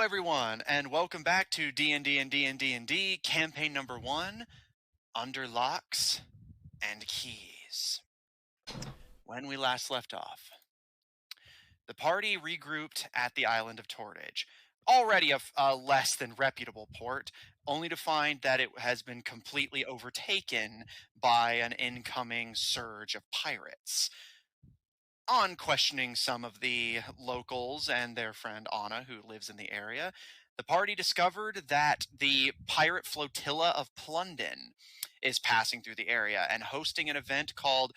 everyone, and welcome back to D&D&D&D&D campaign number 1, Under Locks and Keys. When we last left off, the party regrouped at the island of Tortage, already a less than reputable port, only to find that it has been completely overtaken by an incoming surge of pirates. On questioning some of the locals and their friend Anna, who lives in the area, the party discovered that the pirate flotilla of Plundan is passing through the area and hosting an event called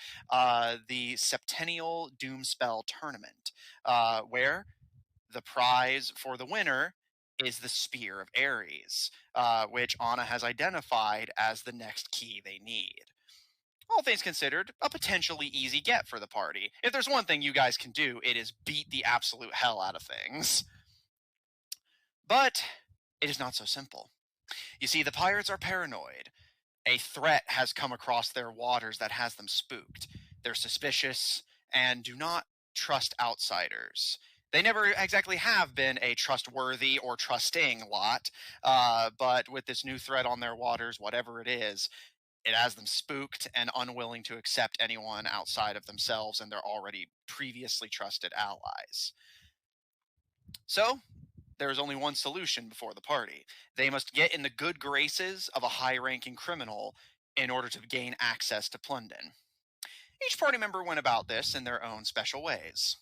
the Septennial Doomspell Tournament, where the prize for the winner is the Spear of Aries, which Anna has identified as the next key they need. All things considered, a potentially easy get for the party. If there's one thing you guys can do, it is beat the absolute hell out of things. But it is not so simple. You see, the pirates are paranoid. A threat has come across their waters that has them spooked. They're suspicious and do not trust outsiders. They never exactly have been a trustworthy or trusting lot, but with this new threat on their waters, whatever it is, it has them spooked and unwilling to accept anyone outside of themselves and their already previously trusted allies. So, there is only one solution before the party. They must get in the good graces of a high-ranking criminal in order to gain access to Plundan. Each party member went about this in their own special ways.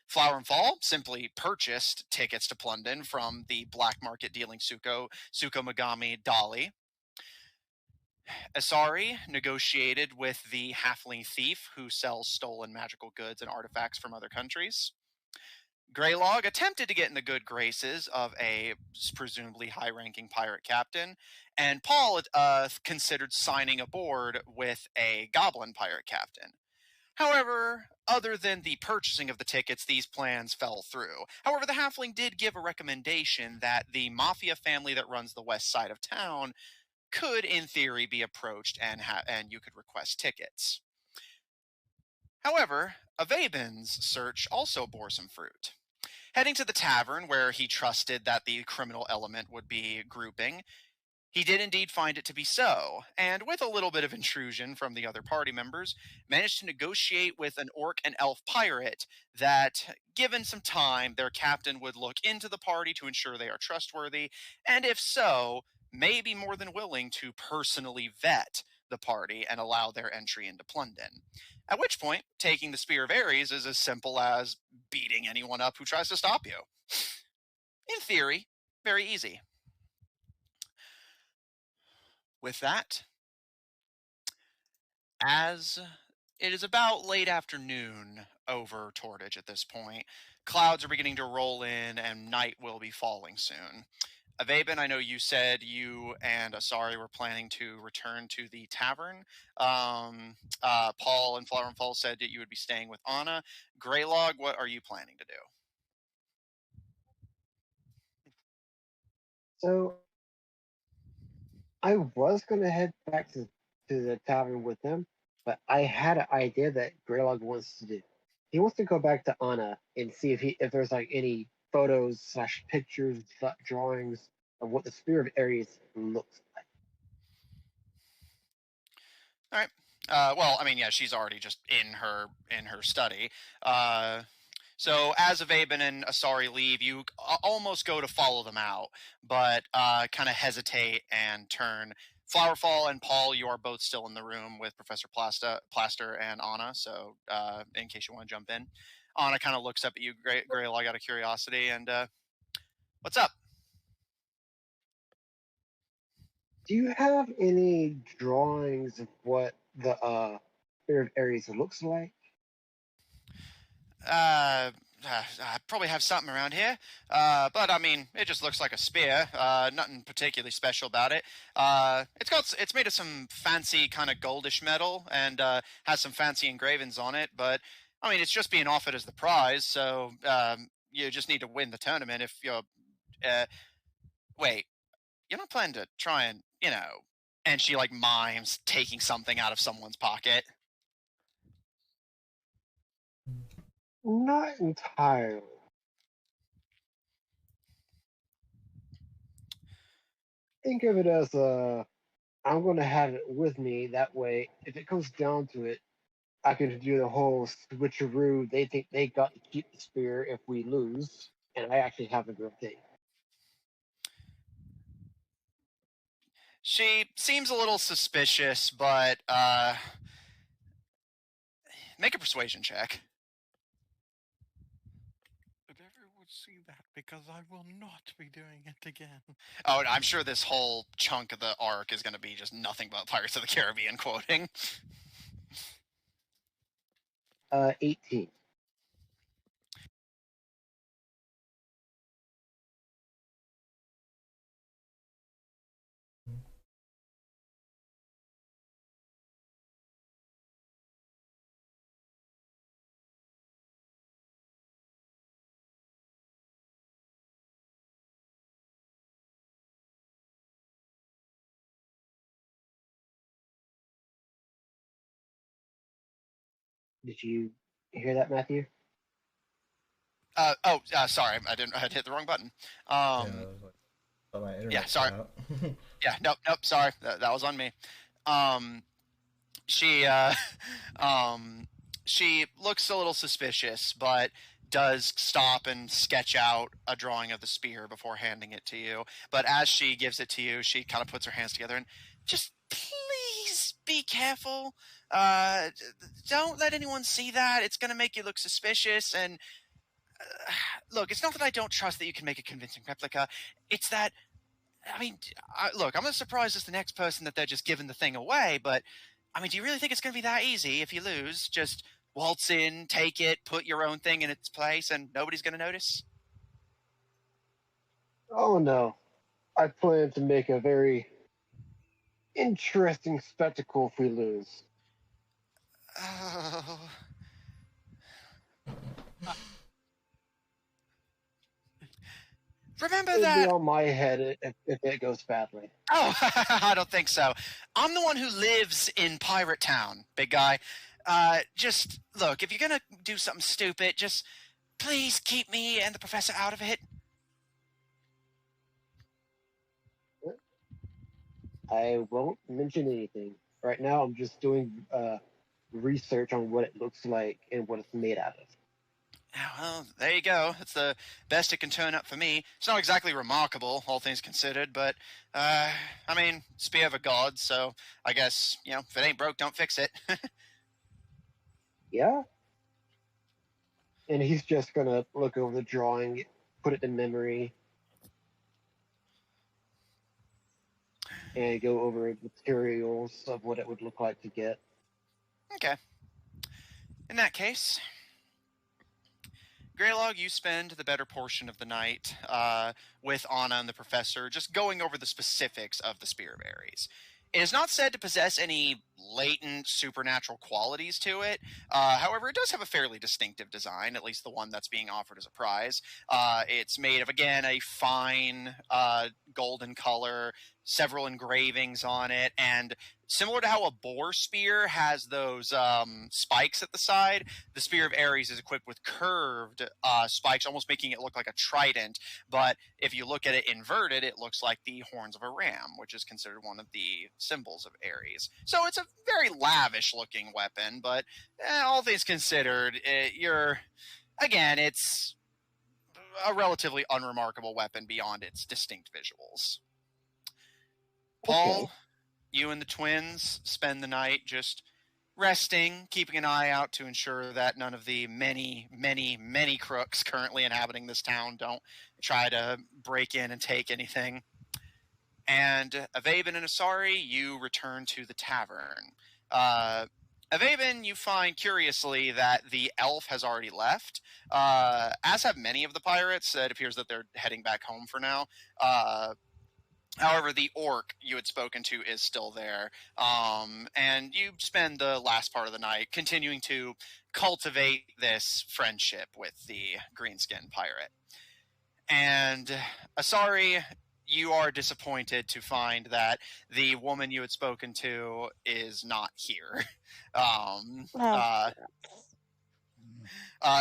Flower and Fall simply purchased tickets to Plundan from the black market dealing Suko Megami Dali. Asari negotiated with the halfling thief who sells stolen magical goods and artifacts from other countries. Greylog attempted to get in the good graces of a presumably high-ranking pirate captain, and Paul considered signing aboard with a goblin pirate captain. However, other than the purchasing of the tickets, these plans fell through. However, the halfling did give a recommendation that the mafia family that runs the west side of town could, in theory, be approached and you could request tickets. However, Avaben's search also bore some fruit. Heading to the tavern where he trusted that the criminal element would be grouping, he did indeed find it to be so, and with a little bit of intrusion from the other party members, managed to negotiate with an orc and elf pirate that, given some time, their captain would look into the party to ensure they are trustworthy, and if so, may be more than willing to personally vet the party and allow their entry into Plundan. At which point, taking the Spear of Aries is as simple as beating anyone up who tries to stop you. In theory, very easy. With that, as it is about late afternoon over Tortage at this point, clouds are beginning to roll in and night will be falling soon. Avaben, I know you said you and Asari were planning to return to the tavern. Paul and Flower and Fall said that you would be staying with Anna. Greylog, what are you planning to do? So I was going to head back to the tavern with them, but I had an idea that Greylog wants to do. He wants to go back to Anna and see if there's like any photos / pictures, drawings of what the Spear of Aries looks like. All right. Well, I mean, yeah, she's already just in her study. So as Avaben and Asari leave, you almost go to follow them out, but kind of hesitate and turn. Flowerfall and Paul, you are both still in the room with Professor Plaster and Anna, so in case you want to jump in. Anna kind of looks up at you, Greylog, out of curiosity, and what's up? Do you have any drawings of what the Spear of Aries looks like? I probably have something around here, but I mean, it just looks like a spear. Nothing particularly special about it. It's made of some fancy kind of goldish metal and has some fancy engravings on it. But I mean, it's just being offered as the prize, so you just need to win the tournament. If you're, wait, you're not planning to try and And she like mimes taking something out of someone's pocket. Not entirely. Think of it as I'm going to have it with me. That way, if it comes down to it, I can do the whole switcheroo. They think they got to keep the spear if we lose, and I actually have the real thing. She seems a little suspicious, but make a persuasion check. But everyone would see that because I will not be doing it again. Oh, I'm sure this whole chunk of the arc is going to be just nothing but Pirates of the Caribbean quoting. 18. Did you hear that, Matthew? Sorry, I had hit the wrong button. Yeah, I was like, thought my internet sorry. cut out. Yeah, nope, sorry, that was on me. She she looks a little suspicious, but does stop and sketch out a drawing of the spear before handing it to you. But as she gives it to you, she kind of puts her hands together and just please be careful. Don't let anyone see that. It's going to make you look suspicious. And look, it's not that I don't trust that you can make a convincing replica. It's that, I mean, look, I'm as surprised as the next person that they're just giving the thing away, but I mean, do you really think it's going to be that easy if you lose? Just waltz in, take it, put your own thing in its place, and nobody's going to notice? Oh no. I plan to make a very interesting spectacle if we lose. Oh. Remember It'll that. be on my head if it goes badly. Oh, I don't think so. I'm the one who lives in Pirate Town, big guy. Just look, if you're going to do something stupid, just please keep me and the professor out of it. I won't mention anything. Right now, I'm just doing research on what it looks like and what it's made out of. Well, there you go. It's the best it can turn up for me. It's not exactly remarkable, all things considered, but, I mean, spear of a god, so I guess, if it ain't broke, don't fix it. Yeah? And he's just gonna look over the drawing, put it in memory, and go over materials of what it would look like to get. Okay. In that case, Greylog, you spend the better portion of the night with Anna and the professor, just going over the specifics of the Spear of Aries. It is not said to possess any latent supernatural qualities to it. However, it does have a fairly distinctive design, at least the one that's being offered as a prize. It's made of, again, a fine golden color, several engravings on it, and similar to how a boar spear has those spikes at the side, the Spear of Aries is equipped with curved spikes, almost making it look like a trident. But if you look at it inverted, it looks like the horns of a ram, which is considered one of the symbols of Aries. So it's a very lavish-looking weapon, but all things considered, it's a relatively unremarkable weapon beyond its distinct visuals. Paul, you and the twins spend the night just resting, keeping an eye out to ensure that none of the many, many, many crooks currently inhabiting this town don't try to break in and take anything. And Avaven and Asari, you return to the tavern. Avaven, you find curiously that the elf has already left, as have many of the pirates. It appears that they're heading back home for now. However, the orc you had spoken to is still there, and you spend the last part of the night continuing to cultivate this friendship with the greenskin pirate. And Asari, you are disappointed to find that the woman you had spoken to is not here.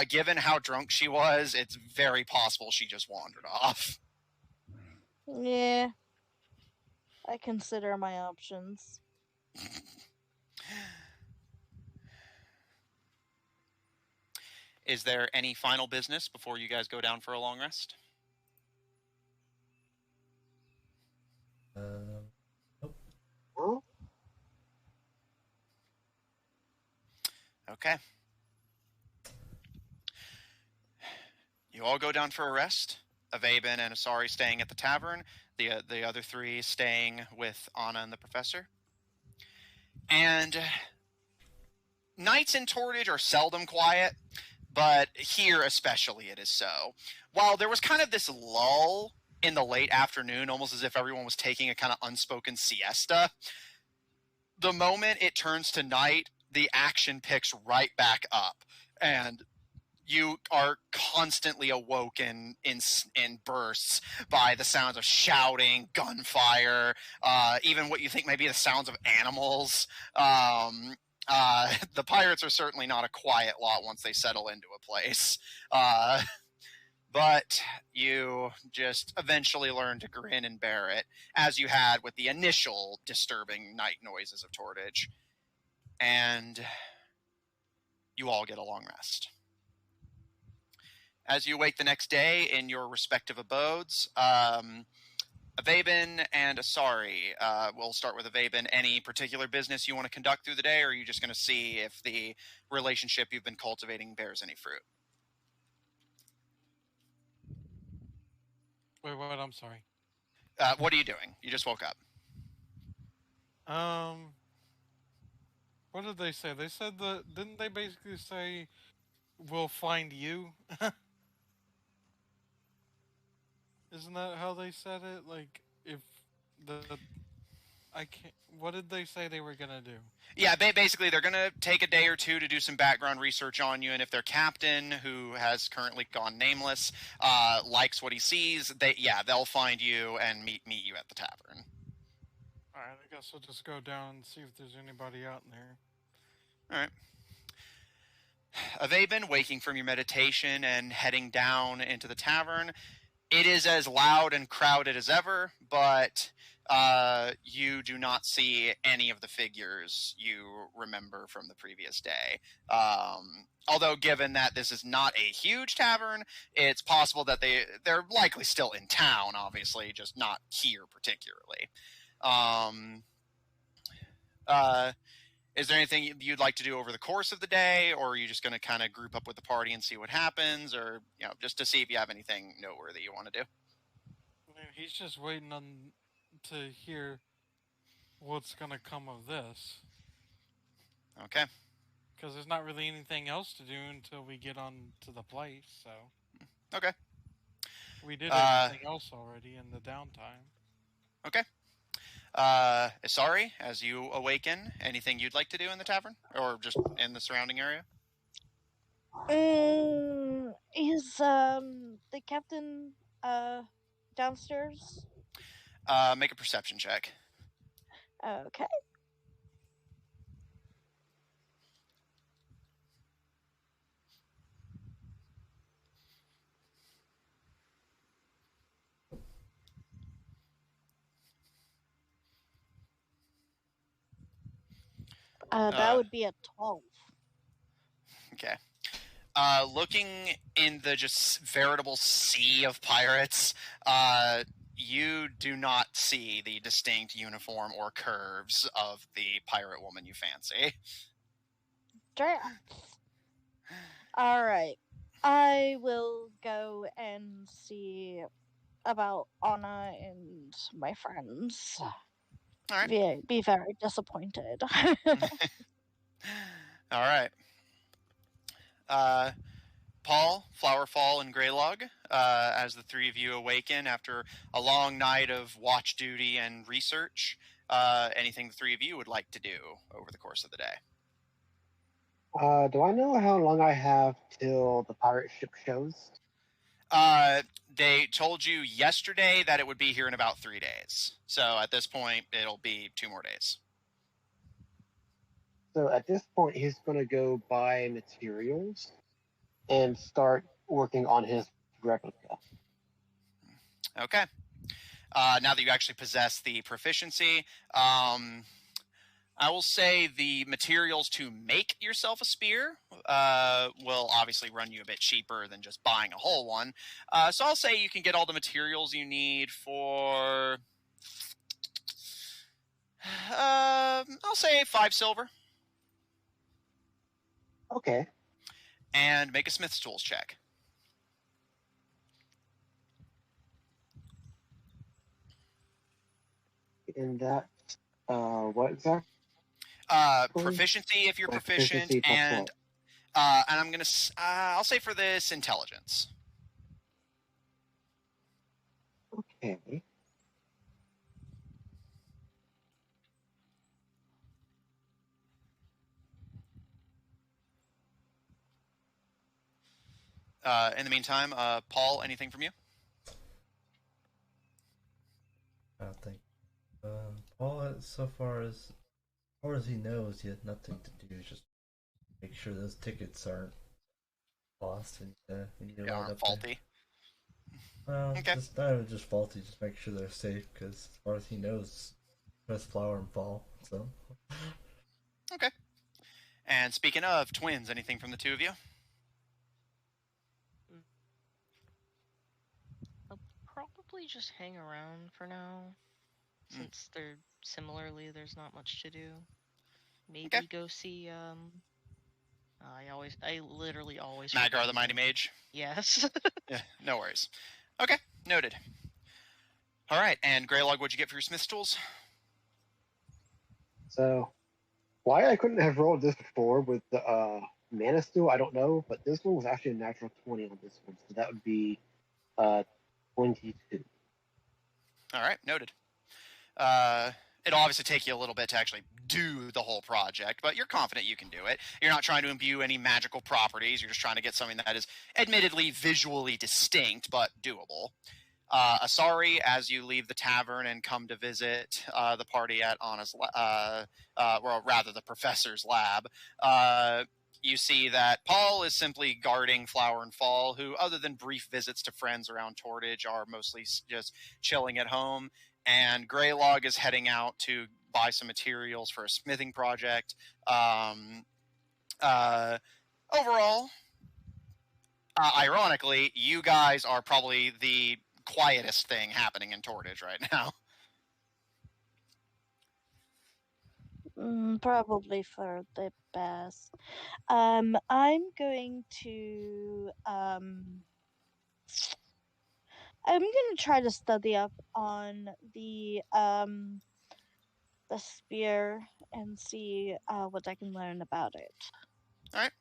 Given how drunk she was, it's very possible she just wandered off. Yeah. I consider my options. Is there any final business before you guys go down for a long rest? Nope. Well, Okay. You all go down for a rest. Avaben and Asari staying at the tavern. The other three staying with Anna and the professor. And nights in Tortage are seldom quiet, but here especially it is so. While there was kind of this lull in the late afternoon, almost as if everyone was taking a kind of unspoken siesta, the moment it turns to night, the action picks right back up. And you are constantly awoken in bursts by the sounds of shouting, gunfire, even what you think may be the sounds of animals. The pirates are certainly not a quiet lot once they settle into a place. But you just eventually learn to grin and bear it, as you had with the initial disturbing night noises of Tortage. And you all get a long rest. As you wake the next day in your respective abodes, Avaben and Asari, we'll start with Avaben. Any particular business you want to conduct through the day, or are you just going to see if the relationship you've been cultivating bears any fruit? Wait, what? I'm sorry. What are you doing? You just woke up. What did they say? They said didn't they basically say we'll find you? Isn't that how they said it? Like, if I can't. What did they say they were gonna do? Yeah, basically they're going to take a day or two to do some background research on you, and if their captain, who has currently gone nameless, likes what he sees, they'll find you and meet you at the tavern. All right, I guess I'll just go down and see if there's anybody out in there. All right. Avaben, waking from your meditation and heading down into the tavern, it is as loud and crowded as ever, but you do not see any of the figures you remember from the previous day. Although, given that this is not a huge tavern, it's possible that they're likely still in town, obviously, just not here particularly. Is there anything you'd like to do over the course of the day, or are you just going to kind of group up with the party and see what happens, or just to see if you have anything noteworthy you want to do? He's just waiting to hear what's going to come of this. Okay. Because there's not really anything else to do until we get on to the place, so... Okay. We did everything else already in the downtime. Okay. Asari, as you awaken, anything you'd like to do in the tavern? Or just in the surrounding area? Is the captain downstairs? Make a perception check. Okay. That would be a 12. Okay. Looking in the just veritable sea of pirates, you do not see the distinct uniform or curves of the pirate woman you fancy. Drats. Alright. I will go and see about Anna and my friends. All right. Be very disappointed. All right. Paul, Flowerfall, and Greylog, as the three of you awaken after a long night of watch duty and research, anything the three of you would like to do over the course of the day? Do I know how long I have till the pirate ship shows? They told you yesterday that it would be here in about 3 days. So at this point, it'll be 2 more days. So at this point, he's going to go buy materials and start working on his replica. Okay. now that you actually possess the proficiency. I will say the materials to make yourself a spear will obviously run you a bit cheaper than just buying a whole one. So I'll say you can get all the materials you need for, I'll say 5 silver. Okay. And make a smith's tools check. And that, what exactly? Proficiency if you're My proficient, proficiency plus and what? I'm gonna I'll say for this intelligence. Okay. In the meantime, Paul, anything from you? I don't think. Paul, so far as he knows, he has nothing to do. Just make sure those tickets aren't lost and we need to Yeah, ride aren't up faulty. there. Well, Okay. just not even just faulty. Just make sure they're safe, because as far as he knows, just flower and fall. So. Okay. And speaking of twins, anything from the two of you? I'll probably just hang around for now, since they're similarly. There's not much to do. Maybe go see. I literally always. Magar the Mighty Mage. Yes. Yeah, no worries. Okay, noted. All right, and Greylog, what'd you get for your smith's tools? So, why I couldn't have rolled this before with the mana steal, I don't know, but this one was actually a natural 20 on this one, so that would be 22. All right, noted. It'll obviously take you a little bit to actually do the whole project, but you're confident you can do it. You're not trying to imbue any magical properties. You're just trying to get something that is admittedly visually distinct, but doable. Asari, as you leave the tavern and come to visit the party at Anna's, well, rather the professor's lab, you see that Paul is simply guarding Flower and Fall, who, other than brief visits to friends around Tortage, are mostly just chilling at home. And Greylog is heading out to buy some materials for a smithing project. Overall, ironically, you guys are probably the quietest thing happening in Tortage right now. Probably for the best. I'm going to I'm gonna try to study up on the spear and see what I can learn about it. All right,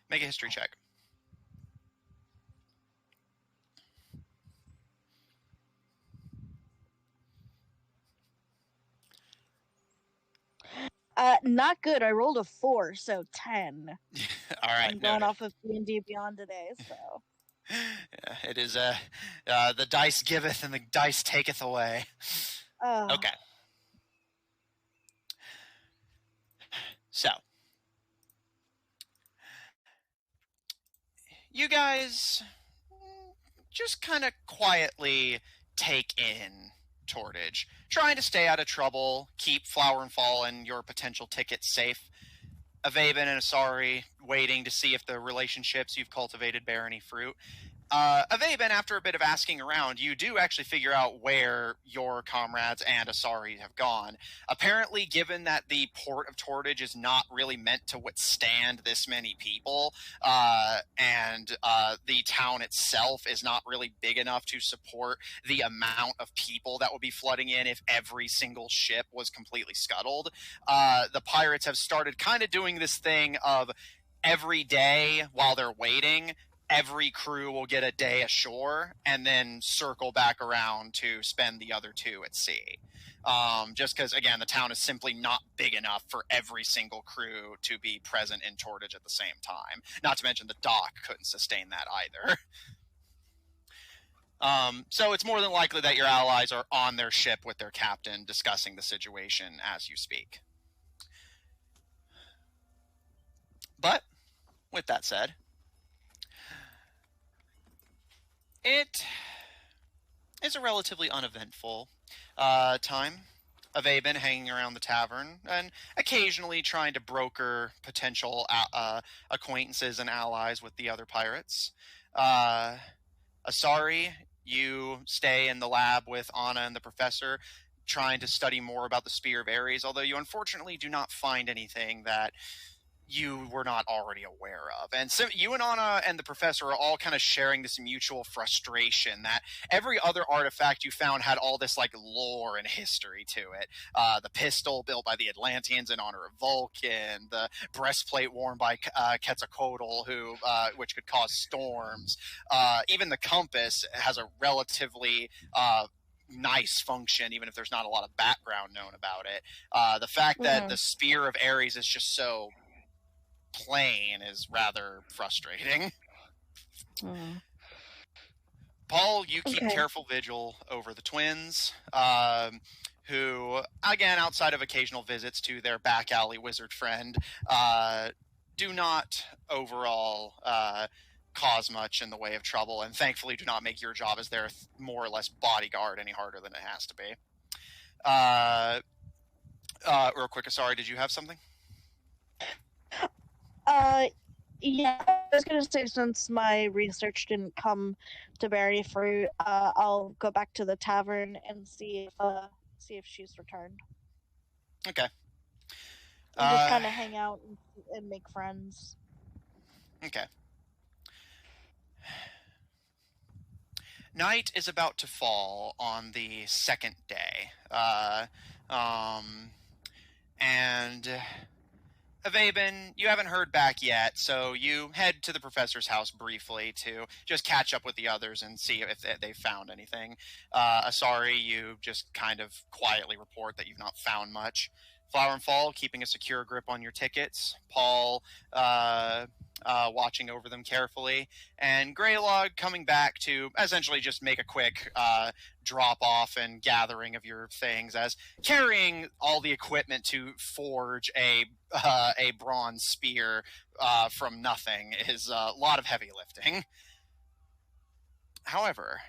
make a history check. Not good. I rolled a 4, so 10. All right, I'm going noted. off of D&D Beyond today, so. Yeah, it is the dice giveth and the dice taketh away. Okay. So, you guys just kind of quietly take in Tortage, trying to stay out of trouble, keep Flower and Fall and your potential tickets safe. Avaben and Asari waiting to see if the relationships you've cultivated bear any fruit. Avaben, after a bit of asking around, you do actually figure out where your comrades and Asari have gone. Apparently, given that the port of Tortage is not really meant to withstand this many people, and the town itself is not really big enough to support the amount of people that would be flooding in if every single ship was completely scuttled, the pirates have started kind of doing this thing of every day while they're waiting, every crew will get a day ashore and then circle back around to spend the other 2 at sea. Just because, again, the town is simply not big enough for every single crew to be present in Tortage at the same time. Not to mention the dock couldn't sustain that either. So it's more than likely that your allies are on their ship with their captain discussing the situation as you speak. But, with that said, it is a relatively uneventful time of Aben hanging around the tavern and occasionally trying to broker potential acquaintances and allies with the other pirates. Asari, you stay in the lab with Anna and the professor, trying to study more about the Spear of Aries, although you unfortunately do not find anything that you were not already aware of. And so you and Anna and the professor are all kind of sharing this mutual frustration that every other artifact you found had all this like lore and history to it. The pistol built by the Atlanteans in honor of Vulcan, the breastplate worn by Quetzalcoatl, which could cause storms. Even the compass has a relatively nice function, even if there's not a lot of background known about it. The fact that the Spear of Aries is just so plain is rather frustrating. Paul, you keep careful vigil over the twins, who, again, outside of occasional visits to their back alley wizard friend, do not overall cause much in the way of trouble, and thankfully do not make your job as their more or less bodyguard any harder than it has to be. Real quick, sorry, did you have something? Yeah, I was gonna say, since my research didn't come to bear fruit, I'll go back to the tavern and see if she's returned. Okay. And just kind of hang out and make friends. Okay. Night is about to fall on the second day. And Avaben, you haven't heard back yet, so you head to the professor's house briefly to just catch up with the others and see if they found anything. Asari, you just kind of quietly report that you've not found much. Flower and Fall, keeping a secure grip on your tickets. Paul, watching over them carefully. And Greylog coming back to essentially just make a quick drop off and gathering of your things, as carrying all the equipment to forge a bronze spear from nothing is a lot of heavy lifting. However,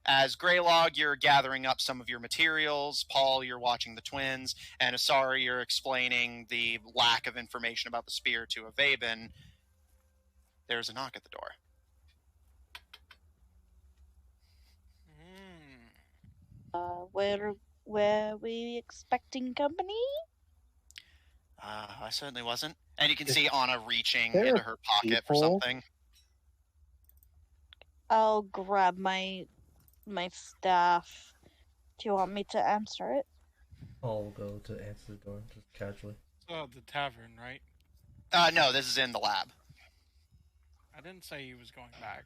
as Greylog, you're gathering up some of your materials. Paul, you're watching the twins. And Asari, you're explaining the lack of information about the spear to Avaben. There's a knock at the door. Were we expecting company? I certainly wasn't. And you can see Anna reaching There into are her pocket for people. something. I'll grab my staff. Do you want me to answer it? I'll go to answer the door, just casually. Oh, the tavern, right? No, this is in the lab. I didn't say he was going back.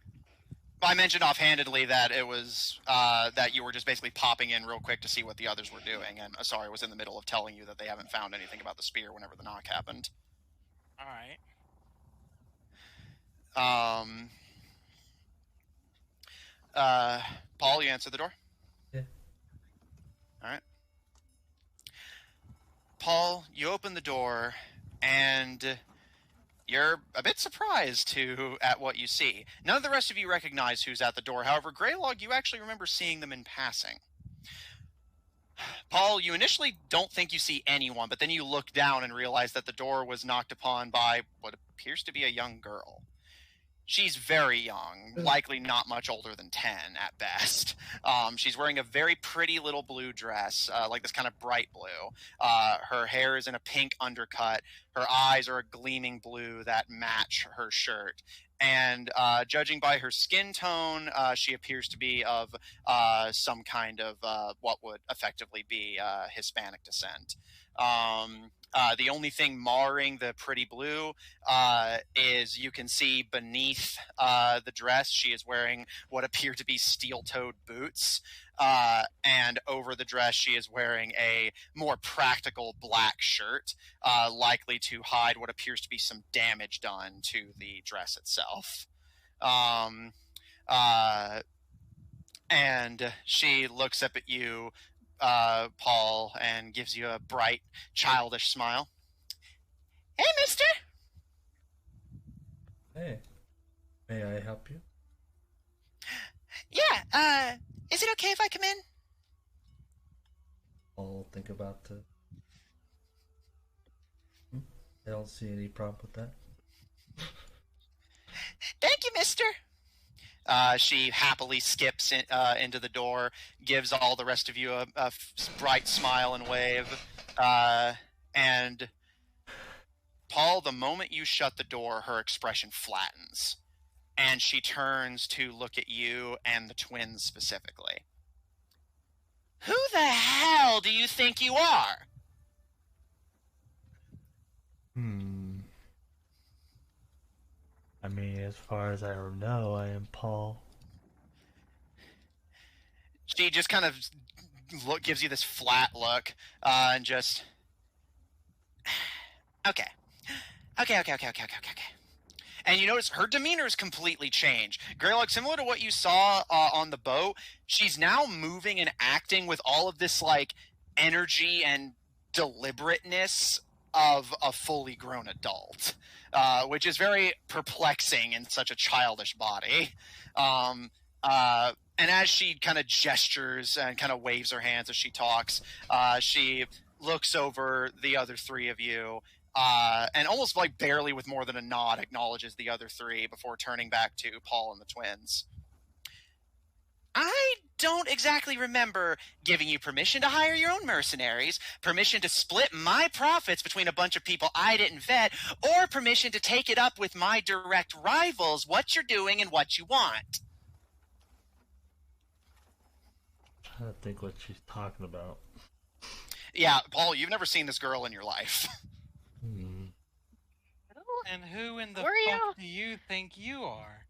I mentioned offhandedly that it was that you were just basically popping in real quick to see what the others were doing, and Asari was in the middle of telling you that they haven't found anything about the spear whenever the knock happened. All right. Paul, you answer the door? Yeah. All right. Paul, you open the door, and you're a bit surprised at what you see. None of the rest of you recognize who's at the door. However, Greylog, you actually remember seeing them in passing. Paul, you initially don't think you see anyone, but then you look down and realize that the door was knocked upon by what appears to be a young girl. She's very young, likely not much older than 10 at best. She's wearing a very pretty little blue dress, like this kind of bright blue. Her hair is in a pink undercut. Her eyes are a gleaming blue that match her shirt. And judging by her skin tone, she appears to be of some kind of what would effectively be Hispanic descent. The only thing marring the pretty blue is you can see beneath the dress she is wearing what appear to be steel-toed boots, and over the dress she is wearing a more practical black shirt, likely to hide what appears to be some damage done to the dress itself. And she looks up at you, Paul, and gives you a bright, childish smile. Hey, mister! Hey, may I help you? Yeah, is it okay if I come in? I'll think about the. I don't see any problem with that. Thank you, mister. She happily skips into the door, gives all the rest of you a bright smile and wave. And Paul, the moment you shut the door, her expression flattens. And she turns to look at you and the twins specifically. Who the hell do you think you are? I mean, as far as I know, I am Paul. She just kind of gives you this flat look, and just... Okay. And you notice her demeanor is completely changed. Greylock, similar to what you saw on the boat, she's now moving and acting with all of this, like, energy and deliberateness of a fully grown adult, which is very perplexing in such a childish body. And as she kind of gestures and kind of waves her hands as she talks, she looks over the other three of you, and almost like barely with more than a nod acknowledges the other three before turning back to Paul and the twins. I don't exactly remember giving you permission to hire your own mercenaries, permission to split my profits between a bunch of people I didn't vet, or permission to take it up with my direct rivals what you're doing and what you want. I'm trying to think what she's talking about. Yeah, Paul, you've never seen this girl in your life. And who in the Where are fuck do you think you are?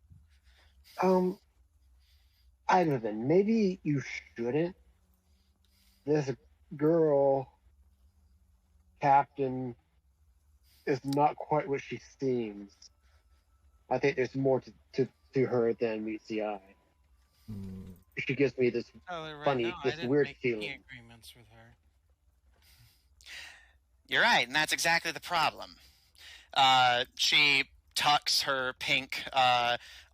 I don't know. Maybe you shouldn't. This girl, Captain, is not quite what she seems. I think there's more to her than meets the eye. She gives me this Right funny, now, this I didn't weird make feeling. any agreements with her. You're right, and that's exactly the problem. She tucks her pink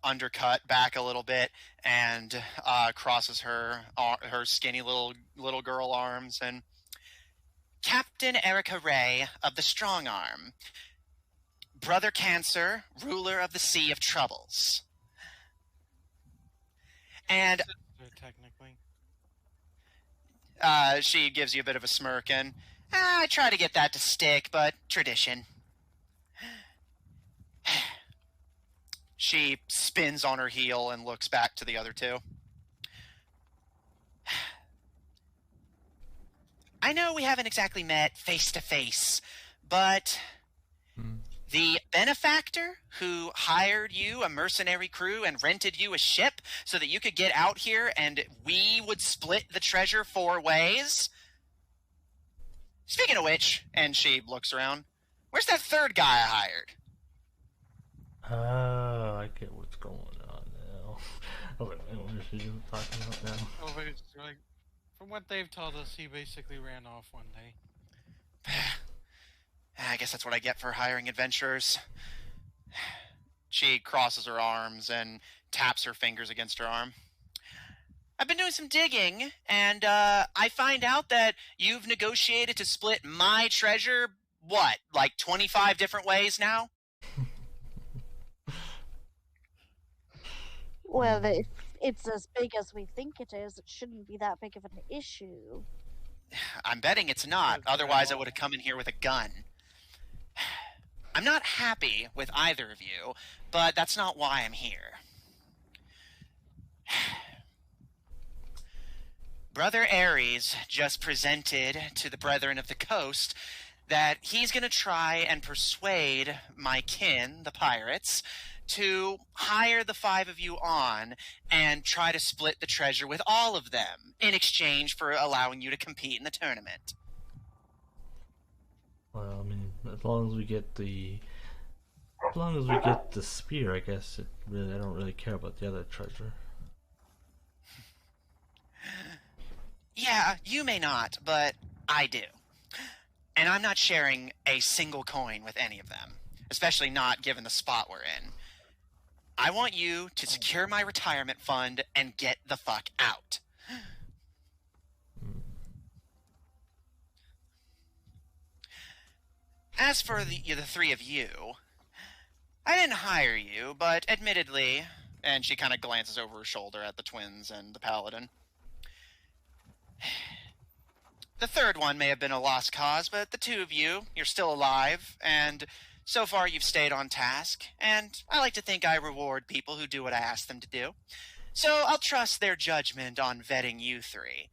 undercut back a little bit and crosses her skinny little girl arms and... Captain Erica Ray of the Strong Arm. Brother Cancer, ruler of the Sea of Troubles. And Technically. she gives you a bit of a smirk and... I try to get that to stick, but tradition. She spins on her heel and looks back to the other two. I know we haven't exactly met face to face, but the benefactor who hired you a mercenary crew and rented you a ship so that you could get out here and we would split the treasure 4 ways. Speaking of which, and she looks around, where's that third guy I hired? Oh, I get what's going on now. I was like, what is she talking about now? Oh, but it's like, from what they've told us, he basically ran off one day. I guess that's what I get for hiring adventurers. She crosses her arms and taps her fingers against her arm. I've been doing some digging, and I find out that you've negotiated to split my treasure, what, like 25 different ways now? Well, if it's as big as we think it is, it shouldn't be that big of an issue. I'm betting it's not, otherwise I would have come in here with a gun. I'm not happy with either of you, but that's not why I'm here. Brother Aries just presented to the Brethren of the Coast that he's going to try and persuade my kin, the pirates, to hire the 5 of you on and try to split the treasure with all of them in exchange for allowing you to compete in the tournament. Well, I mean, as long as we get the spear, I guess I don't really care about the other treasure. Yeah, you may not, but I do. And I'm not sharing a single coin with any of them, especially not given the spot we're in. I want you to secure my retirement fund and get the fuck out. As for the three of you, I didn't hire you, but admittedly, and she kind of glances over her shoulder at the twins and the paladin. The third one may have been a lost cause, but the two of you, you're still alive, and so far you've stayed on task, and I like to think I reward people who do what I ask them to do. So I'll trust their judgment on vetting you three.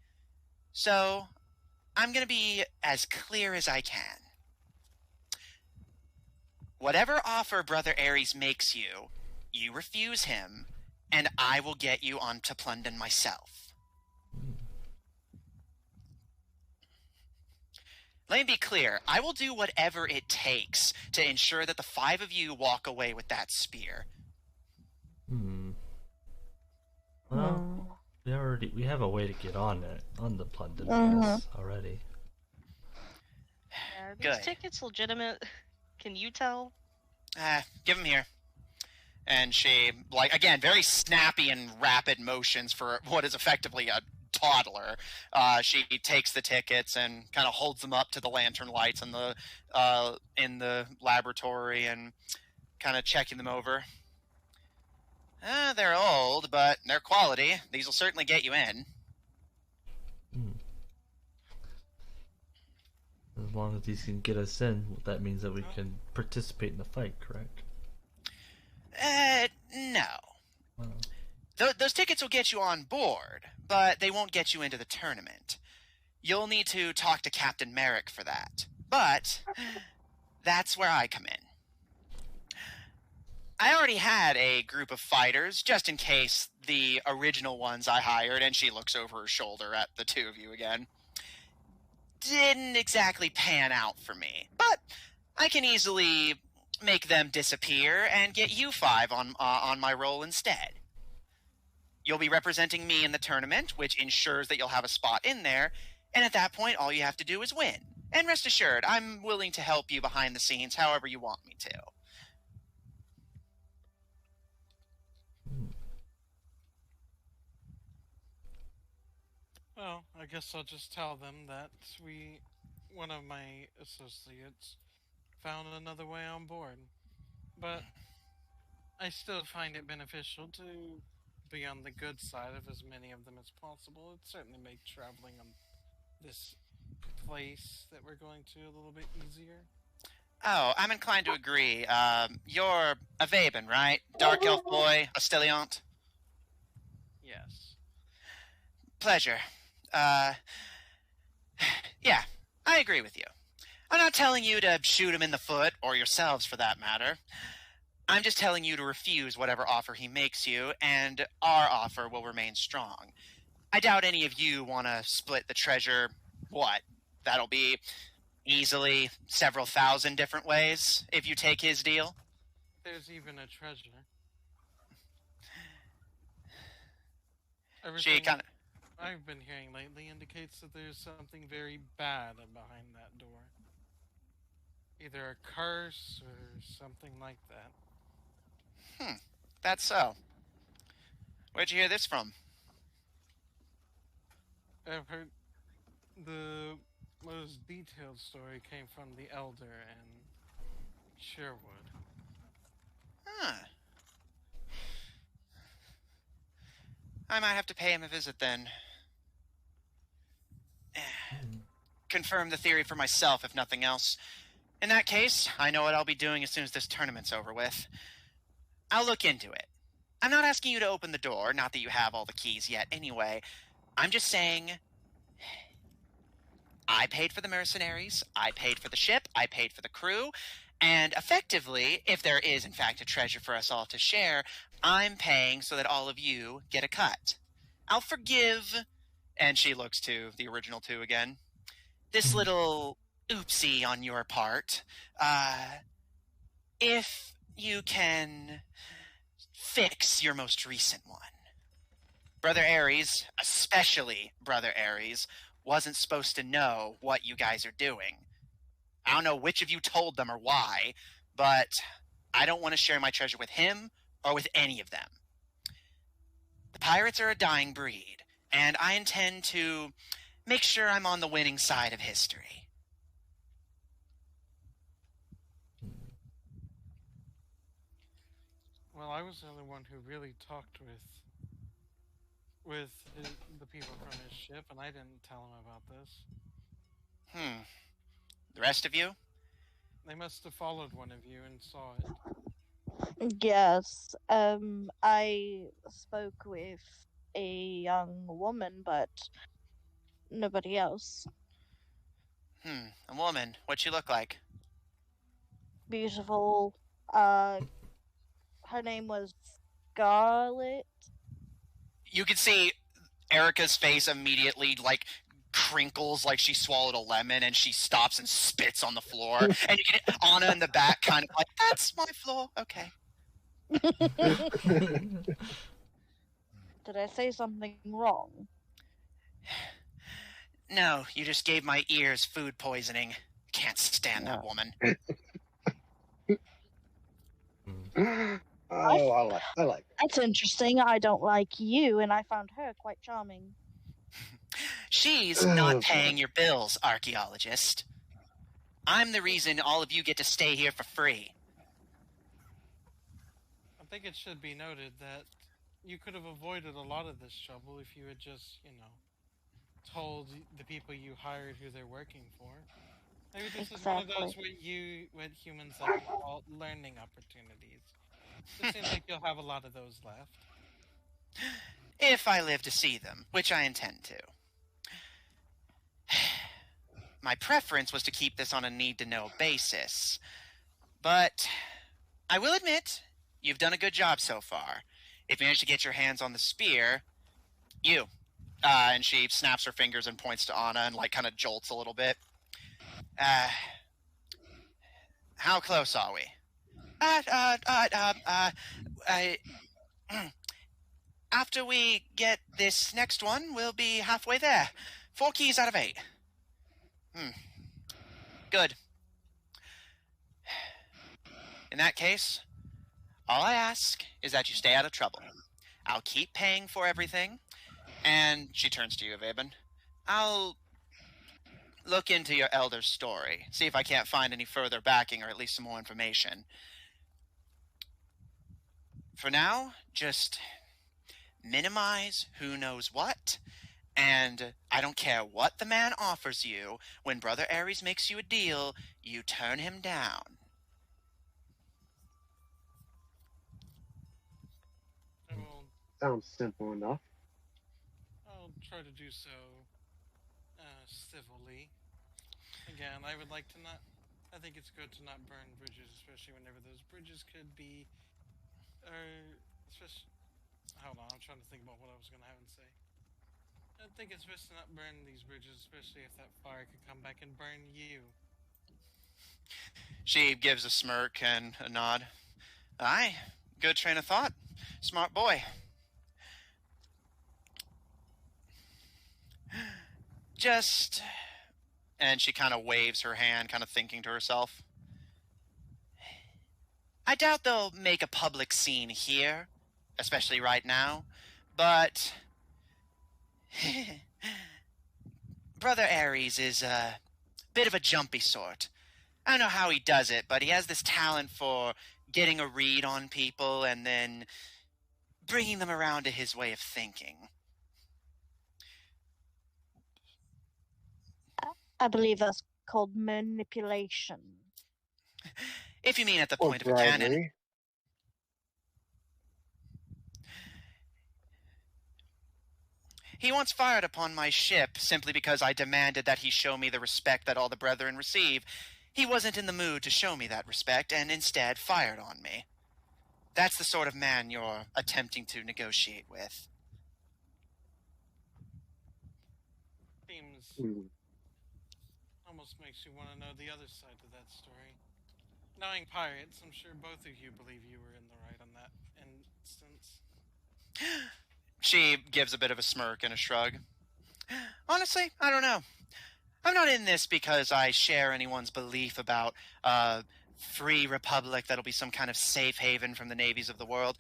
So I'm going to be as clear as I can. Whatever offer Brother Aries makes you, you refuse him, and I will get you onto Plundan myself. Let me be clear, I will do whatever it takes to ensure that the five of you walk away with that spear. Well, we have a way to get on the Plundan already. Are these Good. tickets legitimate? Can you tell? Give them here. And she, again, very snappy and rapid motions for what is effectively a toddler. She takes the tickets and kind of holds them up to the lantern lights in the laboratory and kind of checking them over. They're old, but they're quality. These will certainly get you in. As long as these can get us in, that means that we can participate in the fight, correct? No. Wow. Those tickets will get you on board, but they won't get you into the tournament. You'll need to talk to Captain Merrick for that. But that's where I come in. I already had a group of fighters, just in case the original ones I hired, and she looks over her shoulder at the two of you again, didn't exactly pan out for me. But I can easily make them disappear and get you five on my roll instead. You'll be representing me in the tournament, which ensures that you'll have a spot in there, and at that point, all you have to do is win. And rest assured, I'm willing to help you behind the scenes however you want me to. Well, I guess I'll just tell them that one of my associates, found another way on board. But I still find it beneficial to be on the good side of as many of them as possible. It certainly make traveling on this place that we're going to a little bit easier. Oh, I'm inclined to agree. You're a Vaben, right? Dark Elf Boy, a Stelliant? Yes. Pleasure. Yeah, I agree with you. I'm not telling you to shoot him in the foot, or yourselves for that matter. I'm just telling you to refuse whatever offer he makes you, and our offer will remain strong. I doubt any of you want to split the treasure, that'll be easily several thousand different ways if you take his deal? There's even a treasure. She kind of... I've been hearing lately indicates that there's something very bad behind that door. Either a curse or something like that. That's so. Where'd you hear this from? I've heard the most detailed story came from the Elder and Sherwood. Huh. I might have to pay him a visit then. Confirm the theory for myself, if nothing else. In that case, I know what I'll be doing as soon as this tournament's over with. I'll look into it. I'm not asking you to open the door, not that you have all the keys yet anyway. I'm just saying... I paid for the mercenaries, I paid for the ship, I paid for the crew, and effectively, if there is in fact a treasure for us all to share, I'm paying so that all of you get a cut. I'll forgive, and she looks to the original two again, this little oopsie on your part, if you can fix your most recent one. Brother Aries, especially Brother Aries, wasn't supposed to know what you guys are doing. I don't know which of you told them or why, but I don't want to share my treasure with him or with any of them. The pirates are a dying breed, and I intend to make sure I'm on the winning side of history. Well, I was the only one who really talked with the people from his ship, and I didn't tell him about this. The rest of you? They must have followed one of you and saw it. Yes. I spoke with a young woman, but nobody else. A woman. What'd she look like? Beautiful. Her name was Scarlet. You can see Erica's face immediately, like, crinkles like she swallowed a lemon, and she stops and spits on the floor. And you get Anna in the back kind of like, that's my floor. Okay. Did I say something wrong? No, you just gave my ears food poisoning. Can't stand that woman. Oh, I like her. That's interesting. I don't like you, and I found her quite charming. She's not paying your bills, archaeologist. I'm the reason all of you get to stay here for free. I think it should be noted that you could have avoided a lot of this trouble if you had just, told the people you hired who they're working for. Maybe this is one of those what humans like to call learning opportunities. It seems like you'll have a lot of those left. If I live to see them, which I intend to. My preference was to keep this on a need-to-know basis. But I will admit, you've done a good job so far. If you manage to get your hands on the spear, you. And she snaps her fingers and points to Anna and, kind of jolts a little bit. How close are we? After we get this next one, we'll be halfway there. 4 keys out of 8. Good. In that case, all I ask is that you stay out of trouble. I'll keep paying for everything, and she turns to you, Vaben. I'll look into your elder's story, see if I can't find any further backing or at least some more information. For now, just minimize who knows what, and I don't care what the man offers you. When Brother Aries makes you a deal, you turn him down. Sounds simple enough. I'll try to do so civilly. Again, I would like to not... I think it's good to not burn bridges, especially whenever those bridges could be... Hold on, I'm trying to think about what I was going to have and say. I think it's best to not burn these bridges, especially if that fire could come back and burn you. She gives a smirk and a nod. Aye, good train of thought. Smart boy. Just... And she kind of waves her hand, kind of thinking to herself. I doubt they'll make a public scene here, especially right now, but... Brother Aries is a bit of a jumpy sort. I don't know how he does it, but he has this talent for getting a read on people and then bringing them around to his way of thinking. I believe that's called manipulation. If you mean at the point of a cannon. He once fired upon my ship simply because I demanded that he show me the respect that all the brethren receive. He wasn't in the mood to show me that respect and instead fired on me. That's the sort of man you're attempting to negotiate with. Seems almost makes you want to know the other side of that story. Knowing pirates, I'm sure both of you believe you were in the right on that instance. She gives a bit of a smirk and a shrug. Honestly, I don't know. I'm not in this because I share anyone's belief about free republic that'll be some kind of safe haven from the navies of the world.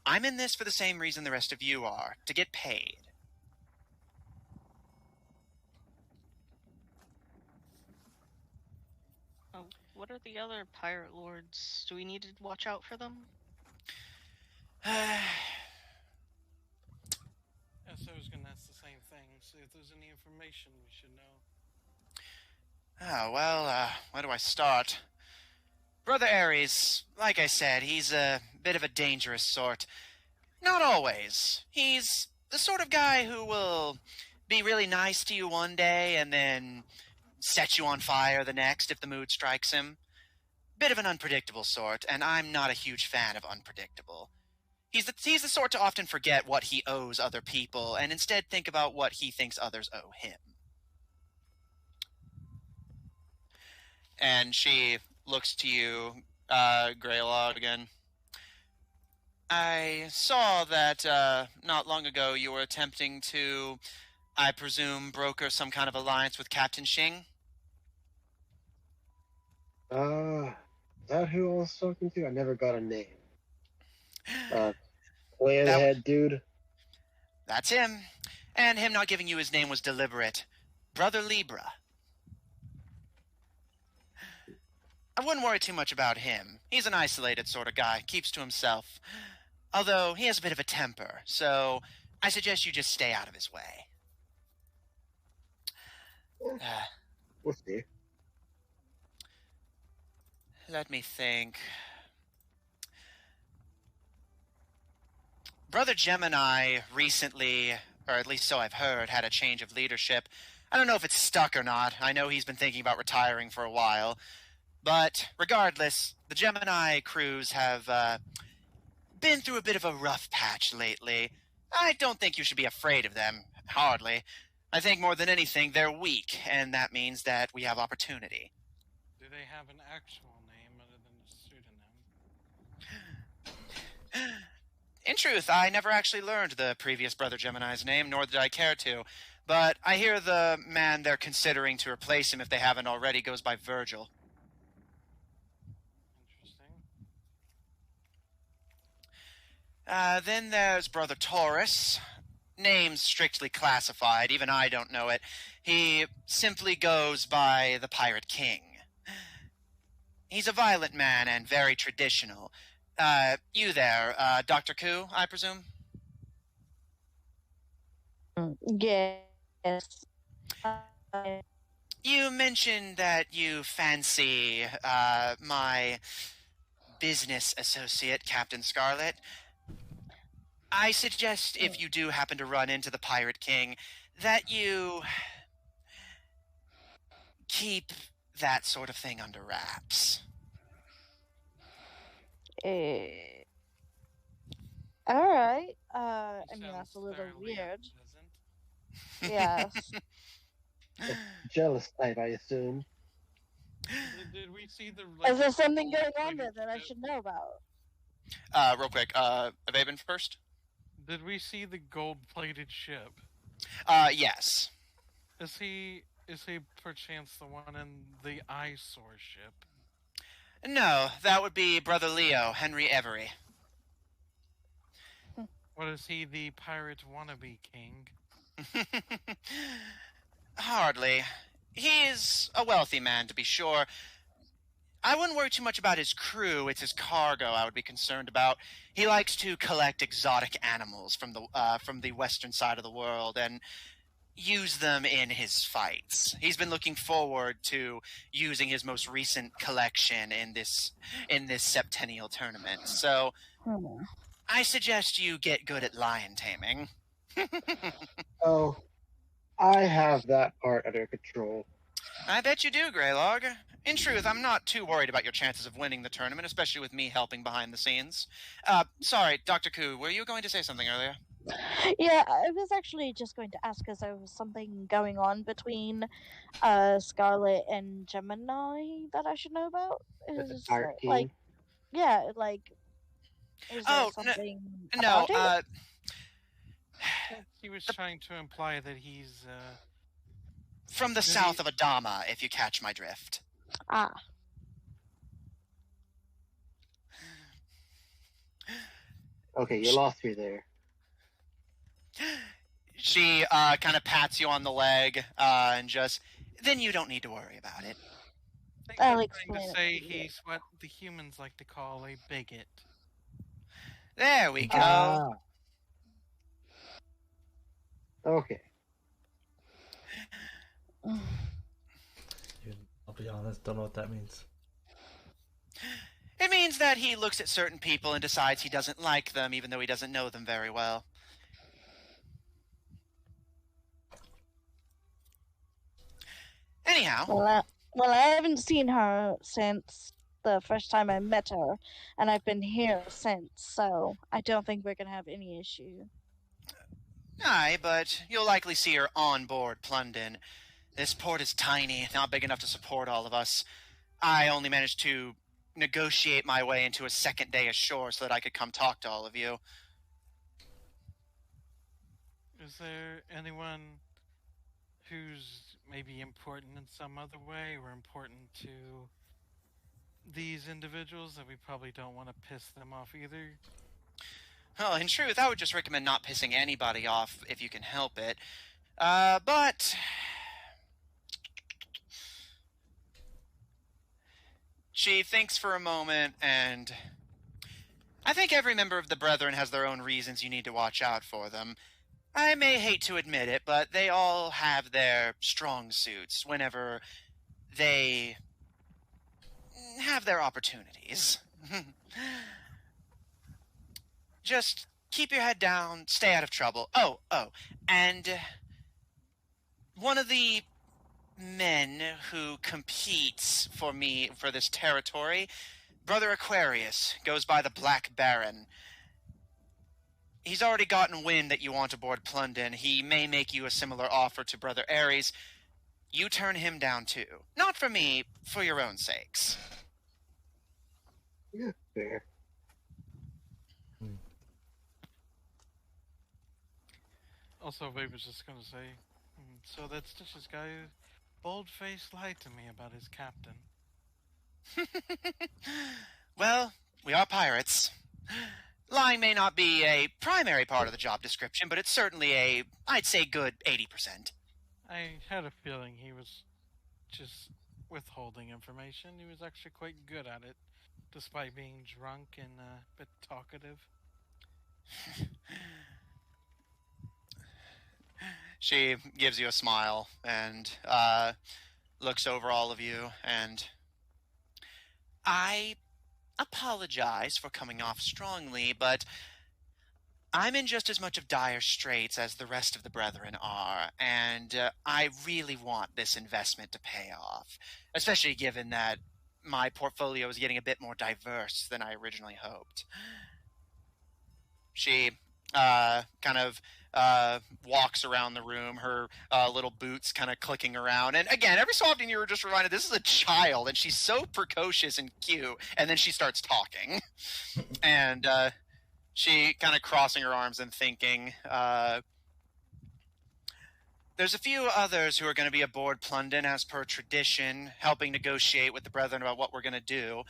I'm in this for the same reason the rest of you are, to get paid. Oh, what are the other pirate lords? Do we need to watch out for them? Yes, I was gonna ask the same thing. See if there's any information we should know. Oh, well, where do I start? Brother Aries, like I said, he's a bit of a dangerous sort. Not always. He's the sort of guy who will be really nice to you one day and then set you on fire the next if the mood strikes him. Bit of an unpredictable sort, and I'm not a huge fan of unpredictable. He's the sort to often forget what he owes other people and instead think about what he thinks others owe him. And she looks to you, Greylog, again. I saw that not long ago you were attempting to, I presume, broker some kind of alliance with Captain Shing? Is that who I was talking to? I never got a name. Play the head dude. That's him. And him not giving you his name was deliberate. Brother Libra. I wouldn't worry too much about him. He's an isolated sort of guy, keeps to himself. Although he has a bit of a temper, so I suggest you just stay out of his way. We'll see. Let me think. Brother Gemini recently, or at least so I've heard, had a change of leadership. I don't know if it's stuck or not. I know he's been thinking about retiring for a while. But regardless, the Gemini crews have been through a bit of a rough patch lately. I don't think you should be afraid of them. Hardly. I think more than anything, they're weak, and that means that we have opportunity. Do they have an actual name other than a pseudonym? In truth, I never actually learned the previous Brother Gemini's name, nor did I care to. But I hear the man they're considering to replace him, if they haven't already, goes by Virgil. Interesting. Then there's Brother Taurus. Name's strictly classified, even I don't know it. He simply goes by the Pirate King. He's a violent man and very traditional. You there, Dr. Koo, I presume? Yes. You mentioned that you fancy my business associate, Captain Scarlet. I suggest if you do happen to run into the Pirate King, that you keep that sort of thing under wraps. Alright. I mean, that's a little weird. Yes. Jealous type, I assume. Did we see the? Is there something going on there that I should know about? Real quick, Ababen first? Did we see the gold-plated ship? Yes. Is he perchance the one in the eyesore ship? No, that would be Brother Leo, Henry Every. What is he, the pirate wannabe king? Hardly. He's a wealthy man, to be sure. I wouldn't worry too much about his crew. It's his cargo I would be concerned about. He likes to collect exotic animals from the western side of the world and use them in his fights. He's been looking forward to using his most recent collection in this septennial tournament. So I suggest you get good at lion taming. Oh, I have that part under control. I bet you do, Greylog. In truth, I'm not too worried about your chances of winning the tournament, especially with me helping behind the scenes. Sorry, Dr. Koo, were you going to say something earlier? Yeah, I was actually just going to ask because there was something going on between Scarlet and Gemini that I should know about. With the Is Pirate King. like, yeah, like, is there something about it? He was trying to imply that he's from the south of Adama, if you catch my drift. Ah. Okay, you lost me there. She kind of pats you on the leg and just, then you don't need to worry about it. I think I'll he's trying explain to it say to you. he's what the humans like to call a bigot. There we go. Ah. Okay. I'll be honest, don't know what that means. It means that he looks at certain people and decides he doesn't like them, even though he doesn't know them very well. Anyhow. Well, I haven't seen her since the first time I met her, and I've been here since, so I don't think we're gonna have any issue. Aye, but you'll likely see her on board Plundan. This port is tiny, not big enough to support all of us. I only managed to negotiate my way into a second day ashore so that I could come talk to all of you. Is there anyone who's maybe important in some other way or important to these individuals that we probably don't want to piss them off either? Well, in truth, I would just recommend not pissing anybody off if you can help it. But she thinks for a moment, and I think every member of the Brethren has their own reasons you need to watch out for them. I may hate to admit it, but they all have their strong suits whenever they have their opportunities. Just keep your head down, stay out of trouble. Oh, and one of the men who competes for me for this territory, Brother Aquarius, goes by the Black Baron. He's already gotten wind that you want aboard Plundan. He may make you a similar offer to Brother Aries. You turn him down too. Not for me, for your own sakes. Yeah, fair. Also, Babe was just gonna say, so that Stitch's guy bold-faced lied to me about his captain. Well, we are pirates. Lying may not be a primary part of the job description, but it's certainly I'd say good 80%. I had a feeling he was just withholding information. He was actually quite good at it, despite being drunk and a bit talkative. She gives you a smile and looks over all of you, and I apologize for coming off strongly, but I'm in just as much of dire straits as the rest of the Brethren are, and I really want this investment to pay off, especially given that my portfolio is getting a bit more diverse than I originally hoped. She kind of walks around the room, her little boots kind of clicking around. And again, every so often you were just reminded this is a child, and she's so precocious and cute, and then she starts talking. And she kind of crossing her arms and thinking, there's a few others who are going to be aboard Plundan as per tradition, helping negotiate with the Brethren about what we're going to do.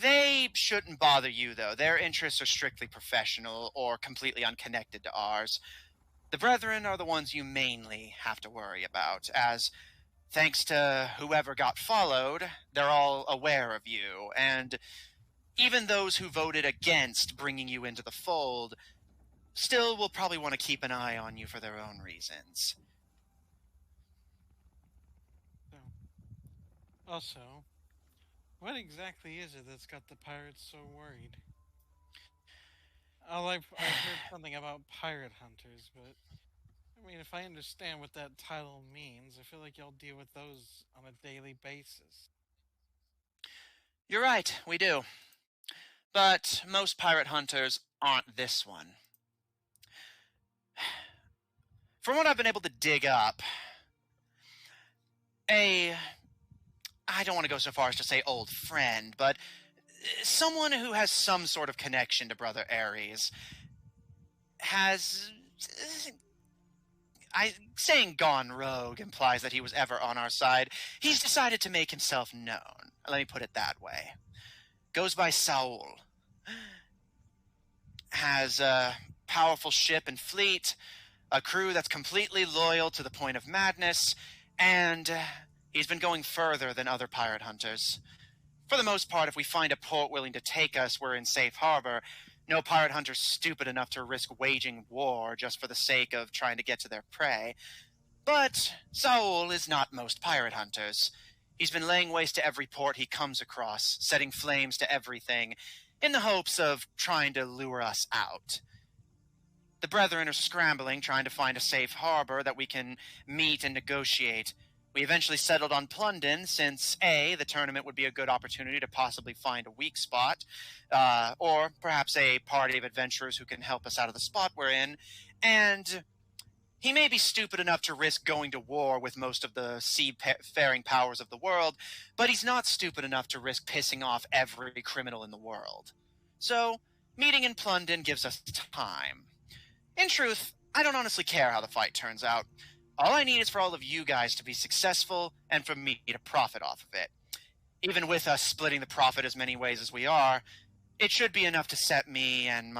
They shouldn't bother you, though. Their interests are strictly professional or completely unconnected to ours. The Brethren are the ones you mainly have to worry about, as thanks to whoever got followed, they're all aware of you, and even those who voted against bringing you into the fold still will probably want to keep an eye on you for their own reasons. Also, what exactly is it that's got the pirates so worried? I've heard something about pirate hunters, but I mean, if I understand what that title means, I feel like y'all deal with those on a daily basis. You're right, we do. But most pirate hunters aren't this one. From what I've been able to dig up, I don't want to go so far as to say old friend, but someone who has some sort of connection to Brother Aries has... saying gone rogue implies that he was ever on our side. He's decided to make himself known. Let me put it that way. Goes by Saul. has a powerful ship and fleet, a crew that's completely loyal to the point of madness, and he's been going further than other pirate hunters. For the most part, if we find a port willing to take us, we're in safe harbor. No pirate hunter's stupid enough to risk waging war just for the sake of trying to get to their prey. But Saul is not most pirate hunters. He's been laying waste to every port he comes across, setting flames to everything, in the hopes of trying to lure us out. The brethren are scrambling, trying to find a safe harbor that we can meet and negotiate. We eventually settled on Plundan, since A, the tournament would be a good opportunity to possibly find a weak spot, or perhaps a party of adventurers who can help us out of the spot we're in, and he may be stupid enough to risk going to war with most of the seafaring powers of the world, but he's not stupid enough to risk pissing off every criminal in the world. So, meeting in Plundan gives us time. In truth, I don't honestly care how the fight turns out. All I need is for all of you guys to be successful and for me to profit off of it. Even with us splitting the profit as many ways as we are, it should be enough to set me and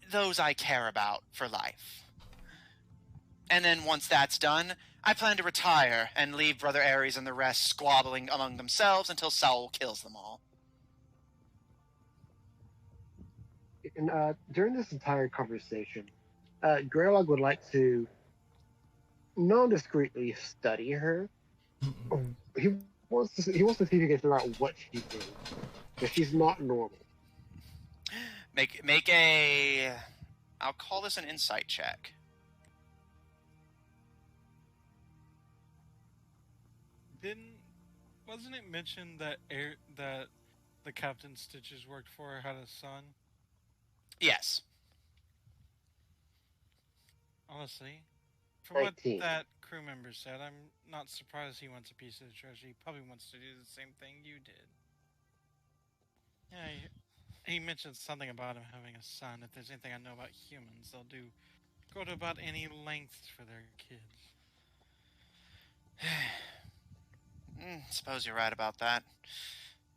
those I care about for life. And then once that's done, I plan to retire and leave Brother Aries and the rest squabbling among themselves until Saul kills them all. And during this entire conversation, Greylock would like to non-discreetly study her. He wants to see if he can figure out what she did, because she's not normal. Make a... I'll call this an insight check. Wasn't it mentioned that that the Captain Stitches worked for had a son? Yes. Honestly, from 19. what that crew member said, I'm not surprised he wants a piece of the treasure. He probably wants to do the same thing you did. Yeah, he mentioned something about him having a son. If there's anything I know about humans, they'll go to about any lengths for their kids. Suppose you're right about that.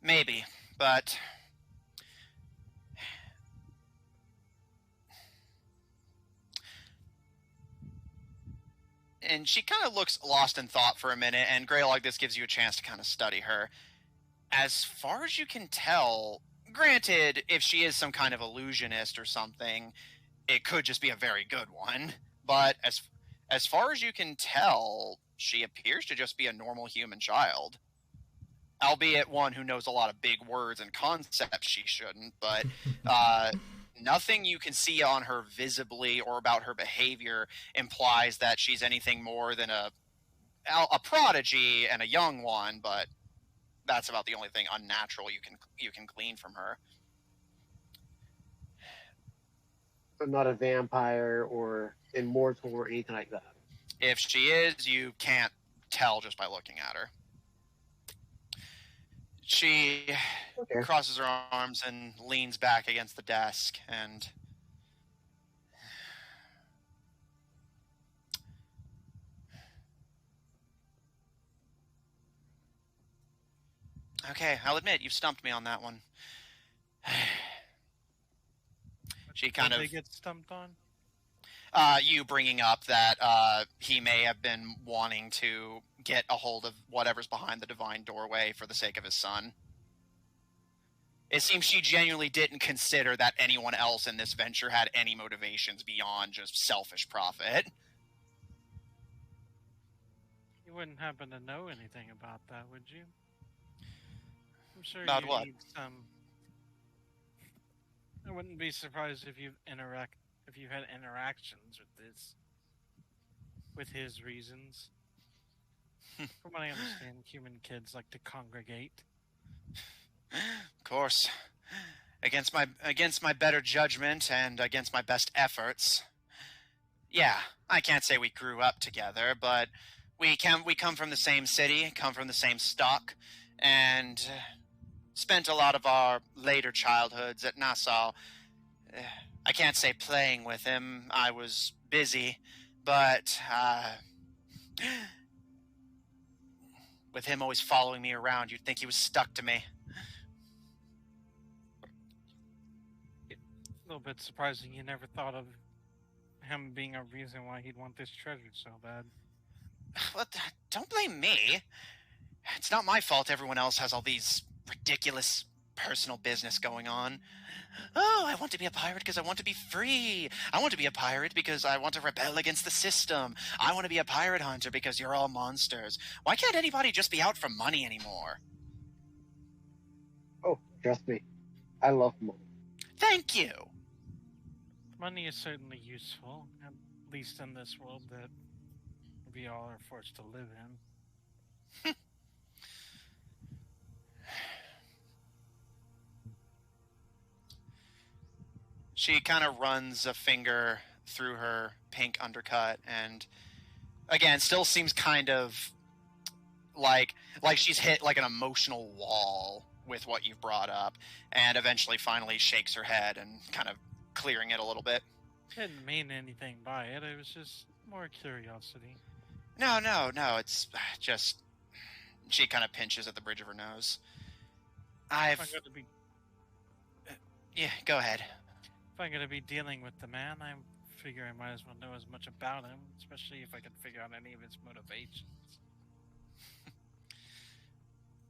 Maybe, but... And she kind of looks lost in thought for a minute, and Greylock, this gives you a chance to kind of study her. As far as you can tell, granted, if she is some kind of illusionist or something, it could just be a very good one. But as far as you can tell, she appears to just be a normal human child. Albeit one who knows a lot of big words and concepts she shouldn't, but nothing you can see on her visibly or about her behavior implies that she's anything more than a prodigy and a young one, but that's about the only thing unnatural you can glean from her. But not a vampire or immortal or anything like that. If she is, you can't tell just by looking at her. She crosses her arms and leans back against the desk and... Okay, I'll admit, you've stumped me on that one. She kind of... They get stumped on? You bringing up that he may have been wanting to get a hold of whatever's behind the divine doorway for the sake of his son. It seems she genuinely didn't consider that anyone else in this venture had any motivations beyond just selfish profit. You wouldn't happen to know anything about that, would you? I'm sure About you what? need some... I wouldn't be surprised if you had interactions with his reasons. From what I understand, human kids like to congregate. Of course. Against my better judgment and against my best efforts. Yeah, I can't say we grew up together, but we come from the same city, come from the same stock, and spent a lot of our later childhoods at Nassau. I can't say playing with him. I was busy, but with him always following me around, you'd think he was stuck to me. little bit surprising you never thought of him being a reason why he'd want this treasure so bad. Well, don't blame me. It's not my fault everyone else has all these ridiculous personal business going on. Oh, I want to be a pirate because I want to be free. I want to be a pirate because I want to rebel against the system. I want to be a pirate hunter because you're all monsters. Why can't anybody just be out for money anymore? Oh, trust me, I love money. Thank you. Money is certainly useful, at least in this world that we all are forced to live in. She kind of runs a finger through her pink undercut and, again, still seems kind of like she's hit like an emotional wall with what you've brought up, and eventually finally shakes her head and kind of clearing it a little bit. I didn't mean anything by it. It was just more curiosity. No, it's just... She kind of pinches at the bridge of her nose. If I'm going to be... Yeah, go ahead. If I'm going to be dealing with the man, I figure I might as well know as much about him, especially if I can figure out any of his motivations.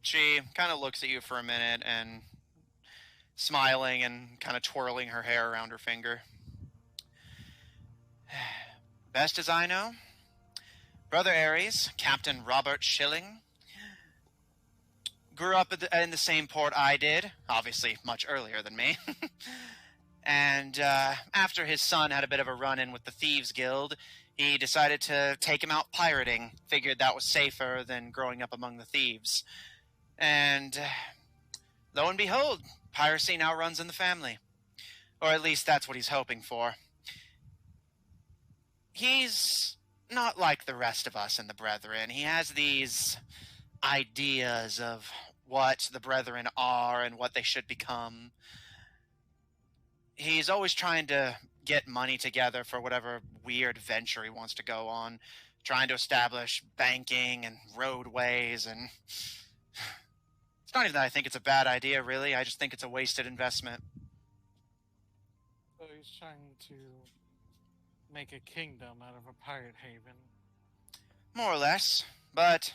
She kind of looks at you for a minute and smiling and kind of twirling her hair around her finger. Best as I know, Brother Aries, Captain Robert Schilling, grew up in the same port I did, obviously much earlier than me. And after his son had a bit of a run-in with the Thieves Guild, he decided to take him out pirating, figured that was safer than growing up among the thieves. And lo and behold, piracy now runs in the family. Or at least that's what he's hoping for. He's not like the rest of us in the Brethren. He has these ideas of what the Brethren are and what they should become. He's always trying to get money together for whatever weird venture he wants to go on, trying to establish banking and roadways, and it's not even that I think it's a bad idea, really. I just think it's a wasted investment. So he's trying to make a kingdom out of a pirate haven. More or less, but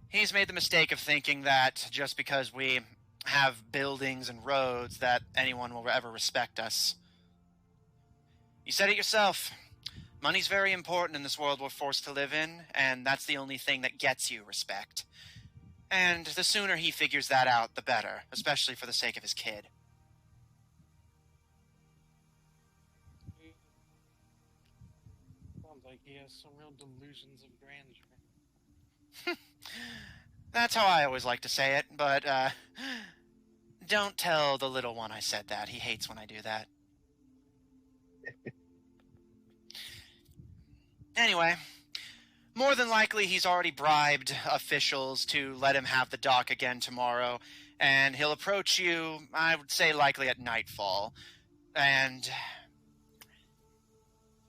he's made the mistake of thinking that just because we have buildings and roads that anyone will ever respect us. You said it yourself. Money's very important in this world we're forced to live in, and that's the only thing that gets you respect. And the sooner he figures that out, the better, especially for the sake of his kid. Sounds like he has some real delusions of grandeur. That's how I always like to say it, but don't tell the little one I said that. He hates when I do that. Anyway, more than likely he's already bribed officials to let him have the dock again tomorrow, and he'll approach you, I would say likely at nightfall, and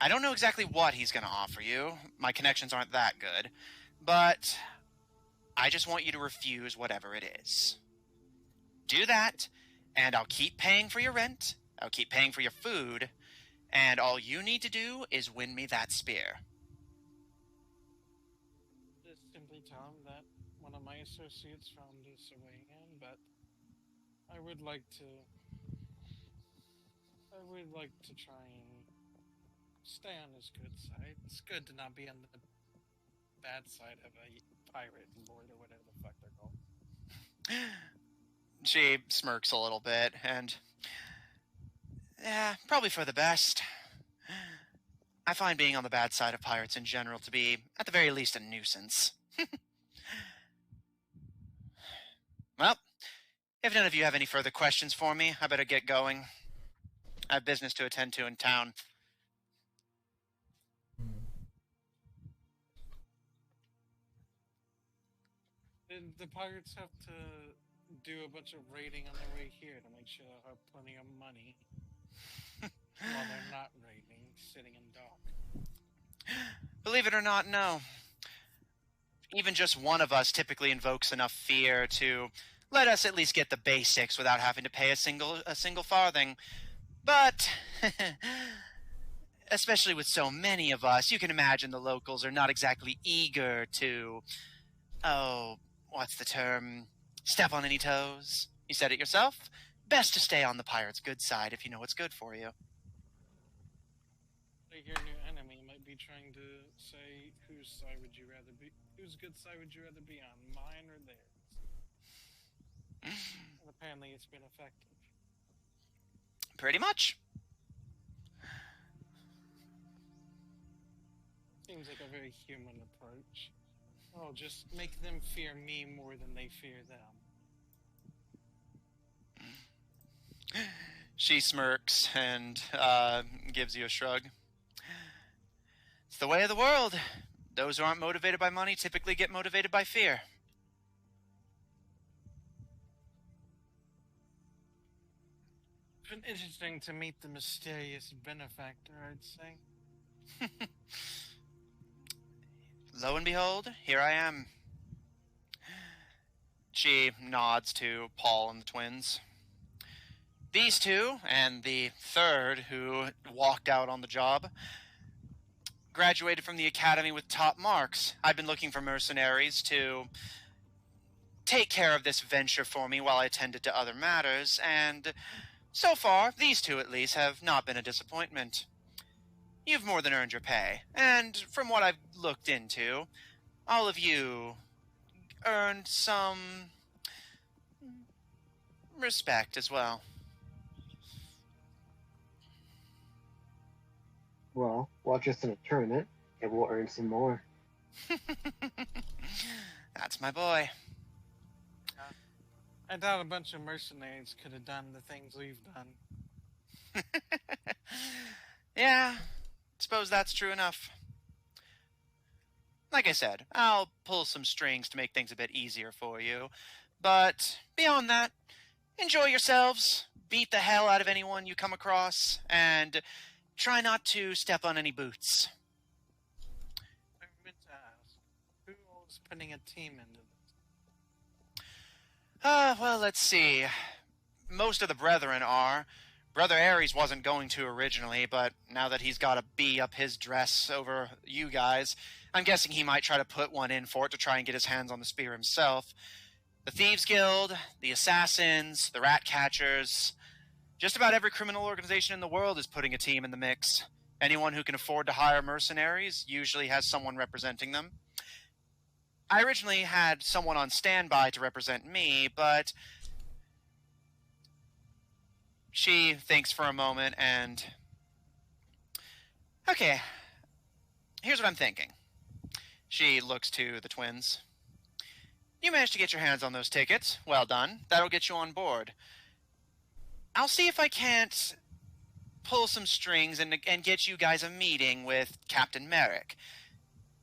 I don't know exactly what he's going to offer you. My connections aren't that good, but I just want you to refuse whatever it is. Do that, and I'll keep paying for your rent, I'll keep paying for your food, and all you need to do is win me that spear. Just simply tell him that one of my associates found this away in, but I would like to try and stay on his good side. It's good to not be on the bad side of a pirate lord or whatever the fuck they're called. She smirks a little bit, and yeah, probably for the best. I find being on the bad side of pirates in general to be, at the very least, a nuisance. Well, if none of you have any further questions for me, I better get going. I have business to attend to in town. Did the pirates have to do a bunch of raiding on their way here to make sure they'll have plenty of money while they're not raiding, sitting in dock? Believe it or not, no. Even just one of us typically invokes enough fear to let us at least get the basics without having to pay a single farthing. But, especially with so many of us, you can imagine the locals are not exactly eager to, what's the term? Step on any toes. You said it yourself. Best to stay on the pirate's good side if you know what's good for you. Like your new enemy might be trying to say, whose side would you rather be? Whose good side would you rather be on, mine or theirs? And apparently, it's been effective. Pretty much. Seems like a very human approach. Oh, just make them fear me more than they fear them. She smirks and gives you a shrug. It's the way of the world. Those who aren't motivated by money typically get motivated by fear. It's been interesting to meet the mysterious benefactor, I'd say. Lo and behold, here I am. She nods to Paul and the twins. These two, and the third who walked out on the job, graduated from the academy with top marks. I've been looking for mercenaries to take care of this venture for me while I attended to other matters, and so far, these two at least have not been a disappointment. You've more than earned your pay, and from what I've looked into, all of you earned some respect as well. Well, watch us in a tournament, and we'll earn some more. That's my boy. I doubt a bunch of mercenaries could have done the things we've done. Yeah, suppose that's true enough. Like I said, I'll pull some strings to make things a bit easier for you. But beyond that, enjoy yourselves, beat the hell out of anyone you come across, and try not to step on any boots. I meant to ask, who was putting a team into this? Well, let's see. Most of the brethren are. Brother Aries wasn't going to originally, but now that he's got a bee up his dress over you guys, I'm guessing he might try to put one in for it to try and get his hands on the spear himself. The Thieves Guild, the Assassins, the Rat Catchers, just about every criminal organization in the world is putting a team in the mix. Anyone who can afford to hire mercenaries usually has someone representing them. I originally had someone on standby to represent me, but she thinks for a moment and... Okay, here's what I'm thinking. She looks to the twins. You managed to get your hands on those tickets. Well done. That'll get you on board. I'll see if I can't pull some strings and get you guys a meeting with Captain Merrick.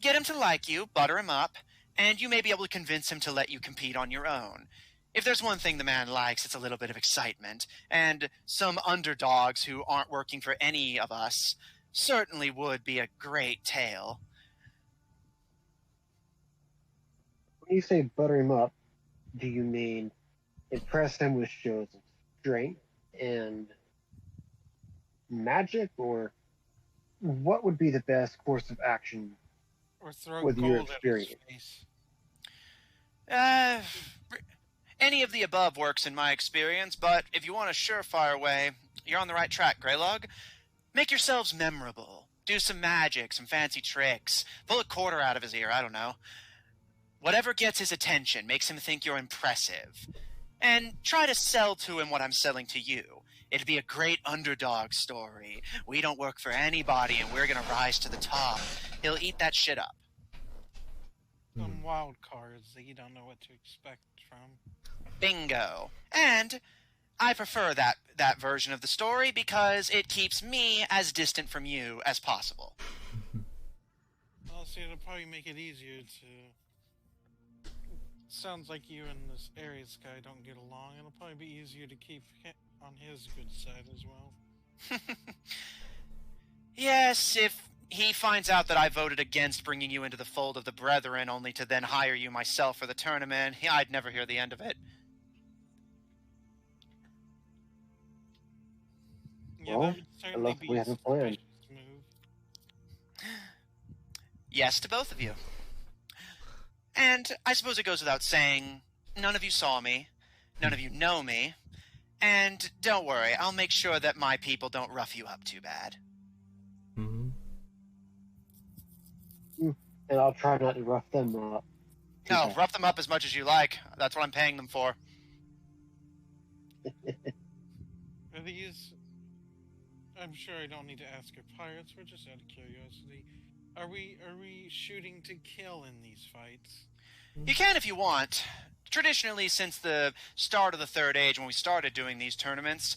Get him to like you, butter him up, and you may be able to convince him to let you compete on your own. If there's one thing the man likes, it's a little bit of excitement, and some underdogs who aren't working for any of us certainly would be a great tale. When you say butter him up, do you mean impress him with shows of strength and magic, or what would be the best course of action Or throw with your gold at his experience? face? Any of the above works in my experience, but if you want a surefire way, you're on the right track, Greylog. Make yourselves memorable. Do some magic, some fancy tricks. Pull a quarter out of his ear, I don't know. Whatever gets his attention, makes him think you're impressive. And try to sell to him what I'm selling to you. It'd be a great underdog story. We don't work for anybody and we're gonna rise to the top. He'll eat that shit up. Some wild cards that you don't know what to expect from. Bingo. And I prefer that version of the story because it keeps me as distant from you as possible. Well, see, it'll probably make it easier to... Sounds like you and this Aries guy don't get along. It'll probably be easier to keep on his good side as well. Yes, if he finds out that I voted against bringing you into the fold of the Brethren only to then hire you myself for the tournament, I'd never hear the end of it. Yeah, Well, that would certainly unless be we a have a plan. suspicious move. Yes to both of you. And I suppose it goes without saying, none of you saw me, none of you know me, and don't worry, I'll make sure that my people don't rough you up too bad. Mm-hmm. And I'll try not to rough them up. too No, bad. rough them up as much as you like. That's what I'm paying them for. Are these? I'm sure I don't need to ask your pirates. We're just out of curiosity. Are we shooting to kill in these fights? You can if you want. Traditionally, since the start of the Third Age, when we started doing these tournaments,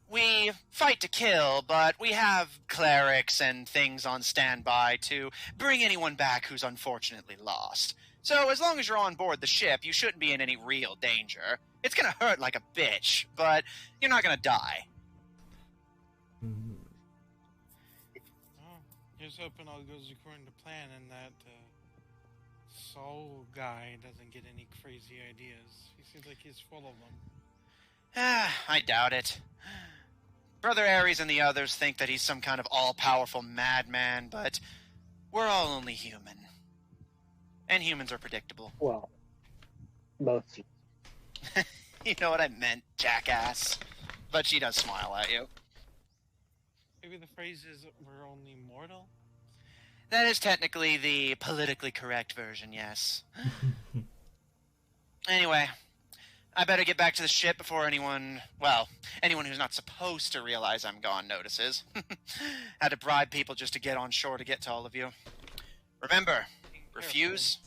we fight to kill, but we have clerics and things on standby to bring anyone back who's unfortunately lost. So as long as you're on board the ship, you shouldn't be in any real danger. It's gonna hurt like a bitch, but you're not gonna die. Mm-hmm. Oh, here's hoping all goes according to plan and that soul guy doesn't get any crazy ideas. He seems like he's full of them. I doubt it. Brother Aries and the others think that he's some kind of all-powerful madman, but we're all only human. And humans are predictable. Well, mostly. You know what I meant, jackass. But she does smile at you. Maybe the phrase is "we're only mortal." That is technically the politically correct version, yes. Anyway, I better get back to the ship before anyone who's not supposed to realize I'm gone notices. Had to bribe people just to get on shore to get to all of you. Remember, refuse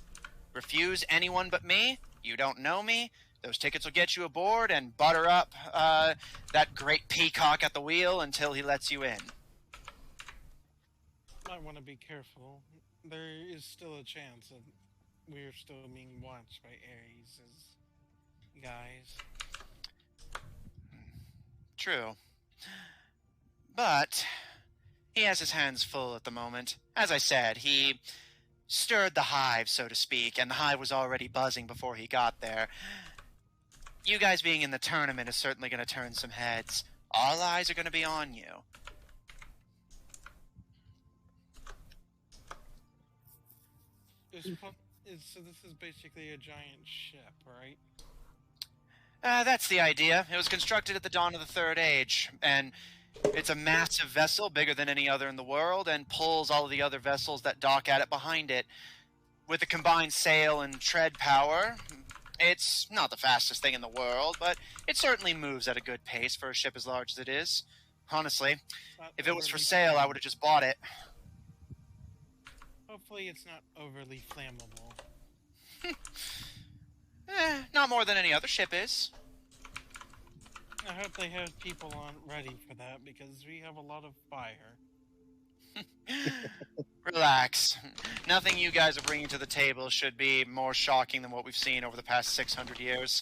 anyone but me. You don't know me. Those tickets will get you aboard and butter up that great peacock at the wheel until he lets you in. Might want to be careful. There is still a chance that we're still being watched by Aries' guys. True. But he has his hands full at the moment. As I said, he stirred the hive, so to speak, and the hive was already buzzing before he got there. You guys being in the tournament is certainly going to turn some heads. All eyes are going to be on you. So this is basically a giant ship, right? That's the idea. It was constructed at the dawn of the Third Age, and it's a massive vessel, bigger than any other in the world, and pulls all of the other vessels that dock at it behind it. With the combined sail and tread power, it's not the fastest thing in the world, but it certainly moves at a good pace for a ship as large as it is. Honestly, if it was for sale, I would have just bought it. Hopefully it's not overly flammable. Not more than any other ship is. I hope they have people on ready for that because we have a lot of fire. Relax. Nothing you guys are bringing to the table should be more shocking than what we've seen over the past 600 years.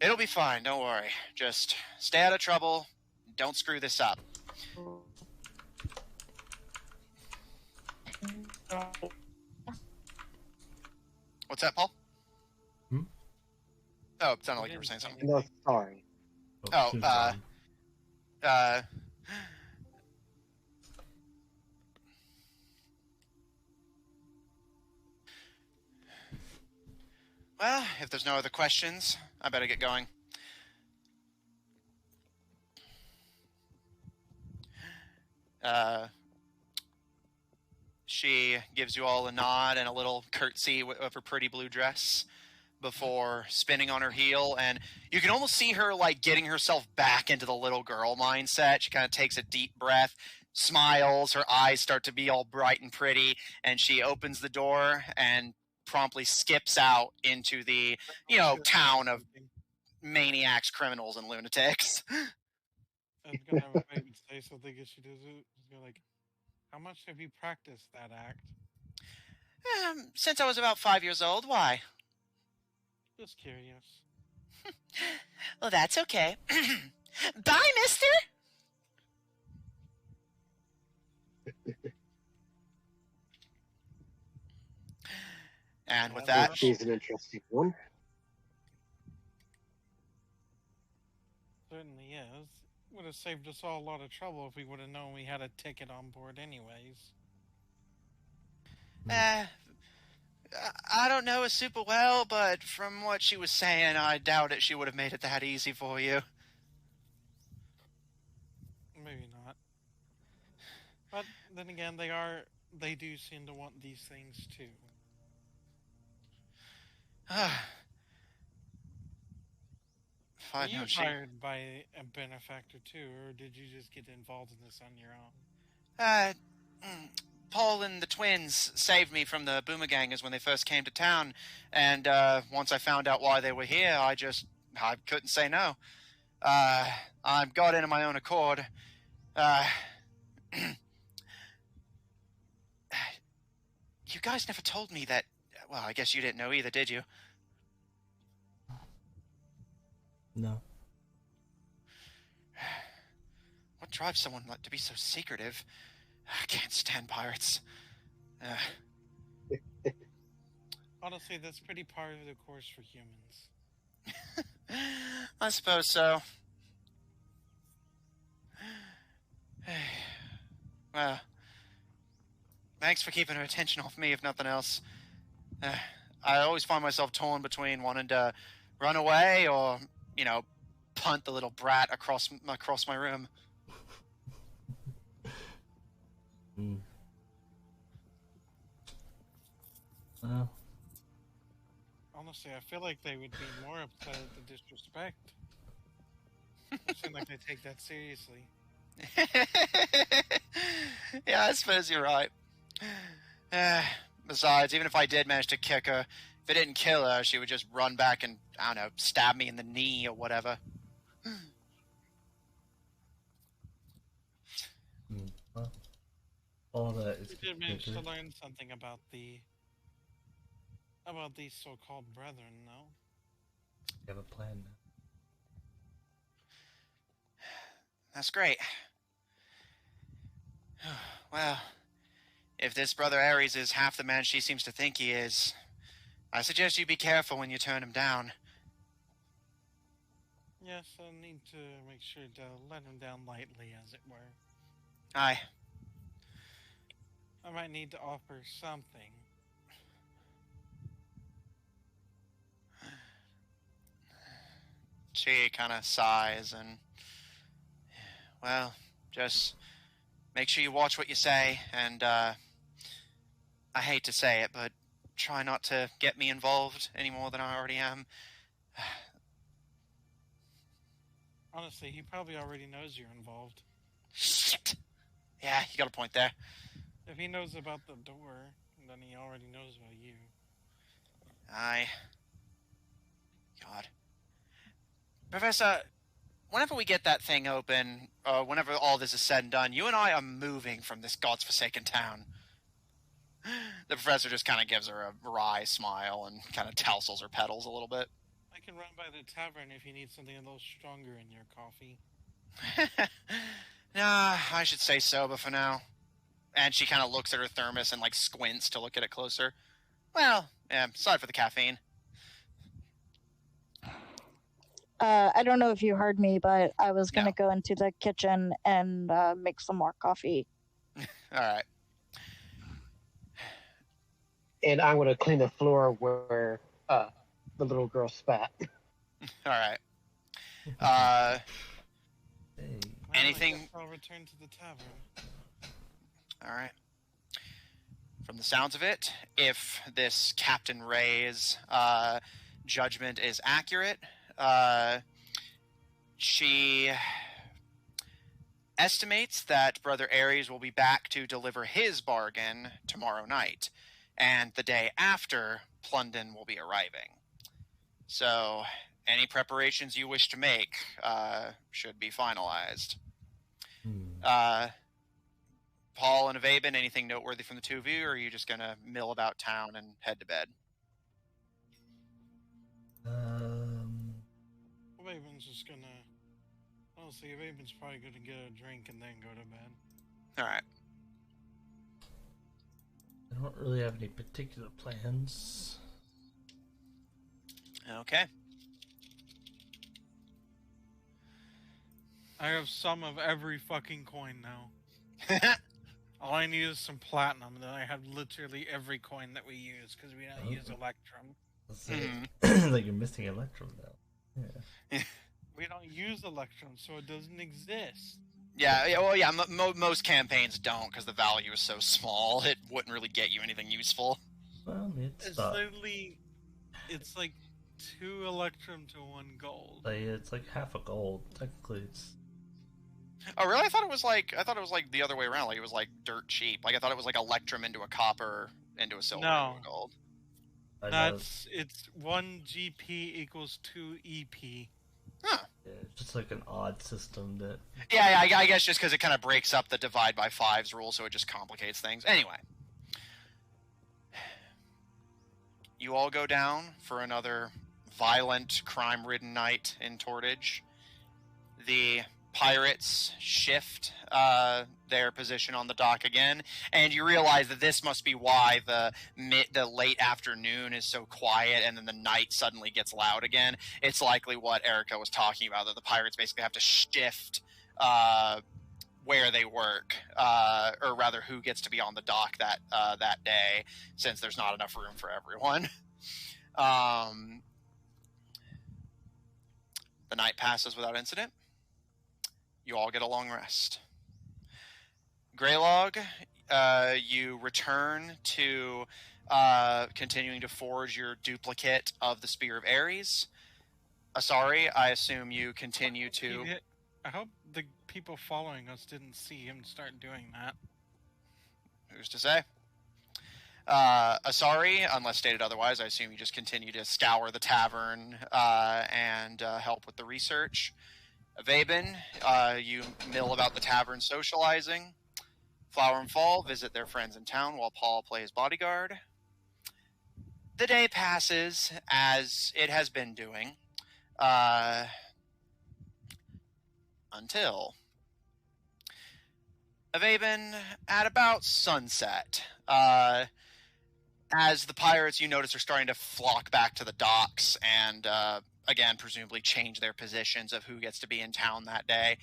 It'll be fine, don't worry. Just stay out of trouble. Don't screw this up. What's that, Paul? Hmm? Oh, it sounded like you were saying something. No, sorry. Oh, soon gone. Well, if there's no other questions, I better get going. She gives you all a nod and a little curtsy of her pretty blue dress before spinning on her heel, and you can almost see her like getting herself back into the little girl mindset. She kind of takes a deep breath, smiles, her eyes start to be all bright and pretty, and she opens the door and promptly skips out into the, town of maniacs, criminals, and lunatics. I was gonna have a baby say something if she does it. She's gonna like, how much have you practiced that act? Since I was about 5 years old, why? Just curious. Well, that's okay. Bye, mister! And with that, She's an interesting one. Certainly is. would have saved us all a lot of trouble if we would have known we had a ticket on board anyways. I don't know her super well, but from what she was saying, I doubt it she would have made it that easy for you. Maybe not. But then again, they do seem to want these things too. Were you hired by a benefactor too, or did you just get involved in this on your own? Paul and the twins saved me from the boomergangers when they first came to town, and once I found out why they were here, I couldn't say no. I got in on my own accord. You guys never told me that. Well, I guess you didn't know either, did you? No. What drives someone to be so secretive? I can't stand pirates. Honestly, that's pretty par of the course for humans. I suppose so. Well, thanks for keeping her attention off me, if nothing else. I always find myself torn between wanting to run away or, punt the little brat across my room. Well, honestly, I feel like they would be more upset at the disrespect. It seems like they take that seriously. Yeah, I suppose you're right. Besides, even if I did manage to kick her, if it didn't kill her, she would just run back and, I don't know, stab me in the knee or whatever. Well, all that is. We did manage to learn something about these so-called brethren, though. You have a plan now. That's great. Well, if this brother Aries is half the man she seems to think he is, I suggest you be careful when you turn him down. Yes, I need to make sure to let him down lightly, as it were. Aye. I might need to offer something. She kind of sighs and, well, just make sure you watch what you say, and I hate to say it, but try not to get me involved any more than I already am. Honestly, he probably already knows you're involved. Shit. Yeah, you got a point there. If he knows about the door, then he already knows about you. Aye. God. Professor, whenever we get that thing open, whenever all this is said and done, you and I are moving from this god's forsaken town. The professor just kind of gives her a wry smile and kind of tousles her petals a little bit. I can run by the tavern if you need something a little stronger in your coffee. Nah, I should say soba for now. And she kind of looks at her thermos and, squints to look at it closer. Well, yeah, aside for the caffeine. I don't know if you heard me, but I was going to go into the kitchen and make some more coffee. All right. And I'm going to clean the floor where the little girl spat. All right. Hey. Anything? I'll return to the tavern. All right. From the sounds of it, if this Captain Ray's judgment is accurate, she estimates that Brother Aries will be back to deliver his bargain tomorrow night, and the day after, Plundan will be arriving. So, any preparations you wish to make should be finalized. Paul and Avaben, anything noteworthy from the two of you, or are you just going to mill about town and head to bed? Avaben's just gonna... Honestly, Avaben's probably gonna get a drink and then go to bed. Alright. I don't really have any particular plans. Okay. I have some of every fucking coin now. All I need is some platinum, and then I have literally every coin that we use, because we don't use Electrum. Like you're missing Electrum now. Yeah. We don't use Electrum, so it doesn't exist. Yeah. Most campaigns don't, because the value is so small. It wouldn't really get you anything useful. Well, It's literally, it's like 2 Electrum to 1 gold. It's like half a gold. Technically, it's. Oh, really? I thought it was like the other way around. Like it was like dirt cheap. Like I thought it was like Electrum into a copper, into a silver, No. into a gold. It's 1 GP equals 2 EP. Huh. Yeah, it's just like an odd system that. Yeah, I guess just because it kind of breaks up the divide by 5s rule, so it just complicates things. Anyway. You all go down for another violent, crime-ridden night in Tortage. The pirates shift their position on the dock again, and you realize that this must be why the late afternoon is so quiet, and then the night suddenly gets loud again. It's likely what Erica was talking about, that the pirates basically have to shift where they work, or rather who gets to be on the dock that day, since there's not enough room for everyone. The night passes without incident. You all get a long rest. Greylog, you return to continuing to forge your duplicate of the Spear of Aries. Asari, I assume you continue to... I hope the people following us didn't see him start doing that. Who's to say? Asari, unless stated otherwise, I assume you just continue to scour the tavern and help with the research. Vaben, you mill about the tavern socializing. Flower and Fall visit their friends in town while Paul plays bodyguard. The day passes as it has been doing, until Vaben, at about sunset, as the pirates, you notice, are starting to flock back to the docks and, again, presumably change their positions of who gets to be in town that day.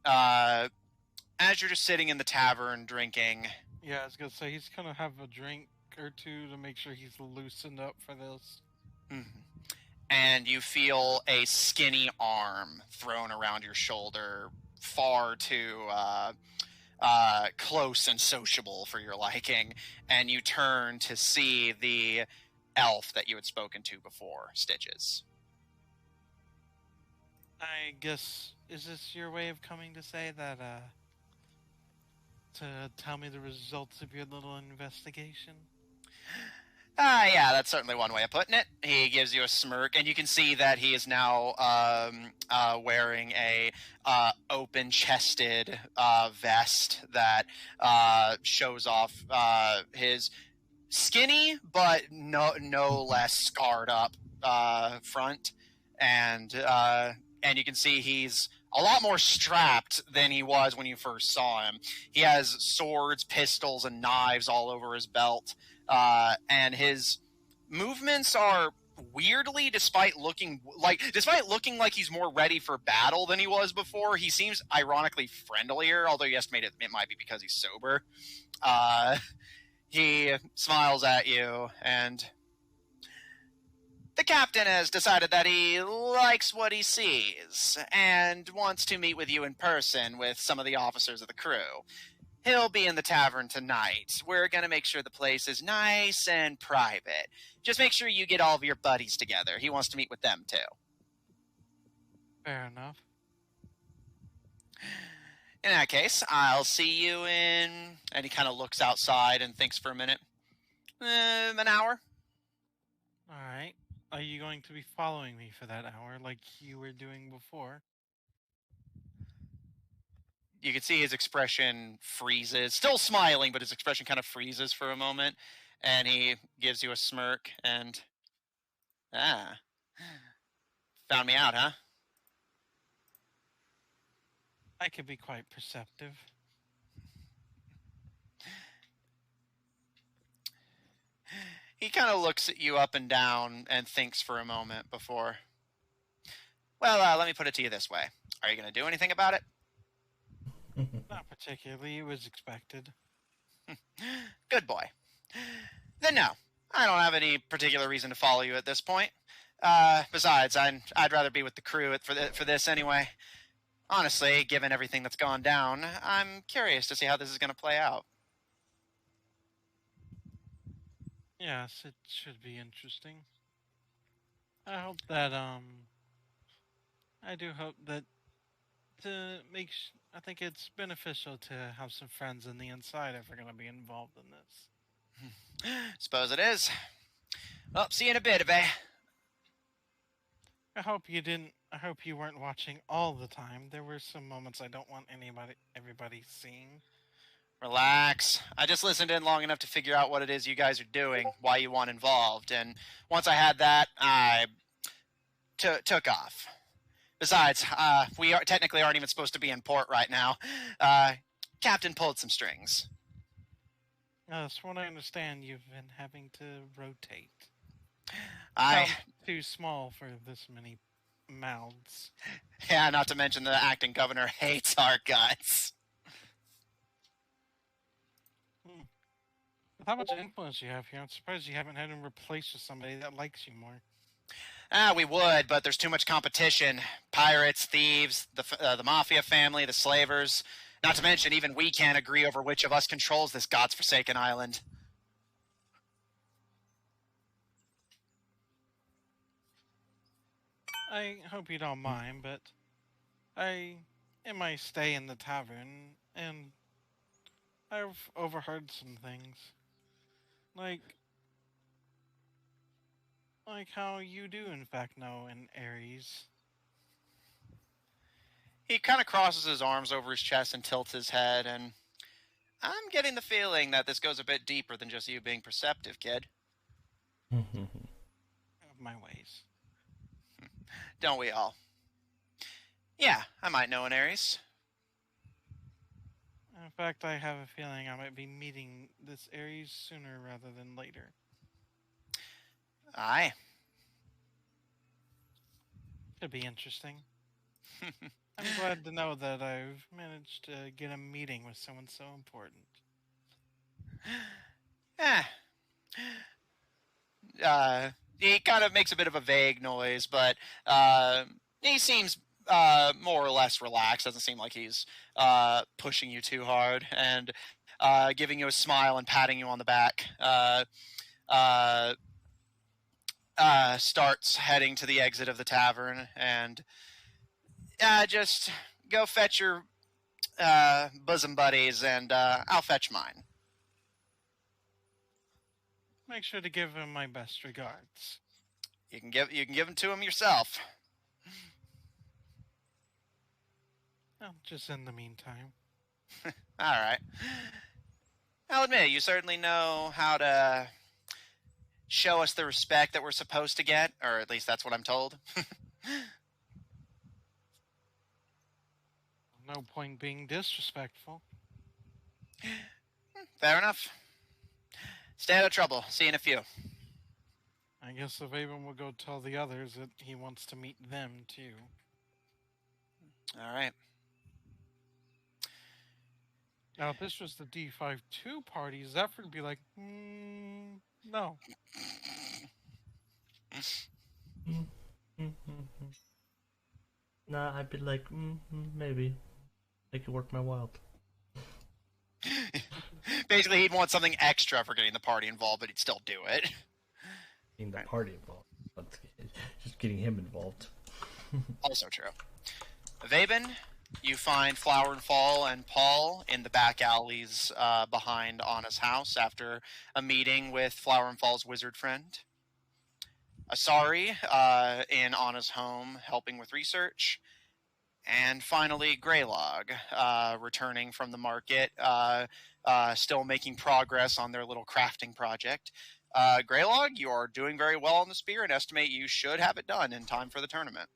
As you're just sitting in the tavern drinking... Yeah, I was going to say, he's going to have a drink or two to make sure he's loosened up for this. Mm-hmm. And you feel a skinny arm thrown around your shoulder, far too... close and sociable for your liking, and you turn to see the elf that you had spoken to before, Stitches. I guess, is this your way of coming to say that, to tell me the results of your little investigation? Yeah, that's certainly one way of putting it. He gives you a smirk, and you can see that he is now wearing a open-chested vest that shows off his skinny but no less scarred up front, and you can see he's a lot more strapped than he was when you first saw him. He has swords, pistols, and knives all over his belt. And his movements are weirdly, despite looking like he's more ready for battle than he was before, he seems ironically friendlier, although you estimate it might be because he's sober. He smiles at you, and the captain has decided that he likes what he sees and wants to meet with you in person with some of the officers of the crew. He'll be in the tavern tonight. We're going to make sure the place is nice and private. Just make sure you get all of your buddies together. He wants to meet with them, too. Fair enough. In that case, I'll see you in... And he kind of looks outside and thinks for a minute. An hour? Alright. Are you going to be following me for that hour like you were doing before? You can see his expression freezes. Still smiling, but his expression kind of freezes for a moment. And he gives you a smirk and... Found me out, huh? I could be quite perceptive. He kind of looks at you up and down and thinks for a moment before... Well, let me put it to you this way. Are you going to do anything about it? Not particularly. It was expected. Good boy. Then no, I don't have any particular reason to follow you at this point. Besides, I'd rather be with the crew for this anyway. Honestly, given everything that's gone down, I'm curious to see how this is going to play out. Yes, it should be interesting. I hope that I do hope that I think it's beneficial to have some friends on the inside if we're going to be involved in this. Suppose it is. Well, see you in a bit, Abe. I hope you weren't watching all the time. There were some moments I don't want everybody seeing. Relax. I just listened in long enough to figure out what it is you guys are doing, why you want involved, and once I had that, I took off. Besides, we technically aren't even supposed to be in port right now. Captain pulled some strings. That's what I understand. You've been having to rotate. Sounds too small for this many mouths. Yeah, not to mention the acting governor hates our guts. With how much influence you have here, I'm surprised you haven't had him replaced with somebody that likes you more. We would, but there's too much competition. Pirates, thieves, the mafia family, the slavers. Not to mention, even we can't agree over which of us controls this god's-forsaken island. I hope you don't mind, but in my stay in the tavern, and I've overheard some things. Like how you do, in fact, know an Aries. He kind of crosses his arms over his chest and tilts his head, and I'm getting the feeling that this goes a bit deeper than just you being perceptive, kid. Of my ways. Don't we all? Yeah, I might know an Aries. In fact, I have a feeling I might be meeting this Aries sooner rather than later. Aye. Could be interesting. I'm glad to know that I've managed to get a meeting with someone so important. He kind of makes a bit of a vague noise, but he seems more or less relaxed. Doesn't seem like he's pushing you too hard, and giving you a smile and patting you on the back. Starts heading to the exit of the tavern, and just go fetch your bosom buddies, and I'll fetch mine. Make sure to give him my best regards. You can give them to him yourself. Well, just in the meantime. All right. I'll admit, you certainly know how to show us the respect that we're supposed to get, or at least that's what I'm told. No point being disrespectful. Fair enough. Stay out of trouble. See you in a few. I guess if Avon will go tell the others that he wants to meet them too. All right. Now, if this was the D52 party, Zephyr would be like, no. Nah, I'd be like, maybe. Make it work my wild. Basically, he'd want something extra for getting the party involved, but he'd still do it. Getting the party involved. But just getting him involved. Also true. Vaben, you find Flower and Fall and Paul in the back alleys behind Anna's house after a meeting with Flower and Fall's wizard friend. Asari in Anna's home helping with research. And finally, Greylog, returning from the market, still making progress on their little crafting project. Greylog, you are doing very well on the spear and estimate you should have it done in time for the tournament.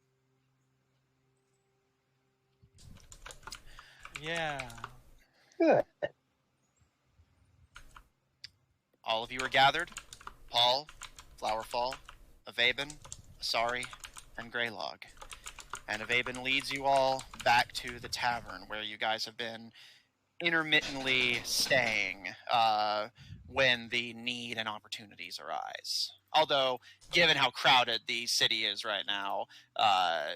Yeah. Good. All of you are gathered. Paul, Flowerfall, Avaben, Asari, and Greylog. And Avaben leads you all back to the tavern where you guys have been intermittently staying when the need and opportunities arise. Although, given how crowded the city is right now,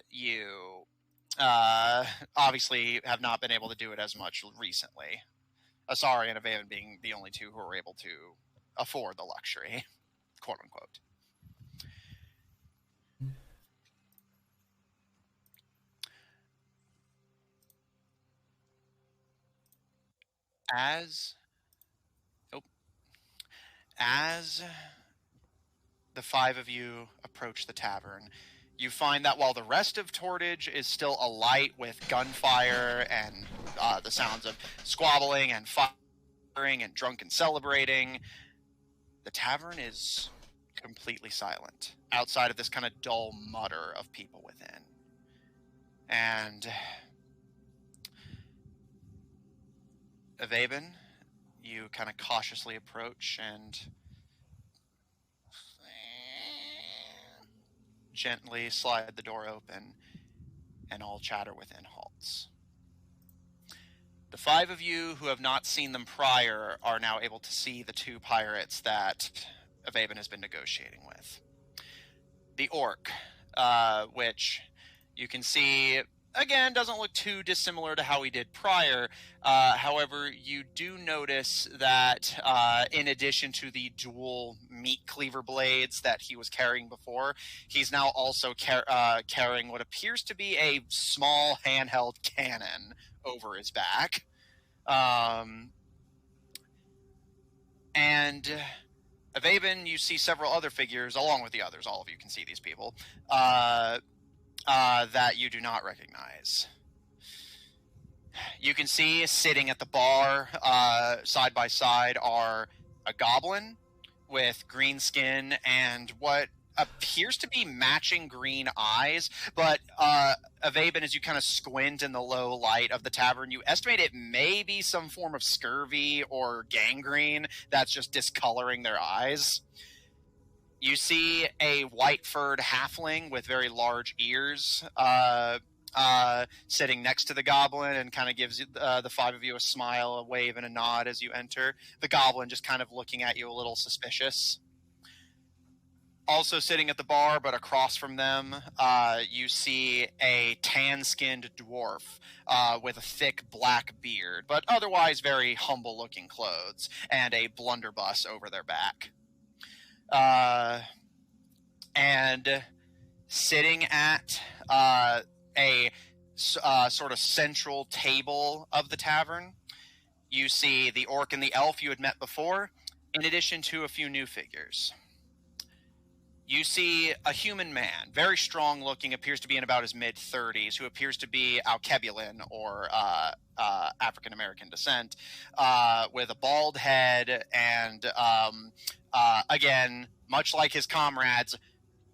you obviously have not been able to do it as much recently. Asari and Avaven being the only two who are able to afford the luxury, quote unquote. As the five of you approach the tavern, you find that while the rest of Tortage is still alight with gunfire and the sounds of squabbling and firing and drunken celebrating, the tavern is completely silent, outside of this kind of dull mutter of people within. And Avaben, you kind of cautiously approach and gently slide the door open, and all chatter within halts. The five of you who have not seen them prior are now able to see the two pirates that Avaben has been negotiating with. The orc, which you can see, again, doesn't look too dissimilar to how he did prior. However, you do notice that in addition to the dual meat cleaver blades that he was carrying before, he's now also carrying what appears to be a small handheld cannon over his back. And Avaben, you see several other figures, along with the others, all of you can see these people, that you do not recognize. You can see sitting at the bar, side by side, are a goblin with green skin and what appears to be matching green eyes, but Avaben, as you kind of squint in the low light of the tavern, you estimate it may be some form of scurvy or gangrene that's just discoloring their eyes. You see a white-furred halfling with very large ears sitting next to the goblin and kind of gives the five of you a smile, a wave, and a nod as you enter. The goblin just kind of looking at you a little suspicious. Also sitting at the bar, but across from them, you see a tan-skinned dwarf with a thick black beard, but otherwise very humble-looking clothes, and a blunderbuss over their back. And sitting at a sort of central table of the tavern, you see the orc and the elf you had met before, in addition to a few new figures. You see a human man, very strong looking, appears to be in about his mid-30s, who appears to be Alkebulan, or African-American descent, with a bald head and, again, much like his comrades,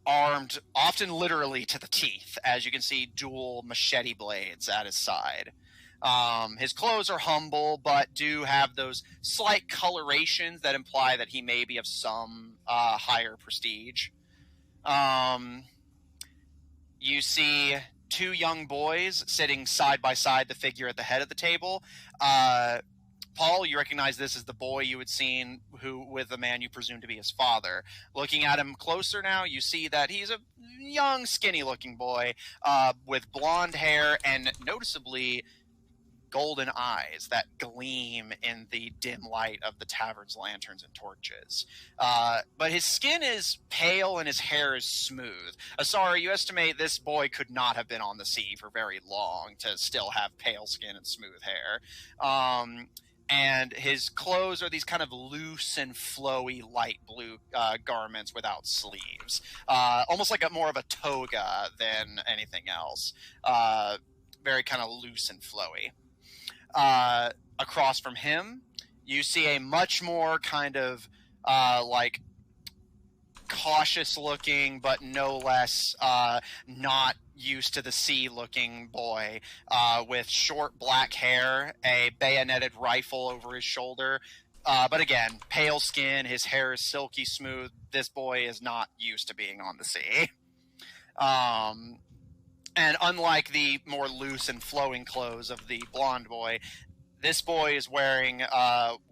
armed often literally to the teeth, as you can see dual machete blades at his side. His clothes are humble, but do have those slight colorations that imply that he may be of some higher prestige. You see two young boys sitting side by side the figure at the head of the table. Paul, you recognize this as the boy you had seen with the man you presume to be his father. Looking at him closer now, you see that he's a young, skinny-looking boy with blonde hair and noticeably golden eyes that gleam in the dim light of the tavern's lanterns and torches. But his skin is pale and his hair is smooth. Asari, you estimate this boy could not have been on the sea for very long to still have pale skin and smooth hair. And his clothes are these kind of loose and flowy light blue garments without sleeves. Almost like more of a toga than anything else. Very kind of loose and flowy. Across from him, you see a much more kind of like cautious looking, but no less not used to the sea looking boy with short black hair, a bayoneted rifle over his shoulder. But again, pale skin, his hair is silky smooth. This boy is not used to being on the sea. And unlike the more loose and flowing clothes of the blonde boy, this boy is wearing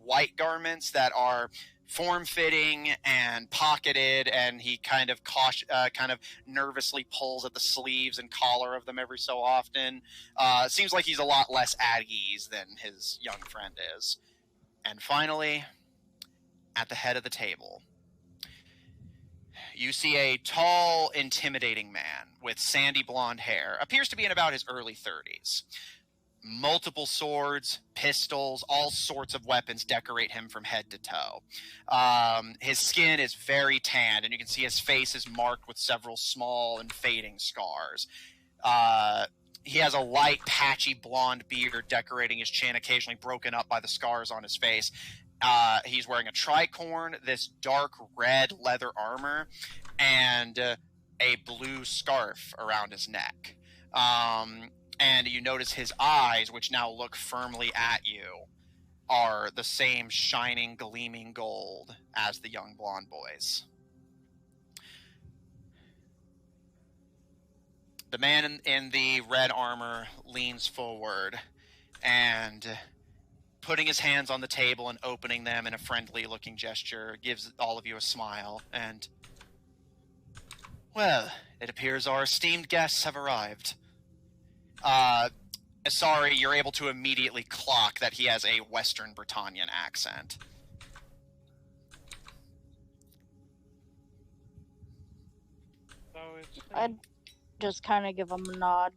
white garments that are form-fitting and pocketed, and he kind of nervously pulls at the sleeves and collar of them every so often. Seems like he's a lot less at ease than his young friend is. And finally, at the head of the table, you see a tall, intimidating man with sandy blonde hair. Appears to be in about his early 30s. Multiple swords, pistols, all sorts of weapons decorate him from head to toe. His skin is very tanned, and you can see his face is marked with several small and fading scars. He has a light, patchy blonde beard decorating his chin, occasionally broken up by the scars on his face. He's wearing a tricorn, this dark red leather armor, and a blue scarf around his neck. And you notice his eyes, which now look firmly at you, are the same shining, gleaming gold as the young blonde boy's. The man in the red armor leans forward and, putting his hands on the table and opening them in a friendly-looking gesture, gives all of you a smile and... Well, it appears our esteemed guests have arrived. Sorry, you're able to immediately clock that he has a Western Britannian accent. So it's I'd just kind of give him a nod.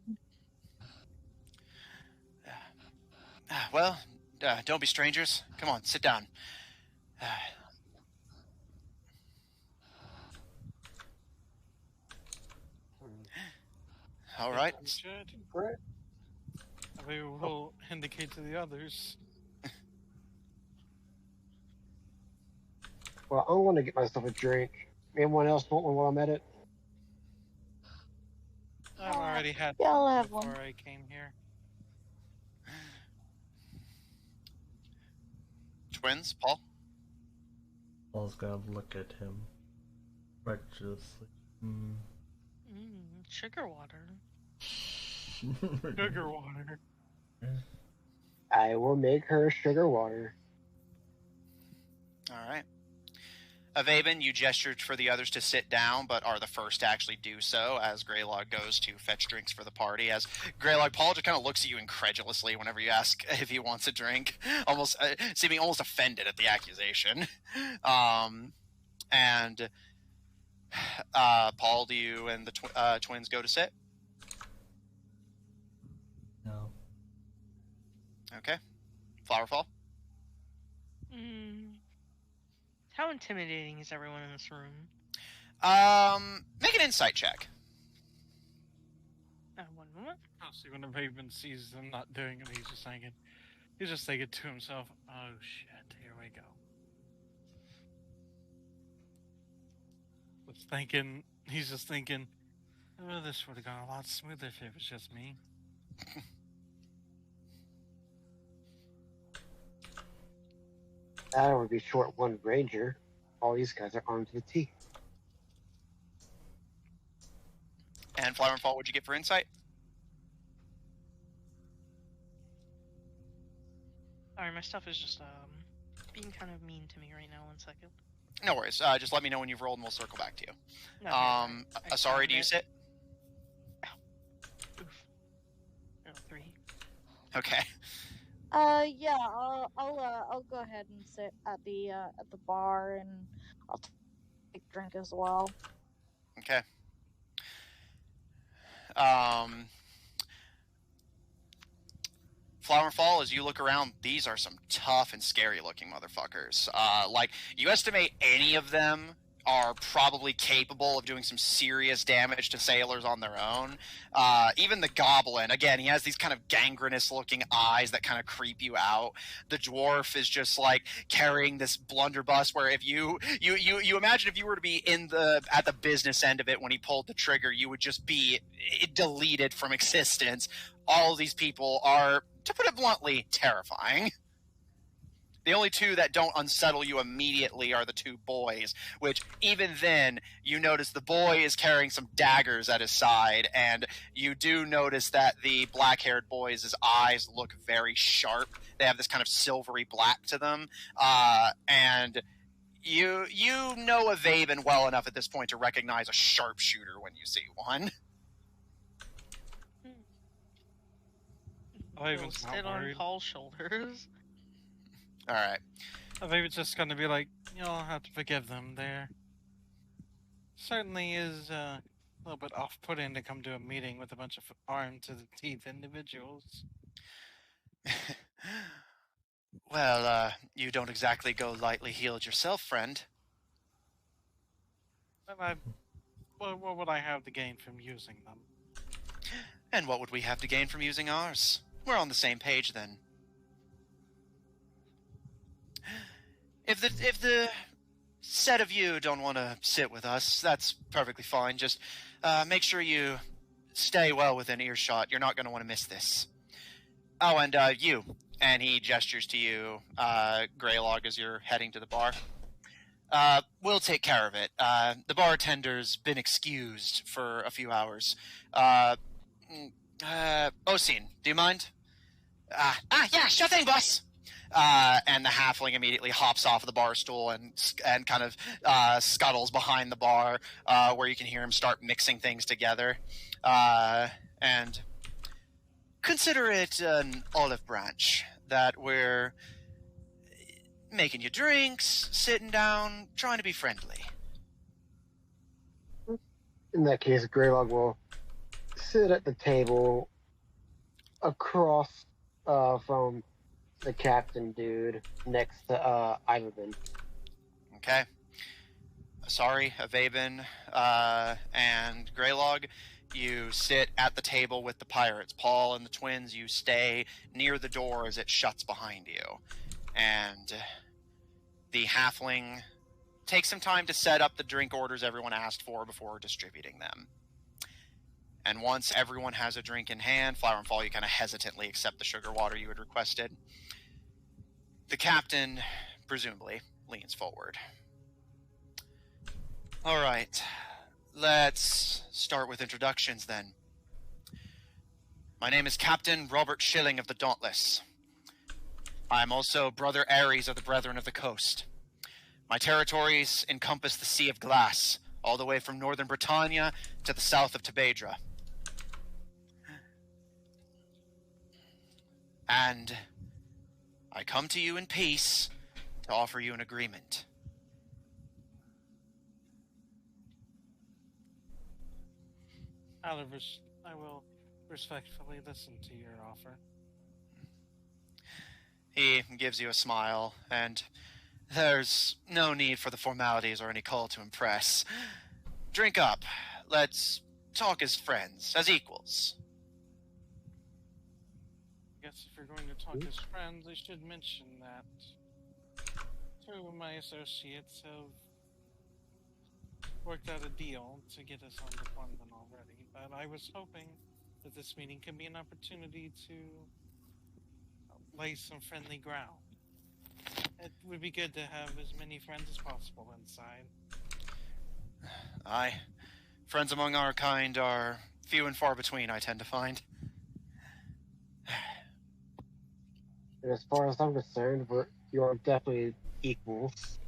Well, don't be strangers. Come on, sit down. All right. we should. Great. We will indicate to the others. Well, I'm going to get myself a drink. Anyone else want one while I'm at it? I've already had Yeah, I'll one have before one. I came here. Twins, Paul? Paul's gonna look at him incredulously. Sugar water. Sugar water. I will make her sugar water. All right. Avaven, you gestured for the others to sit down, but are the first to actually do so as Greylog goes to fetch drinks for the party. As Greylog, Paul just kind of looks at you incredulously whenever you ask if he wants a drink, almost seeming almost offended at the accusation. And Paul, do you and the twins go to sit? No. Okay. Flowerfall? How intimidating is everyone in this room? Make an insight check. 1 moment. I'll see when the Raven sees them not doing it, he's just thinking to himself, oh shit, here we go. He's just thinking, oh, this would have gone a lot smoother if it was just me. That would be short one ranger. All these guys are armed to the teeth. And Flowerfall, what'd you get for insight? Sorry, my stuff is just being kind of mean to me right now. 1 second. No worries. Just let me know when you've rolled and we'll circle back to you. No, Sorry, do you sit? Oof. No, 3. Okay. Yeah, I'll go ahead and sit at the bar, and I'll take a drink as well. Okay. Flowerfall, as you look around, these are some tough and scary looking motherfuckers. Like, you estimate any of them are probably capable of doing some serious damage to sailors on their own. Even the goblin, again, he has these kind of gangrenous looking eyes that kind of creep you out. The dwarf is just like carrying this blunderbuss where if you imagine if you were to be at the business end of it when he pulled the trigger, you would just be deleted from existence. All of these people are, to put it bluntly, terrifying. The only two that don't unsettle you immediately are the two boys, which even then you notice the boy is carrying some daggers at his side, and you do notice that the black-haired boy's eyes look very sharp. They have this kind of silvery black to them, and you know Avaven well enough at this point to recognize a sharpshooter when you see one. I've He'll not sit on worried. Paul's shoulders. All right. Avaven's just gonna be like, you'll have to forgive them. There certainly is a little bit off-putting to come to a meeting with a bunch of armed to the teeth individuals. Well, you don't exactly go lightly heeled yourself, friend. And what would I have to gain from using them? And what would we have to gain from using ours? We're on the same page, then. If the set of you don't want to sit with us, that's perfectly fine. Just make sure you stay well within earshot. You're not going to want to miss this. Oh, and you. And he gestures to you, Greylog, as you're heading to the bar. We'll take care of it. The bartender's been excused for a few hours. Oseen, do you mind? Yeah, sure thing, boss. And the halfling immediately hops off of the bar stool and kind of scuttles behind the bar, where you can hear him start mixing things together. And consider it an olive branch that we're making you drinks, sitting down, trying to be friendly. In that case, Greylog will sit at the table across from the captain dude next to Ivan. Okay. Sorry, Avaven and Greylog, you sit at the table with the pirates. Paul and the twins, you stay near the door as it shuts behind you. And the halfling takes some time to set up the drink orders everyone asked for before distributing them. And once everyone has a drink in hand, Flower and Fall, you kind of hesitantly accept the sugar water you had requested. The captain, presumably, leans forward. All right, let's start with introductions then. My name is Captain Robert Schilling of the Dauntless. I'm also Brother Aries of the Brethren of the Coast. My territories encompass the Sea of Glass, all the way from northern Britannia to the south of Tebadra. And I come to you in peace to offer you an agreement. I will respectfully listen to your offer. He gives you a smile, and there's no need for the formalities or any call to impress. Drink up. Let's talk as friends, as equals. I guess if you're going to talk as friends, I should mention that two of my associates have worked out a deal to get us on the Plundan already, but I was hoping that this meeting could be an opportunity to lay some friendly ground. It would be good to have as many friends as possible inside. Aye. Friends among our kind are few and far between, I tend to find. And as far as I'm concerned, you're definitely equals.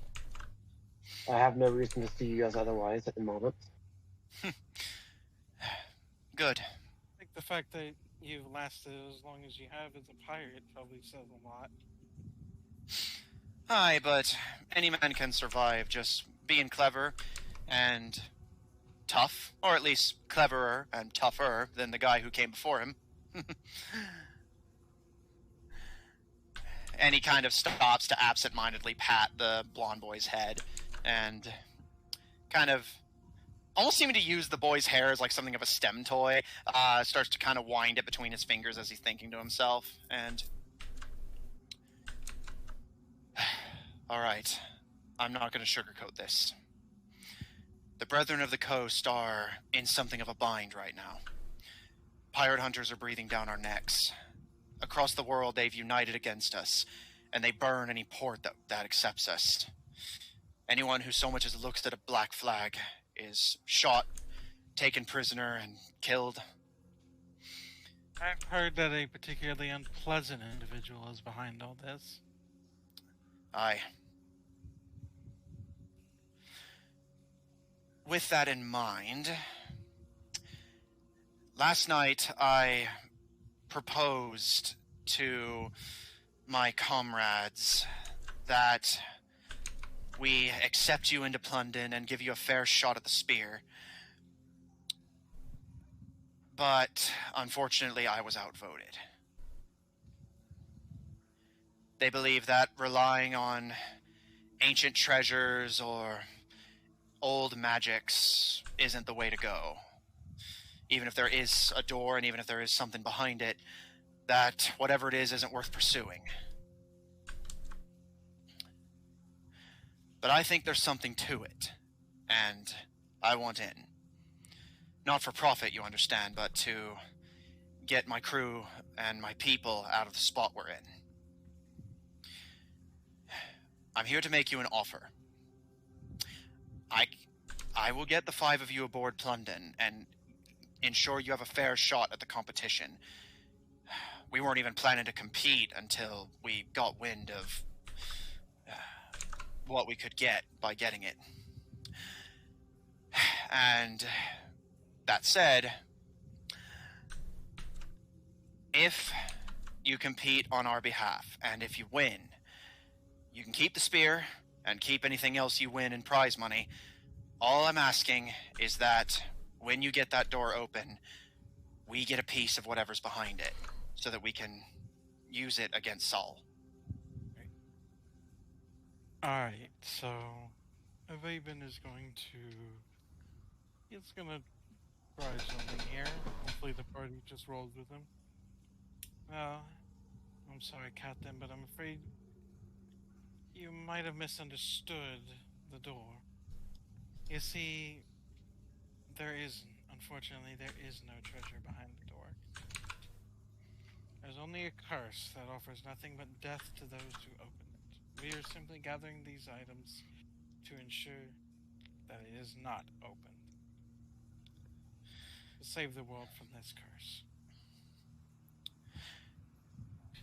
I have no reason to see you guys otherwise at the moment. Good. I think the fact that you've lasted as long as you have as a pirate probably says a lot. Aye, but any man can survive just being clever and tough, or at least cleverer and tougher than the guy who came before him. And he kind of stops to absent-mindedly pat the blonde boy's head and kind of almost seeming to use the boy's hair as like something of a STEM toy. Starts to kind of wind it between his fingers as he's thinking to himself. And all right, I'm not going to sugarcoat this. The Brethren of the Coast are in something of a bind right now. Pirate hunters are breathing down our necks. Across the world, they've united against us, and they burn any port that accepts us. Anyone who so much as looks at a black flag is shot, taken prisoner, and killed. I've heard that a particularly unpleasant individual is behind all this. Aye. With that in mind, last night I proposed to my comrades that we accept you into Plundan and give you a fair shot at the spear. But unfortunately, I was outvoted. They believe that relying on ancient treasures or old magics isn't the way to go. Even if there is a door and even if there is something behind it, that whatever it is isn't worth pursuing. But I think there's something to it, and I want in. Not for profit, you understand, but to get my crew and my people out of the spot we're in. I'm here to make you an offer. I will get the 5 of you aboard Plundan and ensure you have a fair shot at the competition. We weren't even planning to compete until we got wind of what we could get by getting it. And that said, if you compete on our behalf, and if you win, you can keep the spear and keep anything else you win in prize money. All I'm asking is that when you get that door open, we get a piece of whatever's behind it so that we can use it against Saul. Alright, so Avaben is going to... He's gonna try something here. Hopefully the party just rolled with him. Well, I'm sorry, Captain, but I'm afraid you might have misunderstood the door. You see, unfortunately, there is no treasure behind the door. There's only a curse that offers nothing but death to those who open it. We are simply gathering these items to ensure that it is not opened. To save the world from this curse.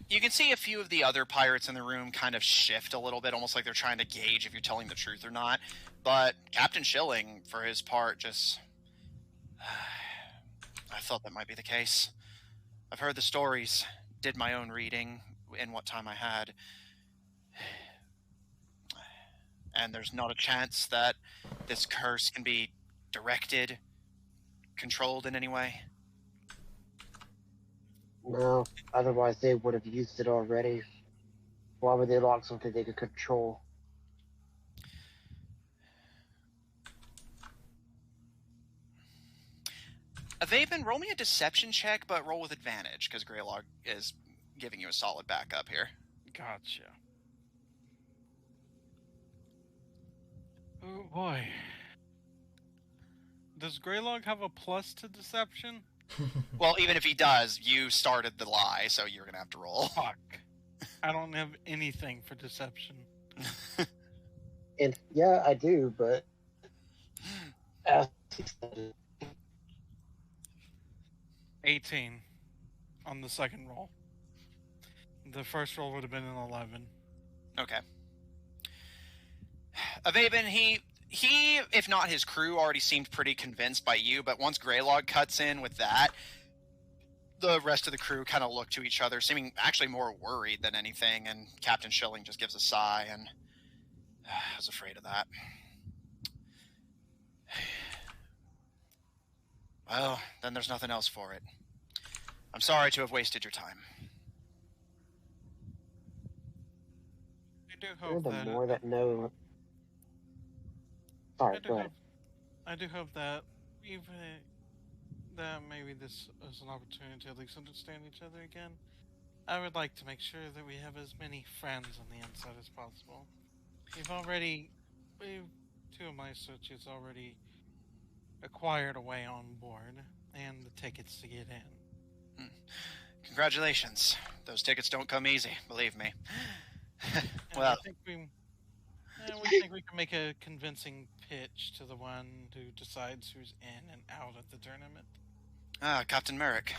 You can see a few of the other pirates in the room kind of shift a little bit, almost like they're trying to gauge if you're telling the truth or not. But Captain Schilling, for his part, just... I thought that might be the case. I've heard the stories, did my own reading in what time I had. And there's not a chance that this curse can be directed, controlled in any way. No, otherwise they would have used it already. Why would they lock something they could control? Avaben, roll me a deception check, but roll with advantage, because Greylog is giving you a solid backup here. Gotcha. Oh boy. Does Greylog have a plus to deception? Well, even if he does, you started the lie, so you're going to have to roll. Fuck. I don't have anything for deception. And yeah, I do, but... 18 on the second roll. The first roll would have been an 11. Okay. Avaben, he, if not his crew, already seemed pretty convinced by you, but once Greylog cuts in with that, the rest of the crew kind of look to each other, seeming actually more worried than anything, and Captain Schilling just gives a sigh, and I was afraid of that. Well, then there's nothing else for it. I'm sorry to have wasted your time. I do You're hope the that... more that know... Sorry, go ahead. I do hope that that maybe this is an opportunity to at least understand each other again. I would like to make sure that we have as many friends on the inside as possible. Two of my associates already acquired a way on board and the tickets to get in. Congratulations. Those tickets don't come easy, believe me. Well, we think we can make a convincing pitch to the one who decides who's in and out of the tournament. Captain Merrick.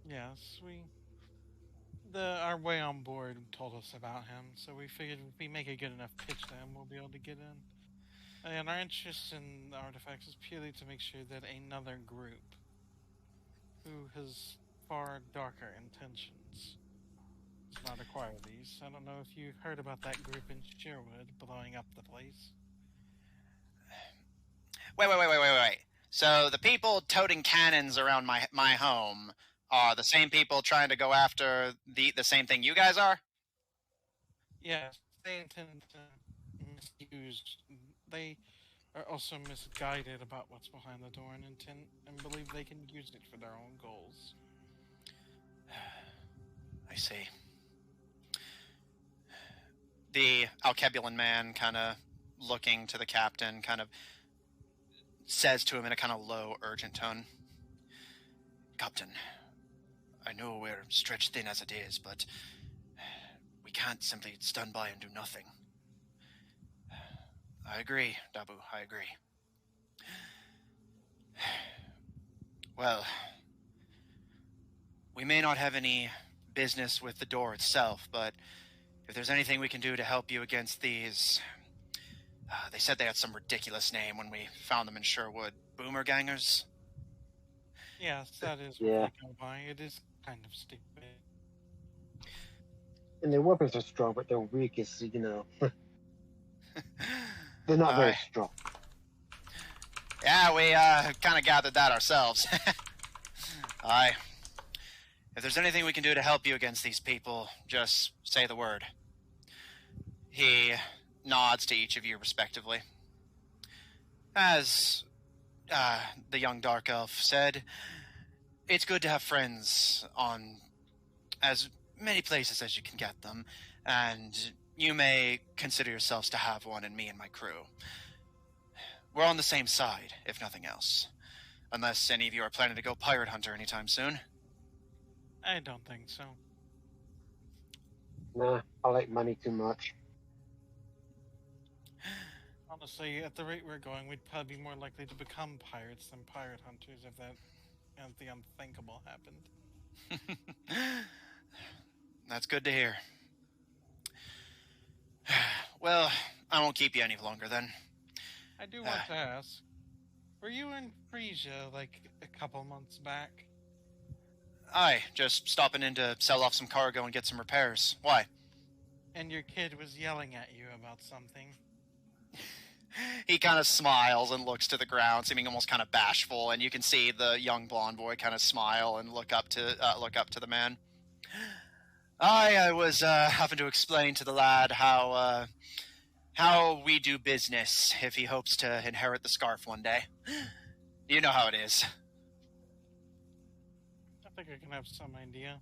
Yes, our way on board told us about him, so we figured if we make a good enough pitch to him, we'll be able to get in. And our interest in the artifacts is purely to make sure that another group who has far darker intentions does not acquire these. I don't know if you heard about that group in Sherwood blowing up the place. Wait. So the people toting cannons around my home are the same people trying to go after the same thing you guys are? Yes, they intend to misuse. They are also misguided about what's behind the door and believe they can use it for their own goals. I see. The Alkebulan man, kind of looking to the captain, kind of says to him in a kind of low, urgent tone, Captain, I know we're stretched thin as it is, but we can't simply stand by and do nothing. I agree, Dabu, I agree. Well, we may not have any business with the door itself, but if there's anything we can do to help you against these... they said they had some ridiculous name when we found them in Sherwood. Boomer gangers? Yes, that is what they go by. It is kind of stupid. And their weapons are strong, but their weakest, they're not very strong. Yeah, we kind of gathered that ourselves. If there's anything we can do to help you against these people, just say the word. He nods to each of you respectively. As the young dark elf said, it's good to have friends on as many places as you can get them, and you may consider yourselves to have one in me and my crew. We're on the same side, if nothing else. Unless any of you are planning to go pirate hunter anytime soon. I don't think so. Nah, I like money too much. Honestly, at the rate we're going, we'd probably be more likely to become pirates than pirate hunters if the unthinkable happened. That's good to hear. Well, I won't keep you any longer then. I do want to ask, were you in Frisia like a couple months back? Aye, just stopping in to sell off some cargo and get some repairs. Why? And your kid was yelling at you about something. He kind of smiles and looks to the ground, seeming almost kind of bashful, and you can see the young blonde boy kind of smile and look up to the man. I was having to explain to the lad how we do business if he hopes to inherit the scarf one day. You know how it is. I think I can have some idea.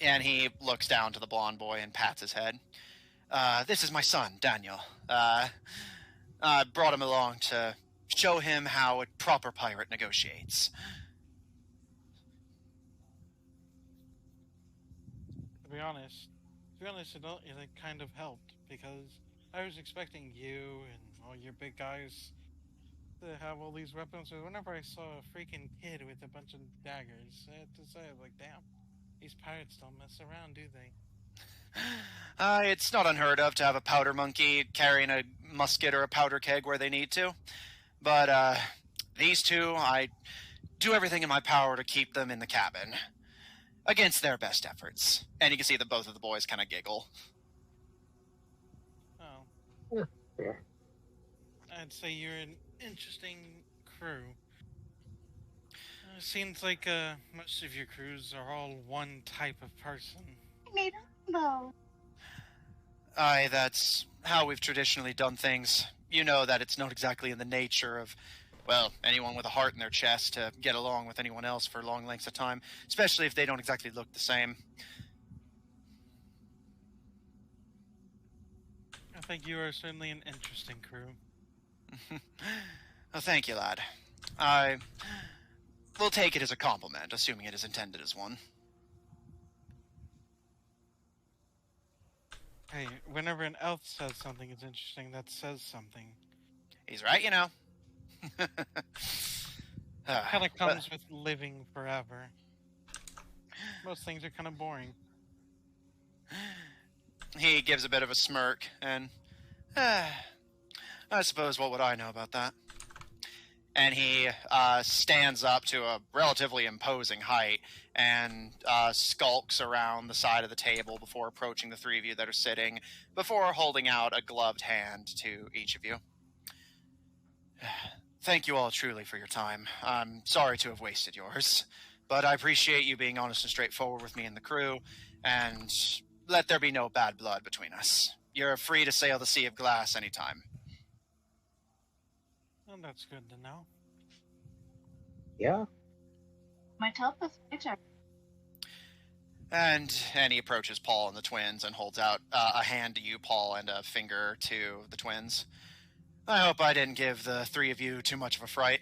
And he looks down to the blonde boy and pats his head. This is my son, Daniel. I brought him along to show him how a proper pirate negotiates. To be honest, it kind of helped, because I was expecting you and all your big guys to have all these weapons, but whenever I saw a freaking kid with a bunch of daggers, I had to say, like, damn, these pirates don't mess around, do they? It's not unheard of to have a powder monkey carrying a musket or a powder keg where they need to. But these two, I do everything in my power to keep them in the cabin. Against their best efforts. And you can see that both of the boys kind of giggle. Oh. Yeah. I'd say you're an interesting crew. Seems like most of your crews are all one type of person. Aye, that's how we've traditionally done things. You know that it's not exactly in the nature of, well, anyone with a heart in their chest to get along with anyone else for long lengths of time, especially if they don't exactly look the same. I think you are certainly an interesting crew. Well, thank you, lad. I we'll take it as a compliment, assuming it is intended as one. Hey, whenever an elf says something is interesting, that says something. He's right, you know. Kind of comes with living forever. Most things are kind of boring. He gives a bit of a smirk, and I suppose what would I know about that? And he stands up to a relatively imposing height and skulks around the side of the table before approaching the three of you that are sitting, before holding out a gloved hand to each of you. Thank you all truly for your time. I'm sorry to have wasted yours, but I appreciate you being honest and straightforward with me and the crew, and let there be no bad blood between us. You're free to sail the Sea of Glass anytime. Well, that's good to know. Yeah. My telepathy check. And he approaches Paul and the twins and holds out a hand to you, Paul, and a finger to the twins. I hope I didn't give the three of you too much of a fright.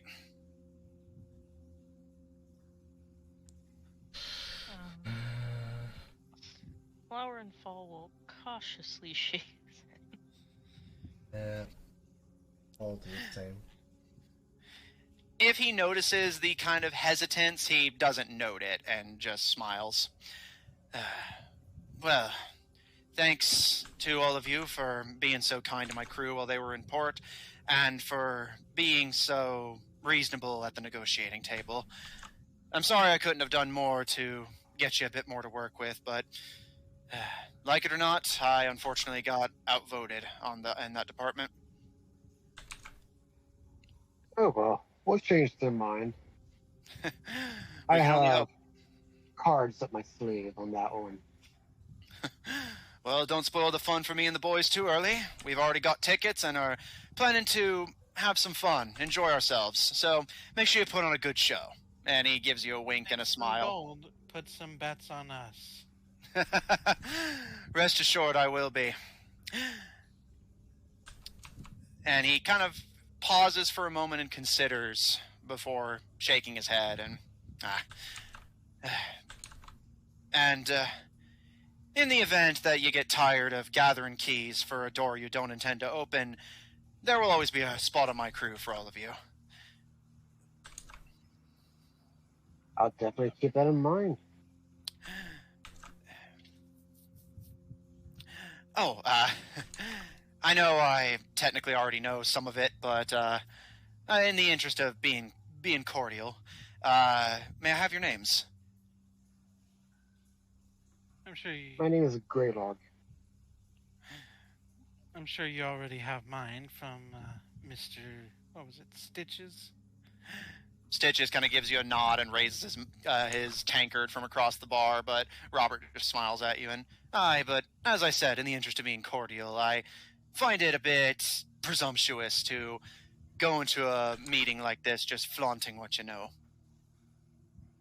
Flower and Fall will cautiously shake his head. Yeah. I'll do the same. If he notices the kind of hesitance, he doesn't note it and just smiles. Well, thanks to all of you for being so kind to my crew while they were in port, and for being so reasonable at the negotiating table. I'm sorry I couldn't have done more to get you a bit more to work with, but like it or not, I unfortunately got outvoted in that department. Oh well, we'll change their mind. We I can only have hope. cards up my sleeve on that one. Well, don't spoil the fun for me and the boys too early. We've already got tickets and are planning to have some fun, enjoy ourselves. So make sure you put on a good show. And he gives you a wink and a smile. Gold, put some bets on us. Rest assured, I will be. And he kind of pauses for a moment and considers before shaking his head and in the event that you get tired of gathering keys for a door you don't intend to open, there will always be a spot on my crew for all of you. I'll definitely keep that in mind. Oh, I know I technically already know some of it, but in the interest of being cordial, may I have your names? I'm sure you. My name is Greylog. I'm sure you already have mine from Mr. What was it? Stitches. Stitches kind of gives you a nod and raises his tankard from across the bar, but Robert just smiles at you and, aye, but as I said, in the interest of being cordial, I find it a bit presumptuous to go into a meeting like this just flaunting what you know.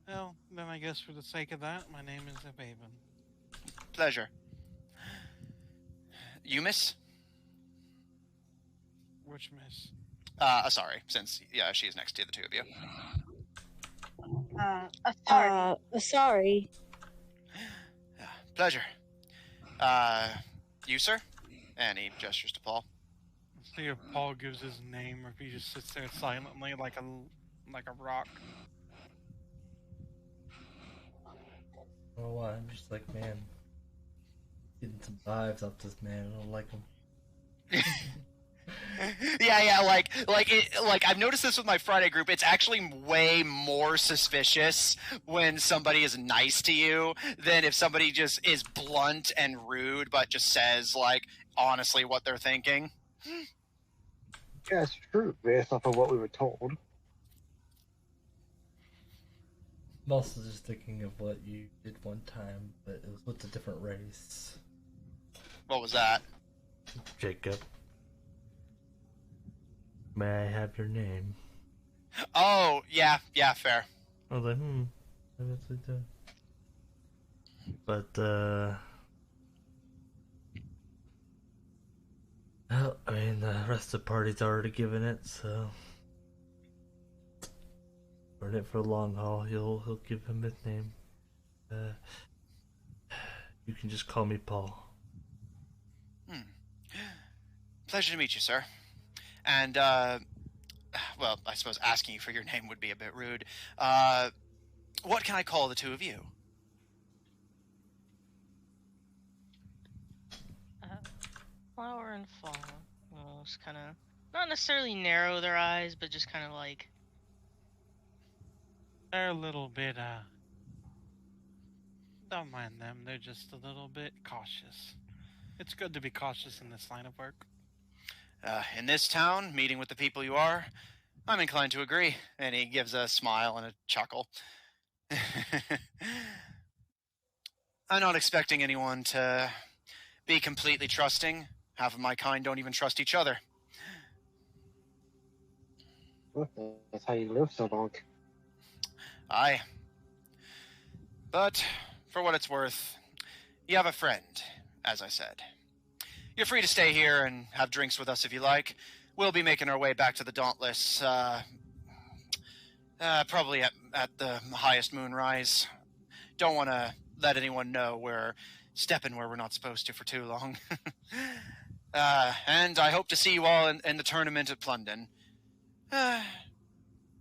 Well, then I guess for the sake of that, my name is Abaven. Pleasure. You, miss? Which miss? Sorry, since, she's next to the two of you. Sorry. Pleasure. You, sir? And he gestures to Paul. See if Paul gives his name or if he just sits there silently like a rock. Oh, I'm just like, man, getting some vibes off this man. I don't like him. Yeah, like I've noticed this with my Friday group. It's actually way more suspicious when somebody is nice to you than if somebody just is blunt and rude, but just says like honestly what they're thinking. Yeah, it's true, based off of what we were told. I'm also just thinking of what you did one time, but it was with a different race. What was that? Jacob. May I have your name? Oh, yeah, fair. I was like, I guess we do. But, well, I mean, the rest of the party's already given it, so We're in it for the long haul. He'll give him a name. You can just call me Paul. Pleasure to meet you, sir. And, well, I suppose asking you for your name would be a bit rude. What can I call the two of you? Flower and Fall. Just kind of, not necessarily narrow their eyes, but just kind of like. They're a little bit, don't mind them. They're just a little bit cautious. It's good to be cautious in this line of work. In this town, meeting with the people you are, I'm inclined to agree. And he gives a smile and a chuckle. I'm not expecting anyone to be completely trusting. Half of my kind don't even trust each other. Well, that's how you live so long. Aye. But, for what it's worth, you have a friend, as I said. You're free to stay here and have drinks with us if you like. We'll be making our way back to the Dauntless, probably at the highest moonrise. Don't want to let anyone know we're stepping where we're not supposed to for too long. And I hope to see you all in the tournament at Plundan.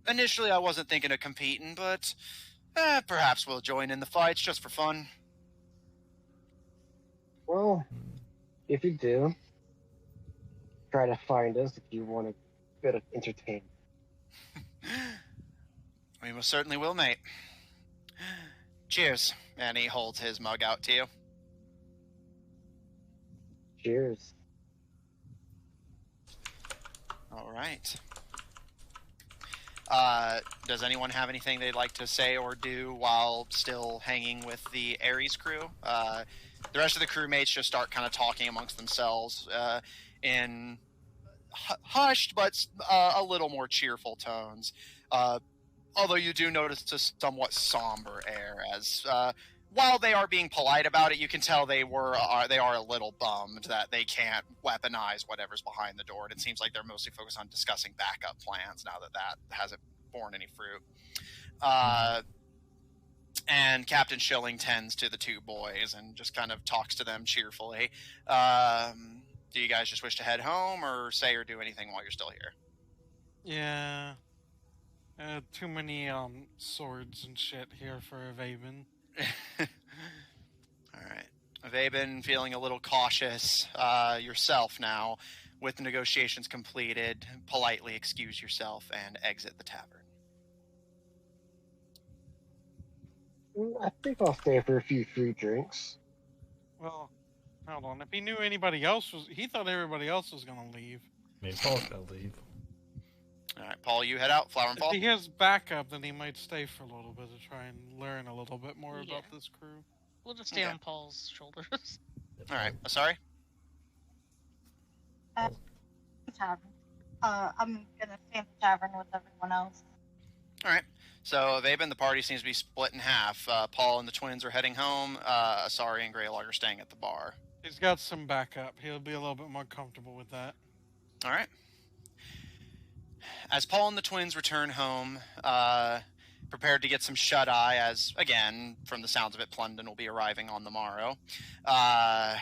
Initially, I wasn't thinking of competing, but perhaps we'll join in the fights just for fun. Well, if you do, try to find us if you want a bit of entertainment. We most certainly will, mate. Cheers. And he holds his mug out to you. Cheers. All right. Does anyone have anything they'd like to say or do while still hanging with the Aries crew? The rest of the crewmates just start kind of talking amongst themselves in hushed but a little more cheerful tones. Although you do notice a somewhat somber air, as while they are being polite about it, you can tell they are a little bummed that they can't weaponize whatever's behind the door, and it seems like they're mostly focused on discussing backup plans now that hasn't borne any fruit. And Captain Schilling tends to the two boys and just kind of talks to them cheerfully. Do you guys just wish to head home or say or do anything while you're still here? Yeah. Too many swords and shit here for Avaben. All right. Avaben, feeling a little cautious yourself now, with the negotiations completed, politely excuse yourself and exit the tavern. I think I'll stay for a few free drinks. Well, hold on. If he knew anybody else he thought everybody else was gonna leave. I mean, Paul's gonna leave. All right, Paul, you head out. Flower and If Paul. he has backup, then he might stay for a little bit to try and learn a little bit more about this crew. We'll just stay Okay. on Paul's shoulders. All right. Sorry. Tavern. I'm gonna stay in the tavern with everyone else. All right. So, Avaben, the party seems to be split in half. Paul and the twins are heading home. Asari and Greylog are staying at the bar. He's got some backup. He'll be a little bit more comfortable with that. All right. As Paul and the twins return home, prepared to get some shut-eye, as, again, from the sounds of it, Plundan will be arriving on the morrow. The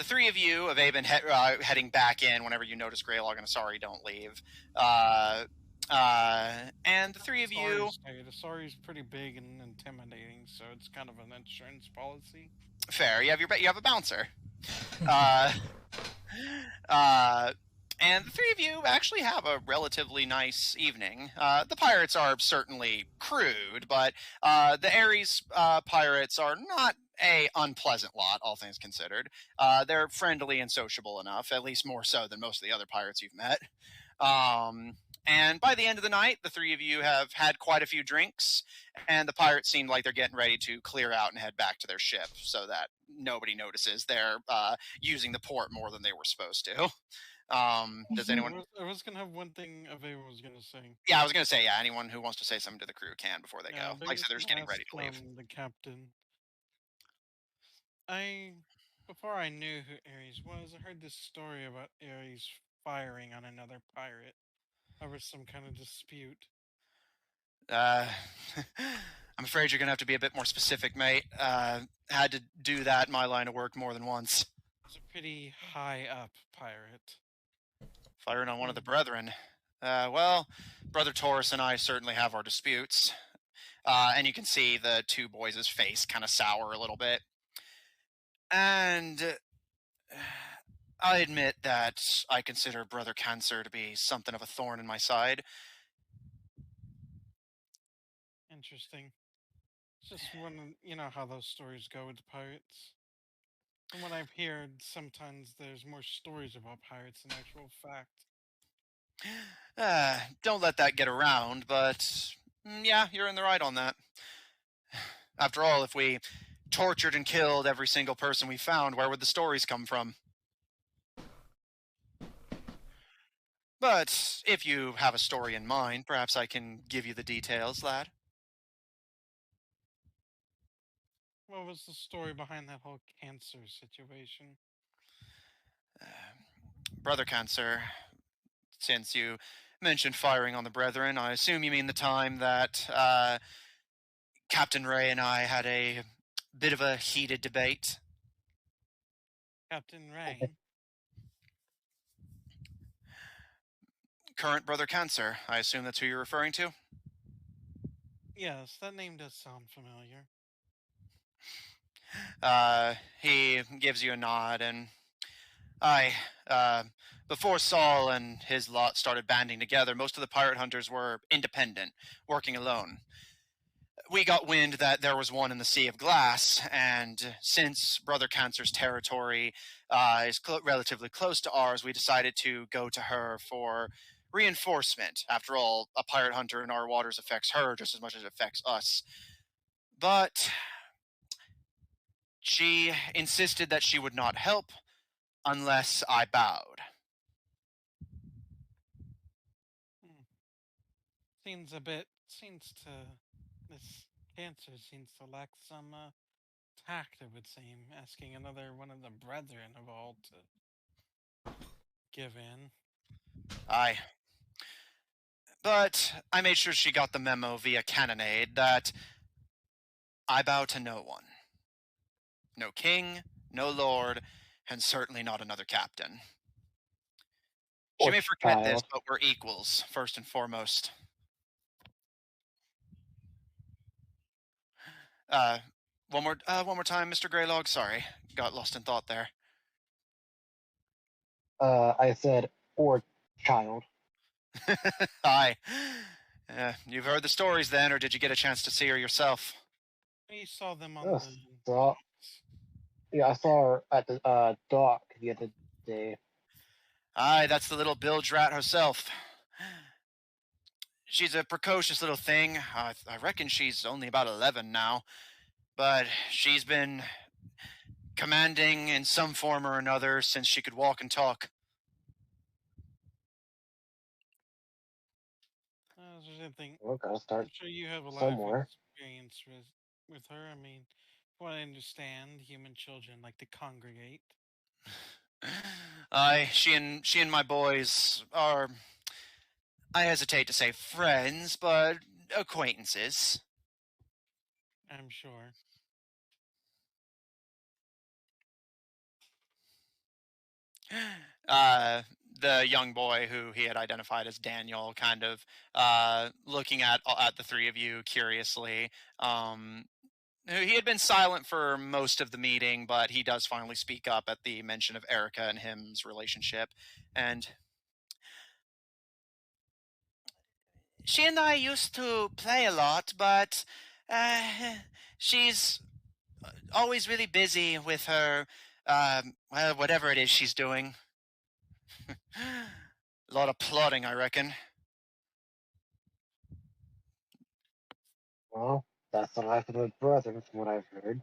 three of you, Avaben, heading back in whenever you notice Greylog and Asari don't leave. And the three of you... Asari's pretty big and intimidating, so it's kind of an insurance policy. Fair. You have a bouncer. And the three of you actually have a relatively nice evening. The pirates are certainly crude, but the Aries pirates are not a unpleasant lot, all things considered. They're friendly and sociable enough, at least more so than most of the other pirates you've met. And by the end of the night, the three of you have had quite a few drinks, and the pirates seem like they're getting ready to clear out and head back to their ship so that nobody notices they're using the port more than they were supposed to. Does anyone... I was going to have one thing Avaven was going to say. Yeah, I was going to say, yeah, anyone who wants to say something to the crew can before they go. Like I said, they're just getting ready to leave. The captain. Before I knew who Aries was, I heard this story about Aries firing on another pirate over some kind of dispute. I'm afraid you're going to have to be a bit more specific, mate. Had to do that in my line of work more than once. He's a pretty high up pirate. Firing on one of the brethren. Well, Brother Taurus and I certainly have our disputes. And you can see the two boys' face kind of sour a little bit. And I admit that I consider Brother Cancer to be something of a thorn in my side. Interesting. It's just one, you know how those stories go with pirates. From what I've heard, sometimes there's more stories about pirates than actual fact. Don't let that get around, but yeah, you're in the right on that. After all, if we tortured and killed every single person we found, where would the stories come from? But if you have a story in mind, perhaps I can give you the details, lad. What was the story behind that whole cancer situation? Brother Cancer, since you mentioned firing on the brethren, I assume you mean the time that Captain Ray and I had a bit of a heated debate. Captain Ray? Current Brother Cancer, I assume that's who you're referring to? Yes, that name does sound familiar. He gives you a nod, and before Saul and his lot started banding together, most of the pirate hunters were independent, working alone. We got wind that there was one in the Sea of Glass, and since Brother Cancer's territory is relatively close to ours, we decided to go to her for reinforcement. After all, a pirate hunter in our waters affects her just as much as it affects us. But she insisted that she would not help unless I bowed. This cancer seems to lack some tact, it would seem, asking another one of the brethren of all to give in. Aye. But I made sure she got the memo via cannonade that I bow to no one. No king, no lord, and certainly not another captain. She may forget this, but we're equals, first and foremost. One more time, Mr. Greylog. Sorry, got lost in thought there. I said, or child. Aye. You've heard the stories then, or did you get a chance to see her yourself? We saw them on I saw her at the dock the other day. Aye, that's the little bilge rat herself. She's a precocious little thing. I reckon she's only about 11 now. But she's been commanding in some form or another since she could walk and talk. I'm sure you have a lot somewhere. of experience with her. I mean, from what I understand, human children like to congregate. Aye, she and my boys are, I hesitate to say friends, but acquaintances. I'm sure. The young boy who he had identified as Daniel, kind of looking at the three of you curiously. He had been silent for most of the meeting, but he does finally speak up at the mention of Erica and him's relationship. And she and I used to play a lot, but she's always really busy with her, whatever it is she's doing. A lot of plotting, I reckon. Well, that's the life of a brother, from what I've heard.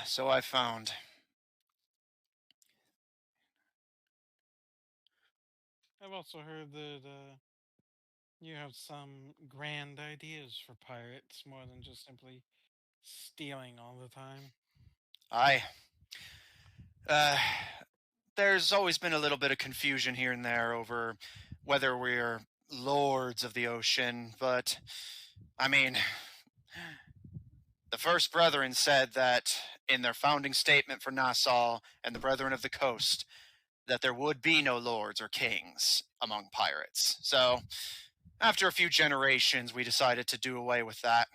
So I found. I've also heard that you have some grand ideas for pirates, more than just simply stealing all the time. Aye. There's always been a little bit of confusion here and there over whether we're lords of the ocean, but, I mean, the First Brethren said that in their founding statement for Nassau and the Brethren of the Coast, that there would be no lords or kings among pirates. So, after a few generations, we decided to do away with that.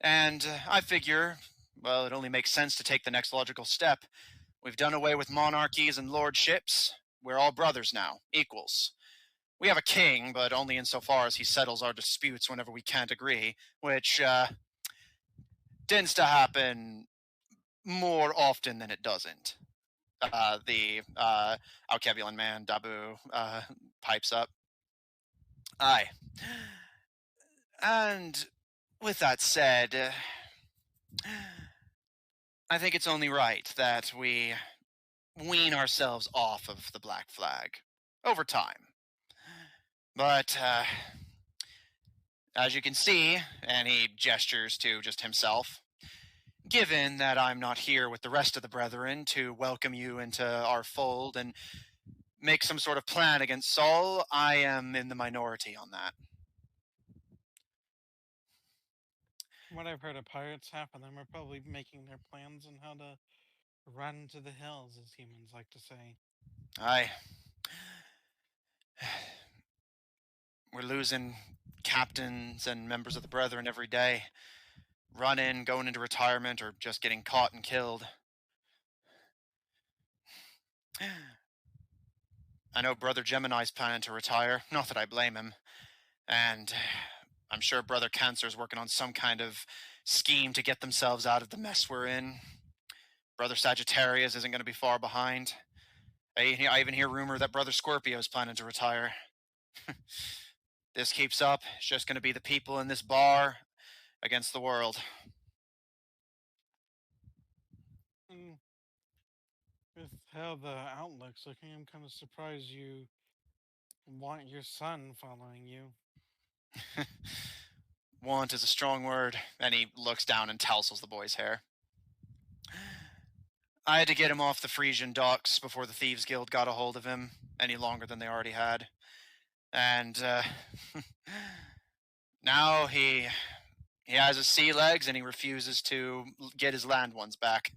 And I figure, well, it only makes sense to take the next logical step. We've done away with monarchies and lordships. We're all brothers now, equals. We have a king, but only insofar as he settles our disputes whenever we can't agree, which tends to happen more often than it doesn't. The Alkebulan man, Dabu, pipes up. Aye. And with that said, I think it's only right that we wean ourselves off of the Black Flag over time. But as you can see, and he gestures to just himself, given that I'm not here with the rest of the brethren to welcome you into our fold and make some sort of plan against Saul, I am in the minority on that. What I've heard of pirates, half of them are probably making their plans on how to run to the hills, as humans like to say. Aye. We're losing captains and members of the Brethren every day. Running, going into retirement, or just getting caught and killed. I know Brother Gemini's planning to retire, not that I blame him. And I'm sure Brother Cancer's working on some kind of scheme to get themselves out of the mess we're in. Brother Sagittarius isn't going to be far behind. I even hear rumor that Brother Scorpio's planning to retire. This keeps up, it's just going to be the people in this bar against the world. With how the outlook's looking, I'm kind of surprised you want your son following you. Want is a strong word, and he looks down and tousles the boy's hair. I had to get him off the Frisian docks before the Thieves Guild got a hold of him, any longer than they already had. And now he has his sea legs and he refuses to get his land ones back.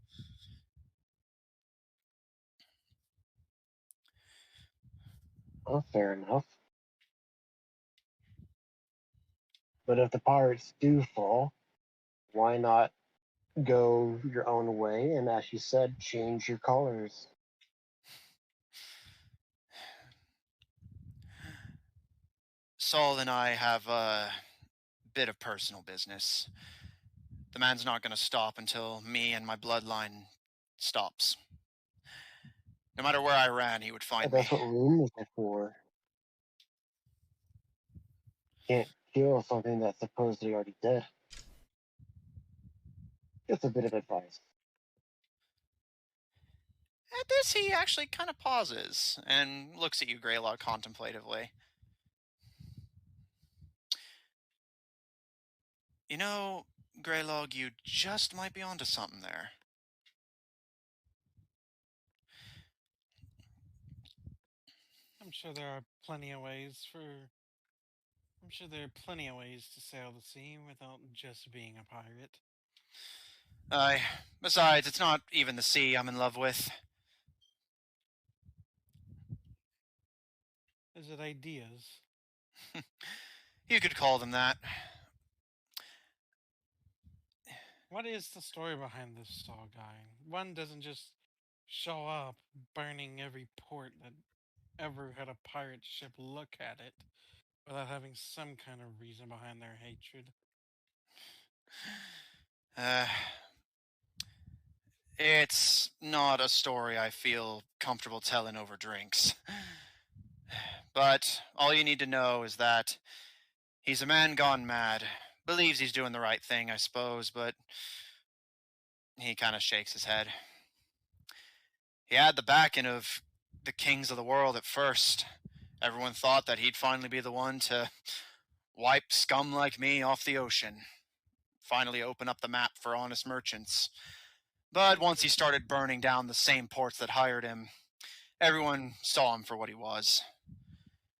Well, fair enough. But if the pirates do fall, why not go your own way and, as you said, change your colors? Saul and I have a bit of personal business. The man's not going to stop until me and my bloodline stops. No matter where I ran, he would find me. That's what rumors are for. Can't kill something that's supposedly already dead. Just a bit of advice. At this, he actually kind of pauses and looks at you, Greylog, contemplatively. You know, Greylog, you just might be onto something there. I'm sure there are plenty of ways to sail the sea without just being a pirate. Aye. Besides, it's not even the sea I'm in love with. Is it ideas? You could call them that. What is the story behind this Saul guy? One doesn't just show up burning every port that ever had a pirate ship look at it without having some kind of reason behind their hatred. It's not a story I feel comfortable telling over drinks. But all you need to know is that he's a man gone mad. Believes he's doing the right thing, I suppose, but he kind of shakes his head. He had the backing of the kings of the world at first. Everyone thought that he'd finally be the one to wipe scum like me off the ocean. Finally open up the map for honest merchants. But once he started burning down the same ports that hired him, everyone saw him for what he was.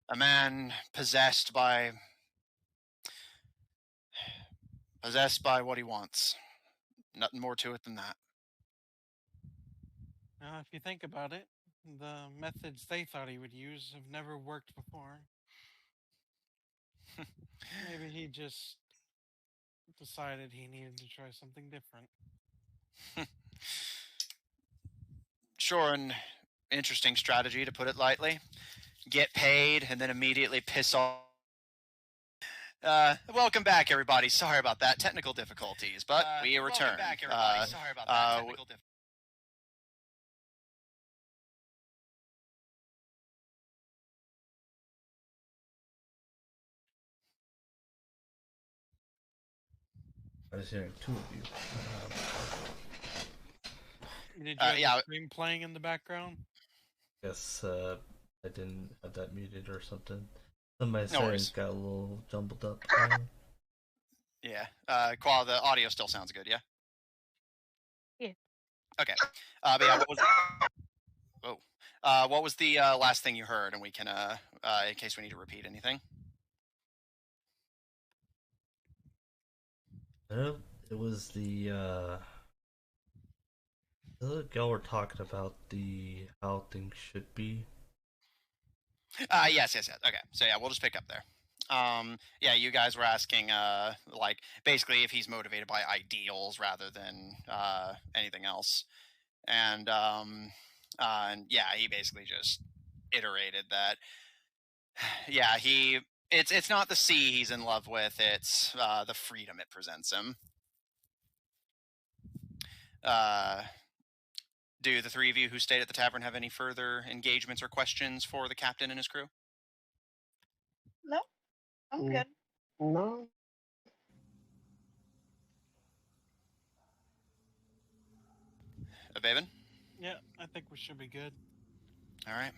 A man possessed by what he wants. Nothing more to it than that. If you think about it, the methods they thought he would use have never worked before. Maybe he just decided he needed to try something different. Sure, an interesting strategy, to put it lightly. Get paid and then immediately piss off. Welcome back, everybody. Sorry about that. Technical difficulties, but we return. Welcome back, everybody. Sorry about that. Technical difficulties. I was hearing two of you. Did you have yeah. the stream playing in the background? Guess I didn't have that muted or something. Some of my settings got a little jumbled up. Yeah. Qua, the audio still sounds good, yeah? Yeah. Okay. But yeah, what was the last thing you heard? And we can, in case we need to repeat anything. It was the y'all were talking about how things should be. Yes. Okay, so yeah, we'll just pick up there. Yeah, you guys were asking, like, basically if he's motivated by ideals rather than anything else, and yeah, he basically just iterated that. Yeah, it's not the sea he's in love with; it's the freedom it presents him. Do the three of you who stayed at the tavern have any further engagements or questions for the captain and his crew? No, I'm good. No. Abaven? Yeah, I think we should be good. All right.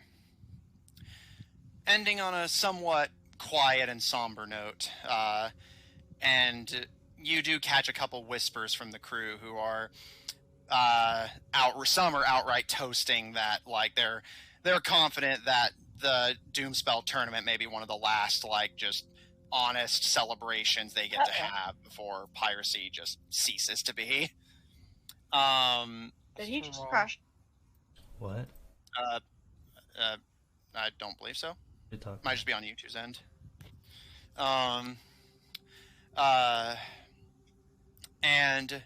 Ending on a somewhat quiet and somber note, and you do catch a couple whispers from the crew who are some are outright toasting that, like, they're confident that the Doomspell tournament may be one of the last, like, just honest celebrations they get to have before piracy just ceases to be. Did he just crash? What? I don't believe so. Might just be on YouTube's end. And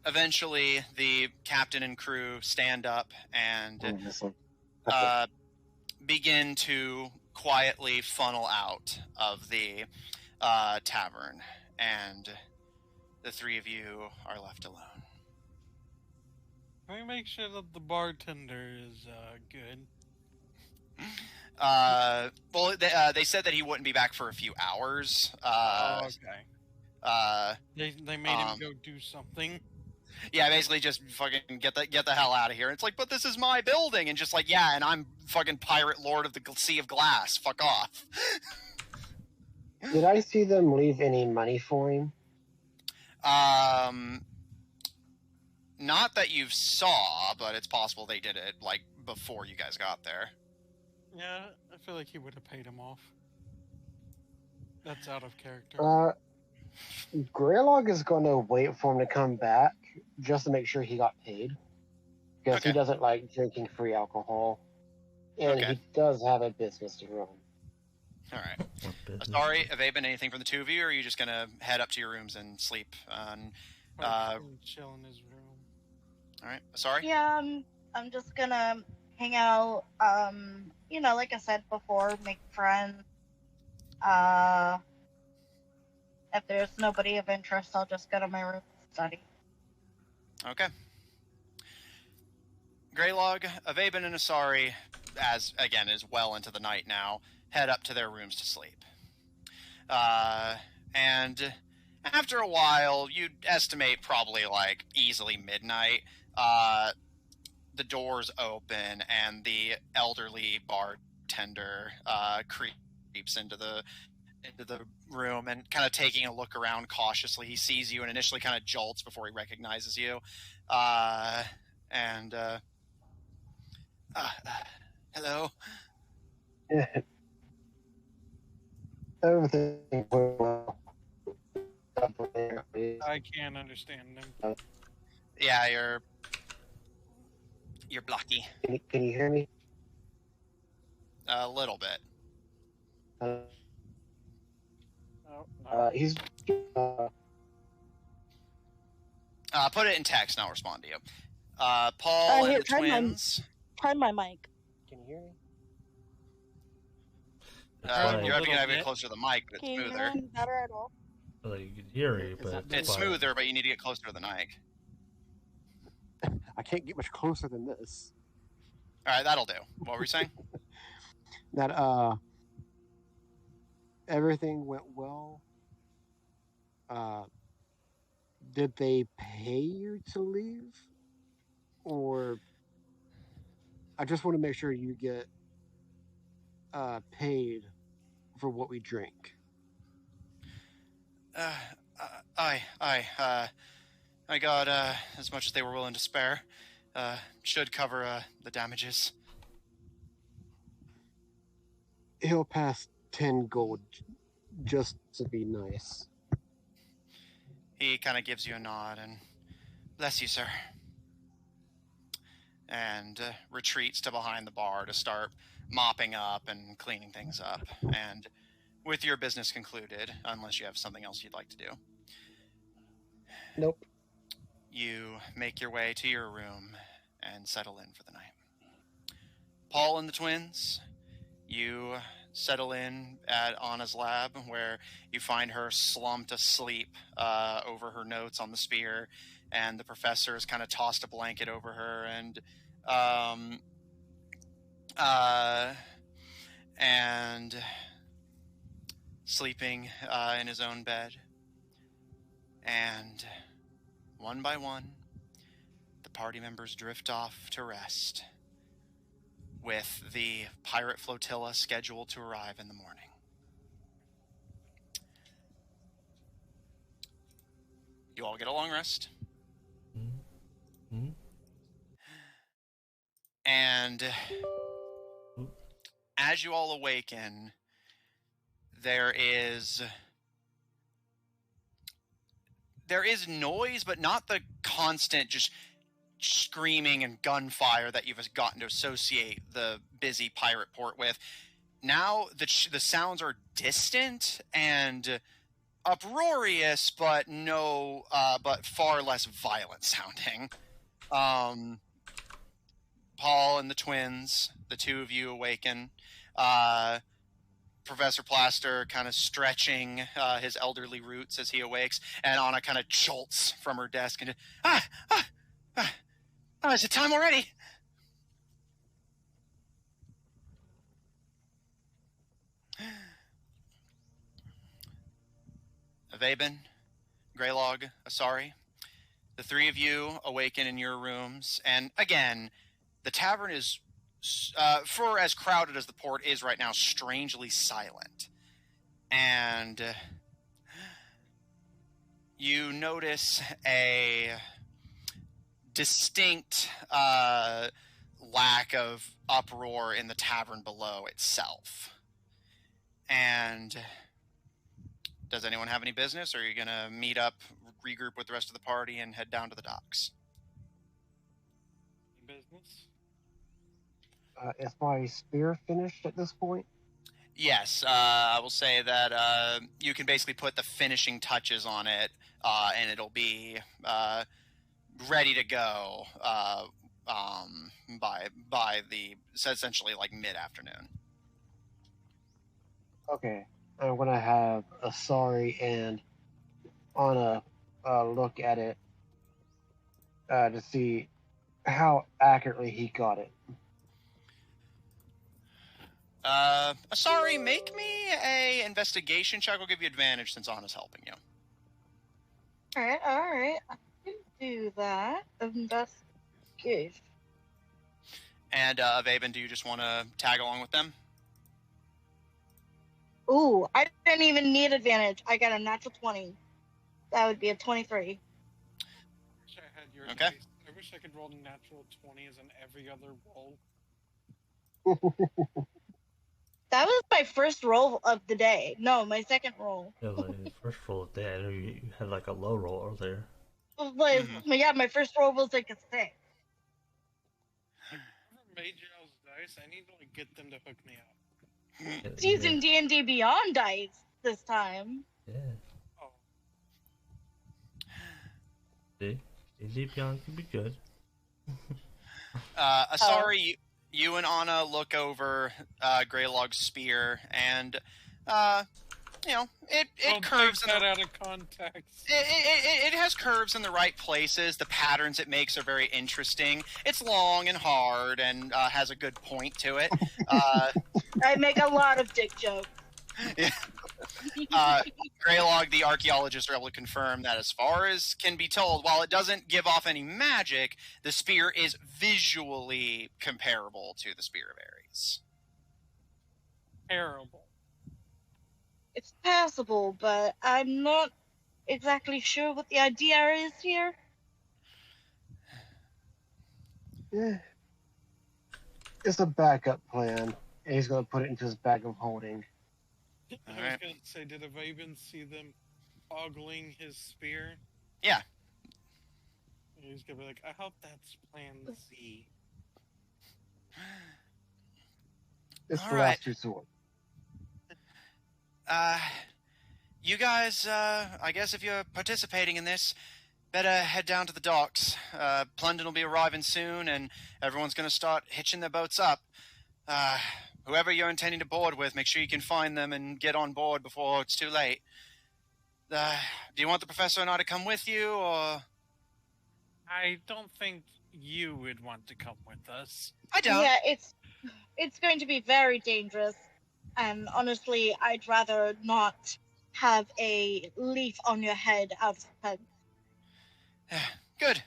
eventually the captain and crew stand up and begin to quietly funnel out of the tavern, and the three of you are left alone. Can we make sure that the bartender is good? Well, they said that he wouldn't be back for a few hours. Okay. They made him go do something. Yeah, basically just fucking get the hell out of here. It's like, but this is my building, and just like, yeah, and I'm fucking pirate lord of the Sea of Glass. Fuck off. Did I see them leave any money for him? Not that you saw, but it's possible they did it, like, before you guys got there. Yeah, I feel like he would have paid him off. That's out of character. Greylog is going to wait for him to come back just to make sure he got paid. Because he doesn't like drinking free alcohol. And he does have a business to run. Alright. Sorry, have they been anything from the two of you, or are you just going to head up to your rooms and sleep? Chill in his room. Alright, sorry? Yeah, I'm just gonna hang out, you know, like I said before, make friends. If there's nobody of interest, I'll just go to my room and study. Okay. Greylog, Avaben, and Asari, as again is well into the night now, head up to their rooms to sleep. And after a while, you'd estimate probably like easily midnight, the doors open and the elderly bartender creeps into the room and kind of taking a look around cautiously. He sees you and initially kind of jolts before he recognizes you. Hello. Everything went well. I can't understand them. Yeah, you're blocky. Can you hear me? A little bit. He's. Put it in text, and I'll respond to you. Paul and the twins. Turn my mic. Can you hear me? You're having to have it closer to the mic, but it's Can you smoother. hear me better at all? Well, you can hear me, but It's smoother, but you need to get closer to the mic. I can't get much closer than this. All right, that'll do. What were you saying? That everything went well. Did they pay you to leave? Or I just want to make sure you get paid for what we drink. I got as much as they were willing to spare. Should cover the damages. He'll pass 10 gold just to be nice. He kind of gives you a nod and bless you, sir. And retreats to behind the bar to start mopping up and cleaning things up. And with your business concluded, unless you have something else you'd like to do. Nope. You make your way to your room and settle in for the night. Paul and the twins, you settle in at Anna's lab, where you find her slumped asleep over her notes on the spear, and the professor has kind of tossed a blanket over her and sleeping in his own bed. And one by one, the party members drift off to rest, with the pirate flotilla scheduled to arrive in the morning. You all get a long rest. Mm-hmm. And as you all awaken, there is noise, but not the constant just screaming and gunfire that you've gotten to associate the busy pirate port with. Now the sounds are distant and uproarious, but but far less violent sounding. Paul and the twins, the two of you awaken. Professor Plaster kind of stretching his elderly roots as he awakes, and Anna kind of jolts from her desk and is it time already? Avaben, Greylog, Asari, the three of you awaken in your rooms, and again, the tavern is, for as crowded as the port is right now, strangely silent. And you notice a distinct lack of uproar in the tavern below itself. And does anyone have any business, or are you going to meet up, regroup with the rest of the party, and head down to the docks? Business? Is my spear finished at this point? Yes, I will say that you can basically put the finishing touches on it, and it'll be ready to go by the essentially like mid-afternoon. Okay, I'm gonna have Asari and Anna look at it to see how accurately he got it. Asari, make me a investigation check. I'll give you advantage since Anna's helping you. All right. I can do that. Investigation. And Avaben, do you just want to tag along with them? Ooh, I didn't even need advantage. I got a natural 20. That would be a 23. Okay. I wish I could roll natural 20s in every other roll. That was my first roll of the day. No, my second roll. Yeah, like the first roll of the day, I know you had like a low roll earlier. Like, yeah, my first roll was like a 6. Whoever made y'all's dice, I need to like get them to hook me up. It's using D&D Beyond dice this time. Yeah. Oh, See? D&D Beyond can be good. Asari, you and Anna look over Greylog's spear, and you know it don't curves. take that out of context. It has curves in the right places. The patterns it makes are very interesting. It's long and hard, and has a good point to it. I make a lot of dick jokes. Yeah. Greylog, the archaeologists, are able to confirm that, as far as can be told, while it doesn't give off any magic, the spear is visually comparable to the Spear of Aries. Terrible. It's passable, but I'm not exactly sure what the idea is here. Yeah. It's a backup plan, and he's going to put it into his bag of holding. I was Alright. gonna say, did Avaven see them ogling his spear? Yeah. He's gonna be like, I hope that's plan Z. It's All the right. last resort. You guys, I guess if you're participating in this, better head down to the docks. Plundan will be arriving soon, and everyone's going to start hitching their boats up. Whoever you're intending to board with, make sure you can find them and get on board before it's too late. Do you want the professor and I to come with you, or...? I don't think you would want to come with us. I don't. Yeah, it's going to be very dangerous, and honestly, I'd rather not have a leaf on your head out of head. Good.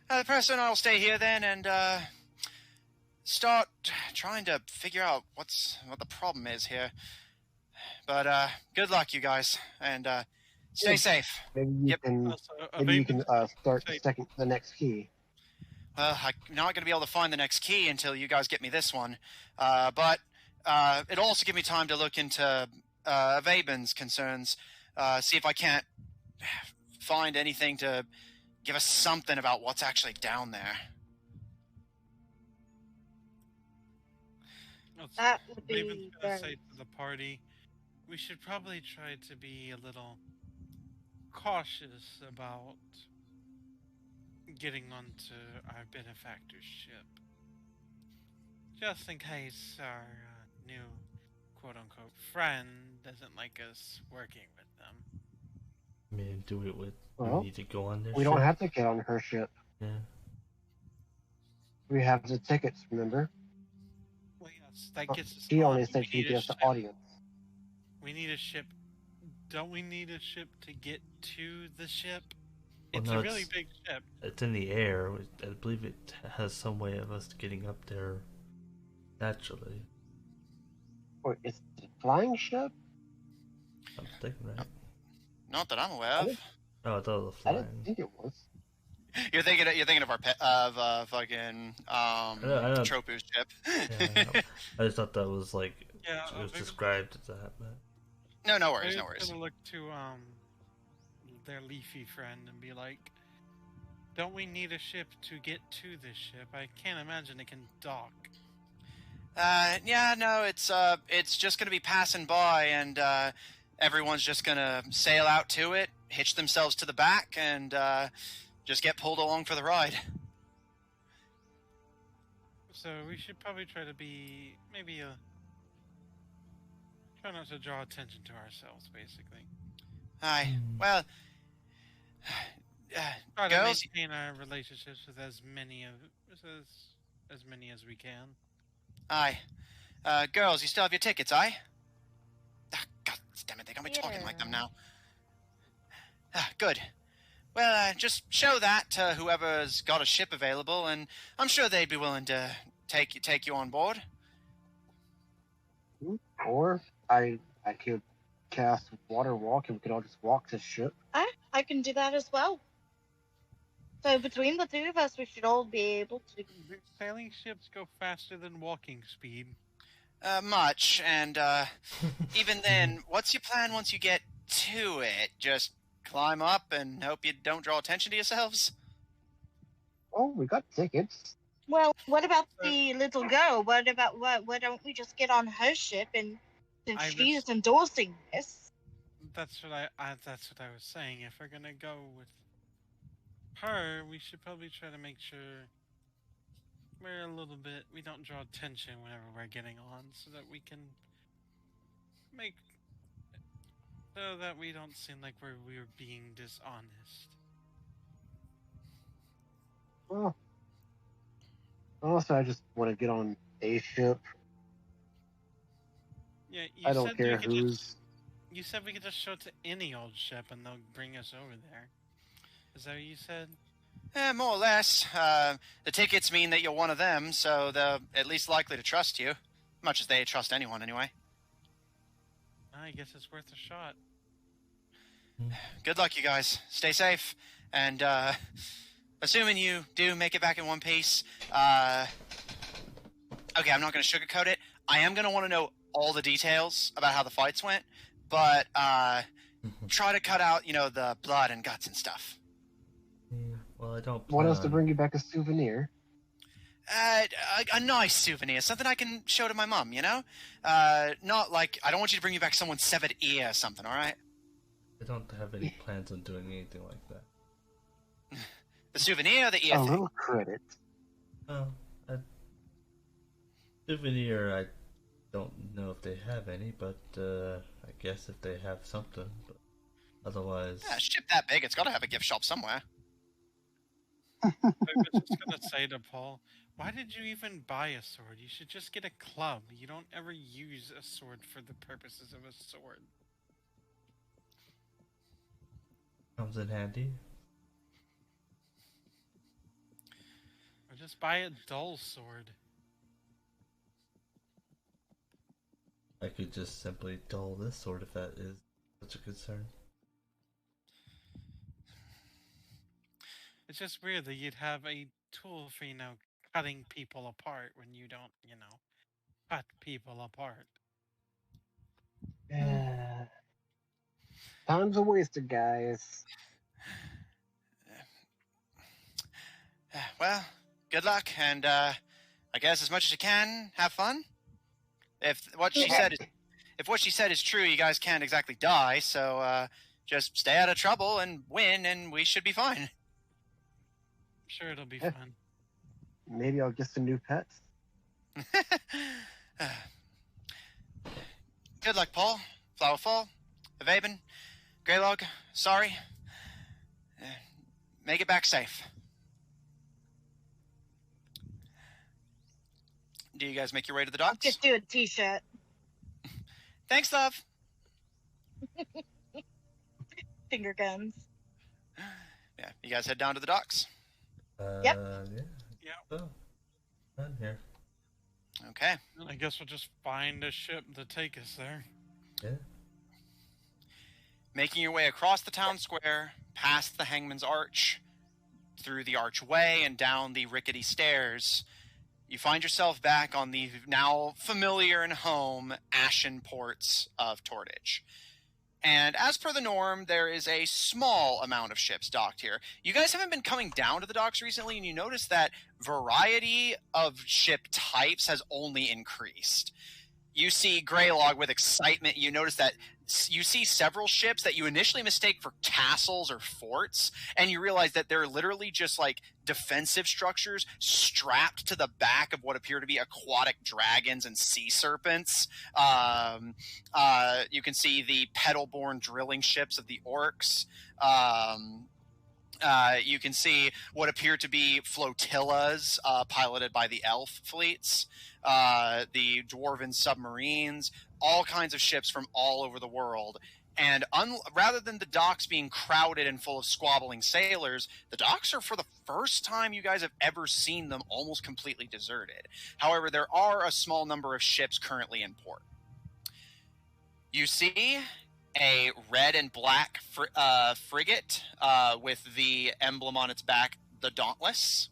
The professor and I will stay here then, and start trying to figure out what the problem is here. But good luck, you guys, and stay safe. Maybe you Yep. can. Also, Maybe you Avaven- can start say- the next key. Well, I'm not going to be able to find the next key until you guys get me this one. But it'll also give me time to look into Vaben's concerns, see if I can't find anything to give us something about what's actually down there. Also, That would be Avaven's gonna very... say to the party, we should probably try to be a little cautious about getting onto our benefactor's ship. Just in case our new quote-unquote friend doesn't like us working with them. I mean, do we Well, need to go on this We ship? don't have to get on her ship. Yeah. We have the tickets, remember? Well, yes, that gets us She on. only but said we she need a gets the ship. audience. We need a ship. Don't we need a ship to get to the ship? Well, It's no, a really it's- big ship. It's in the air. I believe it has some way of us getting up there naturally. Wait, it's a flying ship? I'm thinking, right? Not that I'm aware I of. didn't- Oh, I thought it was I flying. didn't think it was. You're thinking of our fucking I know. Tropu's ship. Yeah, I just thought that was like Yeah, it was Avaven- described as that. But No worries, They're no worries. gonna look to their leafy friend and be like, "Don't we need a ship to get to this ship? I can't imagine it can dock." Yeah, no, it's just gonna be passing by, and everyone's just gonna sail out to it, hitch themselves to the back, and just get pulled along for the ride. So we should probably try to be try not to draw attention to ourselves, basically. Aye. Well, Try to girls. maintain our relationships with as many as we can. Aye. Girls, you still have your tickets, aye? God damn it, they got me talking like them now. Good. Well, just show that to whoever's got a ship available, and I'm sure they'd be willing to take you on board. Or I could cast water walk and we could all just walk to ship. I can do that as well. So between the two of us, we should all be able to. Sailing ships go faster than walking speed. Much, and even then, what's your plan once you get to it? Just climb up and hope you don't draw attention to yourselves? Oh, we got tickets. Well, what about the little girl? Why don't we just get on her ship and since she's endorsing this? That's what I was saying. If we're gonna go with her, we should probably try to make sure we don't draw attention whenever we're getting on, so that we can so that we don't seem like we're being dishonest. Well, also, I just want to get on a ship. Yeah, I don't care who's. You said we could just show it to any old ship and they'll bring us over there. Is that what you said? More or less. The tickets mean that you're one of them, so they're at least likely to trust you. Much as they trust anyone, anyway. I guess it's worth a shot. Good luck, you guys. Stay safe. And, assuming you do make it back in one piece, okay, I'm not going to sugarcoat it. I am going to want to know all the details about how the fights went, but, try to cut out, the blood and guts and stuff. Well, I don't. What else to bring you back a souvenir? A nice souvenir, something I can show to my mom, Not like, I don't want you to bring me back someone's severed ear or something, alright? I don't have any plans on doing anything like that. The souvenir or the ear A thing? little credit. Oh, a souvenir, I don't know if they have any, but I guess if they have something, but otherwise... Yeah, a ship that big, it's gotta have a gift shop somewhere. I was just gonna say to Paul, why did you even buy a sword? You should just get a club. You don't ever use a sword for the purposes of a sword. Comes in handy. Or just buy a dull sword. I could just simply dull this sword if that is such a concern. It's just weird that you'd have a tool for, cutting people apart when you don't, cut people apart. Time's a wasted, guys. Well, good luck, and I guess as much as you can, have fun. If what she said is true, you guys can't exactly die, so just stay out of trouble and win, and we should be fine. I'm sure it'll be fun. Maybe I'll get some new pets. Good luck, Paul. Flowerfall, Evaben, Greylog, sorry. Make it back safe. Do you guys make your way to the docks? Just do a t-shirt. Thanks, love. Finger guns. Yeah, you guys head down to the docks. Yep. Yeah. Oh, I'm here. Okay. I guess we'll just find a ship to take us there. Yeah. Making your way across the town square, past the Hangman's Arch, through the archway and down the rickety stairs, you find yourself back on the now familiar and home ashen ports of Tortage. And as per the norm, there is a small amount of ships docked here. You guys haven't been coming down to the docks recently, and you notice that variety of ship types has only increased. You see Greylog with excitement. You notice that you see several ships that you initially mistake for castles or forts, and you realize that they're literally just like defensive structures strapped to the back of what appear to be aquatic dragons and sea serpents. You can see the pedal-borne drilling ships of the orcs. You can see what appear to be flotillas piloted by the elf fleets, the dwarven submarines, all kinds of ships from all over the world. And rather than the docks being crowded and full of squabbling sailors, the docks are, for the first time you guys have ever seen them, almost completely deserted. However, there are a small number of ships currently in port. You see a red and black frigate with the emblem on its back, the Dauntless.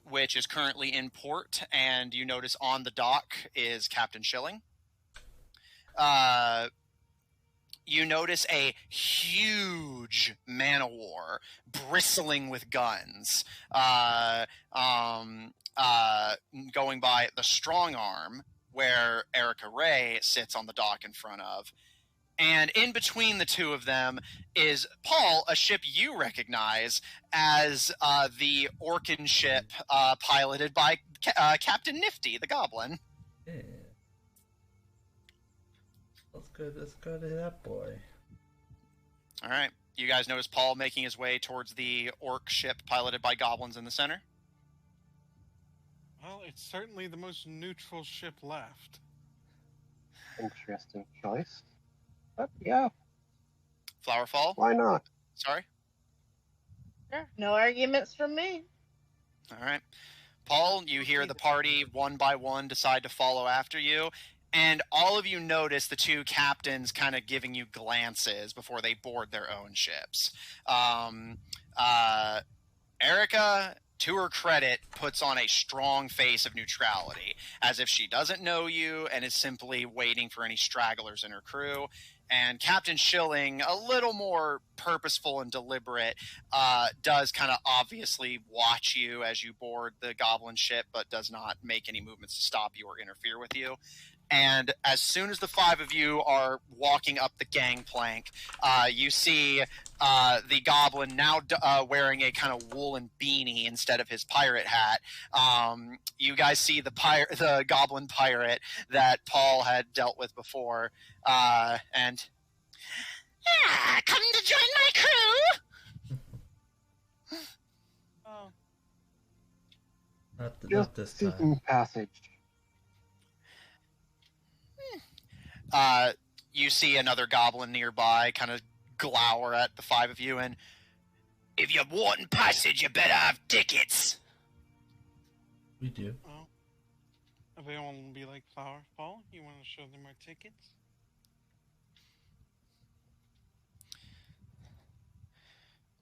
which is currently in port, and you notice on the dock is Captain Schilling. You notice a huge man-o-war bristling with guns, going by the Strong Arm, where Erica Ray sits on the dock in front of. And in between the two of them is Paul, a ship you recognize as the Orkin ship piloted by Captain Nifty, the Goblin. Yeah. Let's go to that boy. All right. You guys notice Paul making his way towards the orc ship piloted by goblins in the center? Well, it's certainly the most neutral ship left. Interesting choice. But yeah, Flowerfall? why not? Sorry? Sure. No arguments from me. All right. Paul, you hear the party one by one decide to follow after you, and all of you notice the two captains kind of giving you glances before they board their own ships. Erica, to her credit, puts on a strong face of neutrality, as if she doesn't know you and is simply waiting for any stragglers in her crew. And Captain Schilling, a little more purposeful and deliberate, does kind of obviously watch you as you board the goblin ship, but does not make any movements to stop you or interfere with you. And as soon as the five of you are walking up the gangplank, you see the goblin now wearing a kind of woolen beanie instead of his pirate hat. You guys see the goblin pirate that Paul had dealt with before, and come to join my crew. Oh, Not this Seeking time. passage. You see another goblin nearby kind of glower at the five of you, and if you're wanting passage, you better have tickets. We do. well. Everyone will be like Flowerfall. You want to show them our tickets?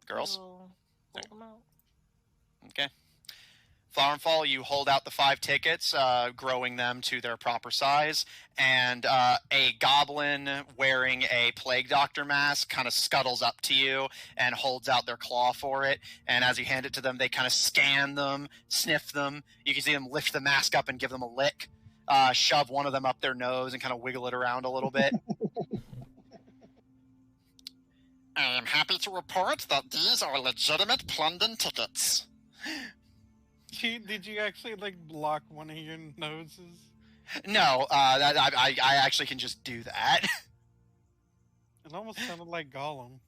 Girls? We'll hold them out. Okay. Flowerfall, you hold out the 5 tickets, growing them to their proper size, and a goblin wearing a plague doctor mask kind of scuttles up to you and holds out their claw for it, and as you hand it to them, they kind of scan them, sniff them. You can see them lift the mask up and give them a lick, shove one of them up their nose and kind of wiggle it around a little bit. I am happy to report that these are legitimate Plundan tickets. Did you actually like block one of your noses? No, I actually can just do that. It almost sounded like Gollum.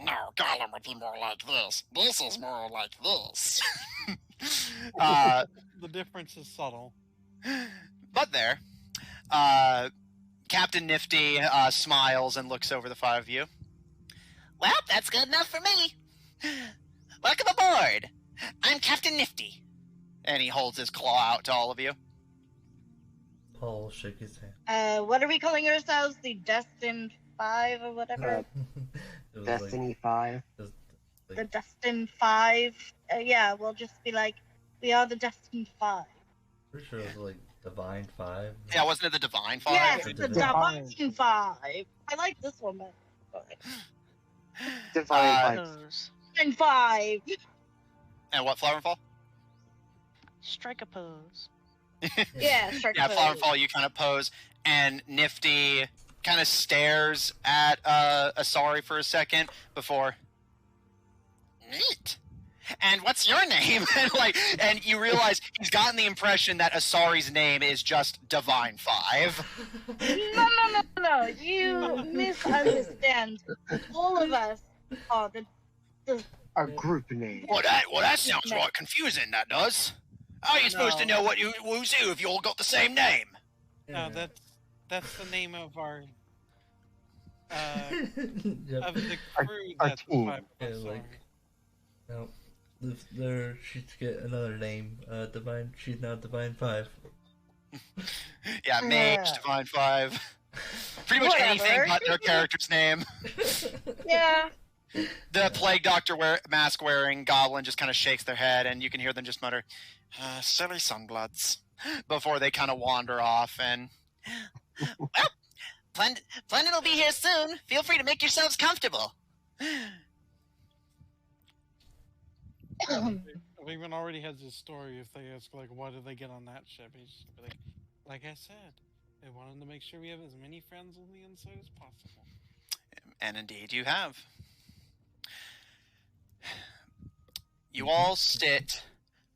No, Gollum would be more like this. This is more like this. The difference is subtle. But there, Captain Nifty smiles and looks over the 5 of you. Well, that's good enough for me. Welcome aboard. I'm Captain Nifty. And he holds his claw out to all of you. Paul will shake his hand. What are we calling ourselves? The Destined 5 or whatever? It was Destiny 5. The Destined 5? Yeah, we'll just be like, we are the Destined 5. Pretty sure it was like Divine 5. Yeah, wasn't it the Divine 5? Yes, Or the Divine. Divine 5. I like this one better. Divine 5. Pose. Divine 5. And what, Flowerfall? Strike a pose. Yeah, shark Yeah, pose. Flowerfall, you kind of pose, and Nifty kind of stares at Asari for a second before. Neat. And what's your name? and you realize he's gotten the impression that Asari's name is just Divine 5. No. You misunderstand. All of us are the Our group name. Well, that sounds right confusing. That does. How are you supposed to No. know who's who if you all got the same name? No, that's the name of our Yep. of the Our- crew. our That's team. five of Yeah, us like- are. No. There, she'd get another name. Divine. She's now Divine 5. Yeah, Mage, Divine 5. Pretty much anything Whatever. but their character's name. Yeah. The plague doctor mask wearing goblin just kind of shakes their head, and you can hear them just mutter, "Silly sunbloods," before they kind of wander off. And Well, Plundan will be here soon. Feel free to make yourselves comfortable. Raven already has this story. If they ask, like, why did they get on that ship? He's just like I said, they wanted to make sure we have as many friends on the inside as possible. And indeed you have. You all sit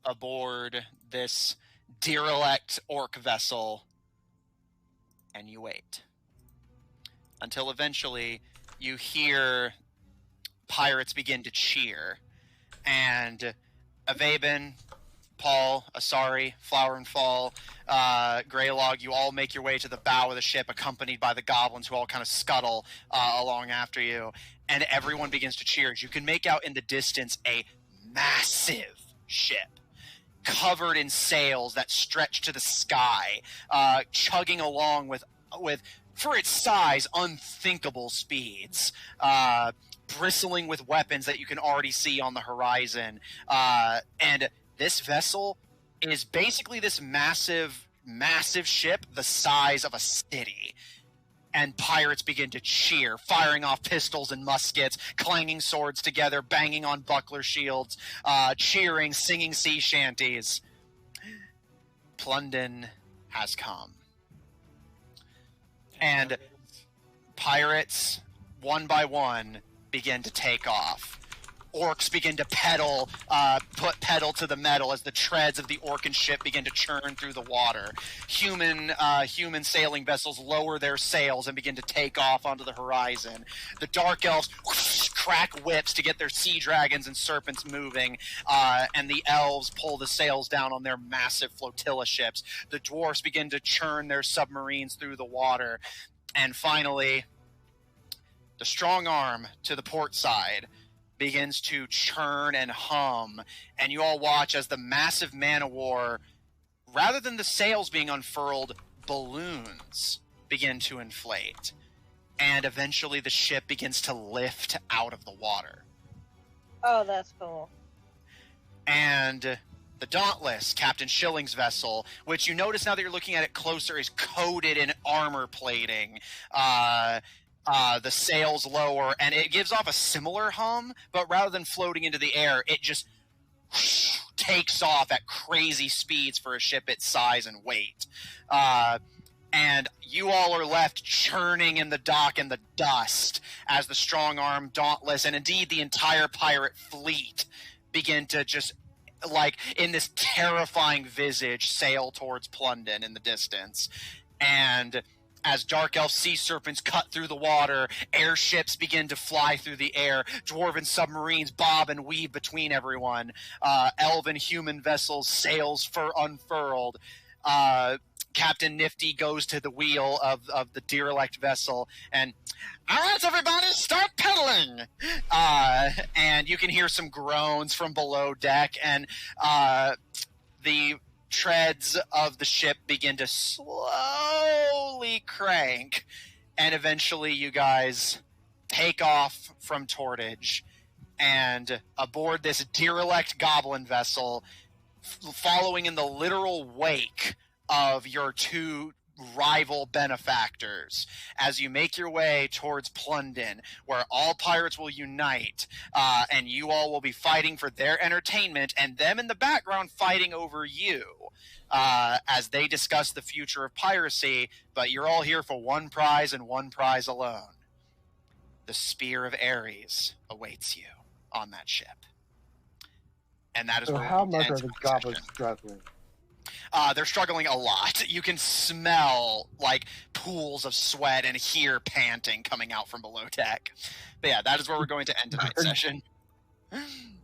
aboard this derelict orc vessel, and you wait. Until eventually you hear pirates begin to cheer. And Avaben, Paul, Asari, Flower and Fall, Greylog, you all make your way to the bow of the ship, accompanied by the goblins who all kind of scuttle along after you. And everyone begins to cheer. You can make out in the distance a massive ship, covered in sails that stretch to the sky, chugging along with, for its size, unthinkable speeds. Bristling with weapons that you can already see on the horizon. And this vessel is basically this massive, massive ship the size of a city. And pirates begin to cheer, firing off pistols and muskets, clanging swords together, banging on buckler shields, cheering, singing sea shanties. Plundan has come. And pirates, one by one, begin to take off. Orcs begin to put pedal to the metal as the treads of the Orcan ship begin to churn through the water. Human sailing vessels lower their sails and begin to take off onto the horizon. The Dark Elves crack whips to get their sea dragons and serpents moving, and the Elves pull the sails down on their massive flotilla ships. The Dwarfs begin to churn their submarines through the water. And finally, the strong arm to the port side begins to churn and hum, and you all watch as the massive man-o-war, rather than the sails being unfurled, balloons begin to inflate. And eventually the ship begins to lift out of the water. Oh, that's cool. And the Dauntless, Captain Schilling's vessel, which you notice now that you're looking at it closer, is coated in armor plating. The sails lower, and it gives off a similar hum, but rather than floating into the air, it just takes off at crazy speeds for a ship its size and weight. And you all are left churning in the dock in the dust as the strong arm, Dauntless, and indeed the entire pirate fleet begin to just, like, in this terrifying visage, sail towards Plundan in the distance. And as Dark Elf sea serpents cut through the water, airships begin to fly through the air, dwarven submarines bob and weave between everyone, elven human vessels, sails unfurled. Captain Nifty goes to the wheel of the derelict vessel, and all right, everybody, start pedaling! And you can hear some groans from below deck, and the treads of the ship begin to slowly crank, and eventually you guys take off from Tortage, and aboard this derelict goblin vessel, following in the literal wake of your two rival benefactors, as you make your way towards Plundan, where all pirates will unite, and you all will be fighting for their entertainment, and them in the background fighting over you, as they discuss the future of piracy, but you're all here for one prize and one prize alone. The Spear of Aries awaits you on that ship. And that is So where how we're going much to are end the tonight's goblins session. struggling? They're struggling a lot. You can smell, like, pools of sweat and hear panting coming out from below deck. But yeah, that is where we're going to end tonight's session.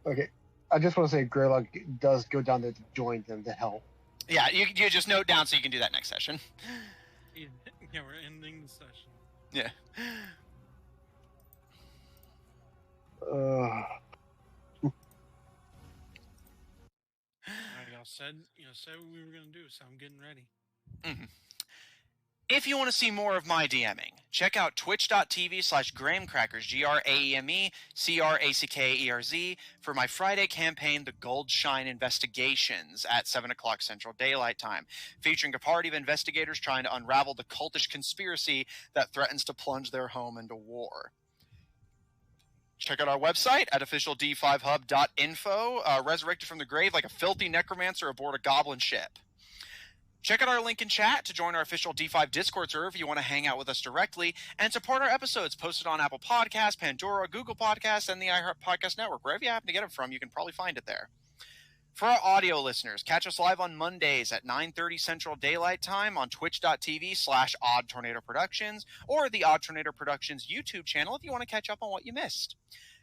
Okay, I just want to say Greylock does go down there to join them to help. Yeah, you just note down so you can do that next session. Yeah, we're ending the session. Yeah. Alright, y'all said what we were gonna do, so I'm getting ready. Mm-hmm. If you want to see more of my DMing, check out twitch.tv/Grahamcrackers, GRAMECRACKERZ, for my Friday campaign, The Gold Shine Investigations, at 7 o'clock Central Daylight Time, featuring a party of investigators trying to unravel the cultish conspiracy that threatens to plunge their home into war. Check out our website at officiald5hub.info, resurrected from the grave like a filthy necromancer aboard a goblin ship. Check out our link in chat to join our official D5 Discord server if you want to hang out with us directly, and support our episodes posted on Apple Podcasts, Pandora, Google Podcasts, and the iHeart Podcast Network. Wherever you happen to get them from, you can probably find it there. For our audio listeners, catch us live on Mondays at 9:30 Central Daylight Time on twitch.tv/Odd Tornado Productions, or the Odd Tornado Productions YouTube channel if you want to catch up on what you missed.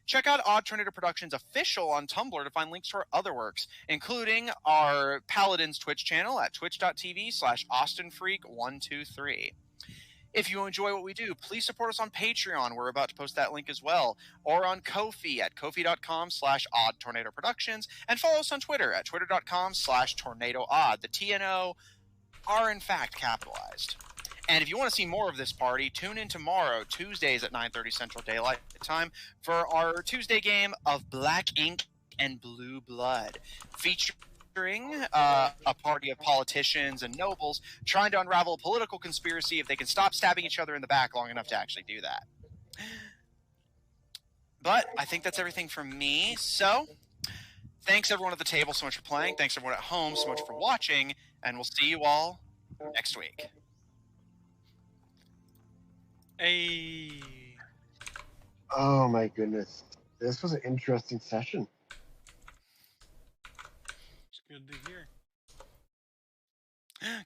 Check out Odd Tornado Productions Official on Tumblr to find links to our other works, including our Paladins Twitch channel at twitch.tv/AustinFreak123. If you enjoy what we do, please support us on Patreon. We're about to post that link as well. Or on Ko-fi at kofi.com/Odd Tornado Productions. And follow us on Twitter at twitter.com/TornadoOdd. The TNO are in fact capitalized. And if you want to see more of this party, tune in tomorrow, Tuesdays at 9:30 Central Daylight Time, for our Tuesday game of Black Ink and Blue Blood, featuring a party of politicians and nobles trying to unravel a political conspiracy if they can stop stabbing each other in the back long enough to actually do that. But I think that's everything from me. So, thanks everyone at the table so much for playing. Thanks everyone at home so much for watching. And we'll see you all next week. Hey. Oh my goodness. This was an interesting session. It's good to hear.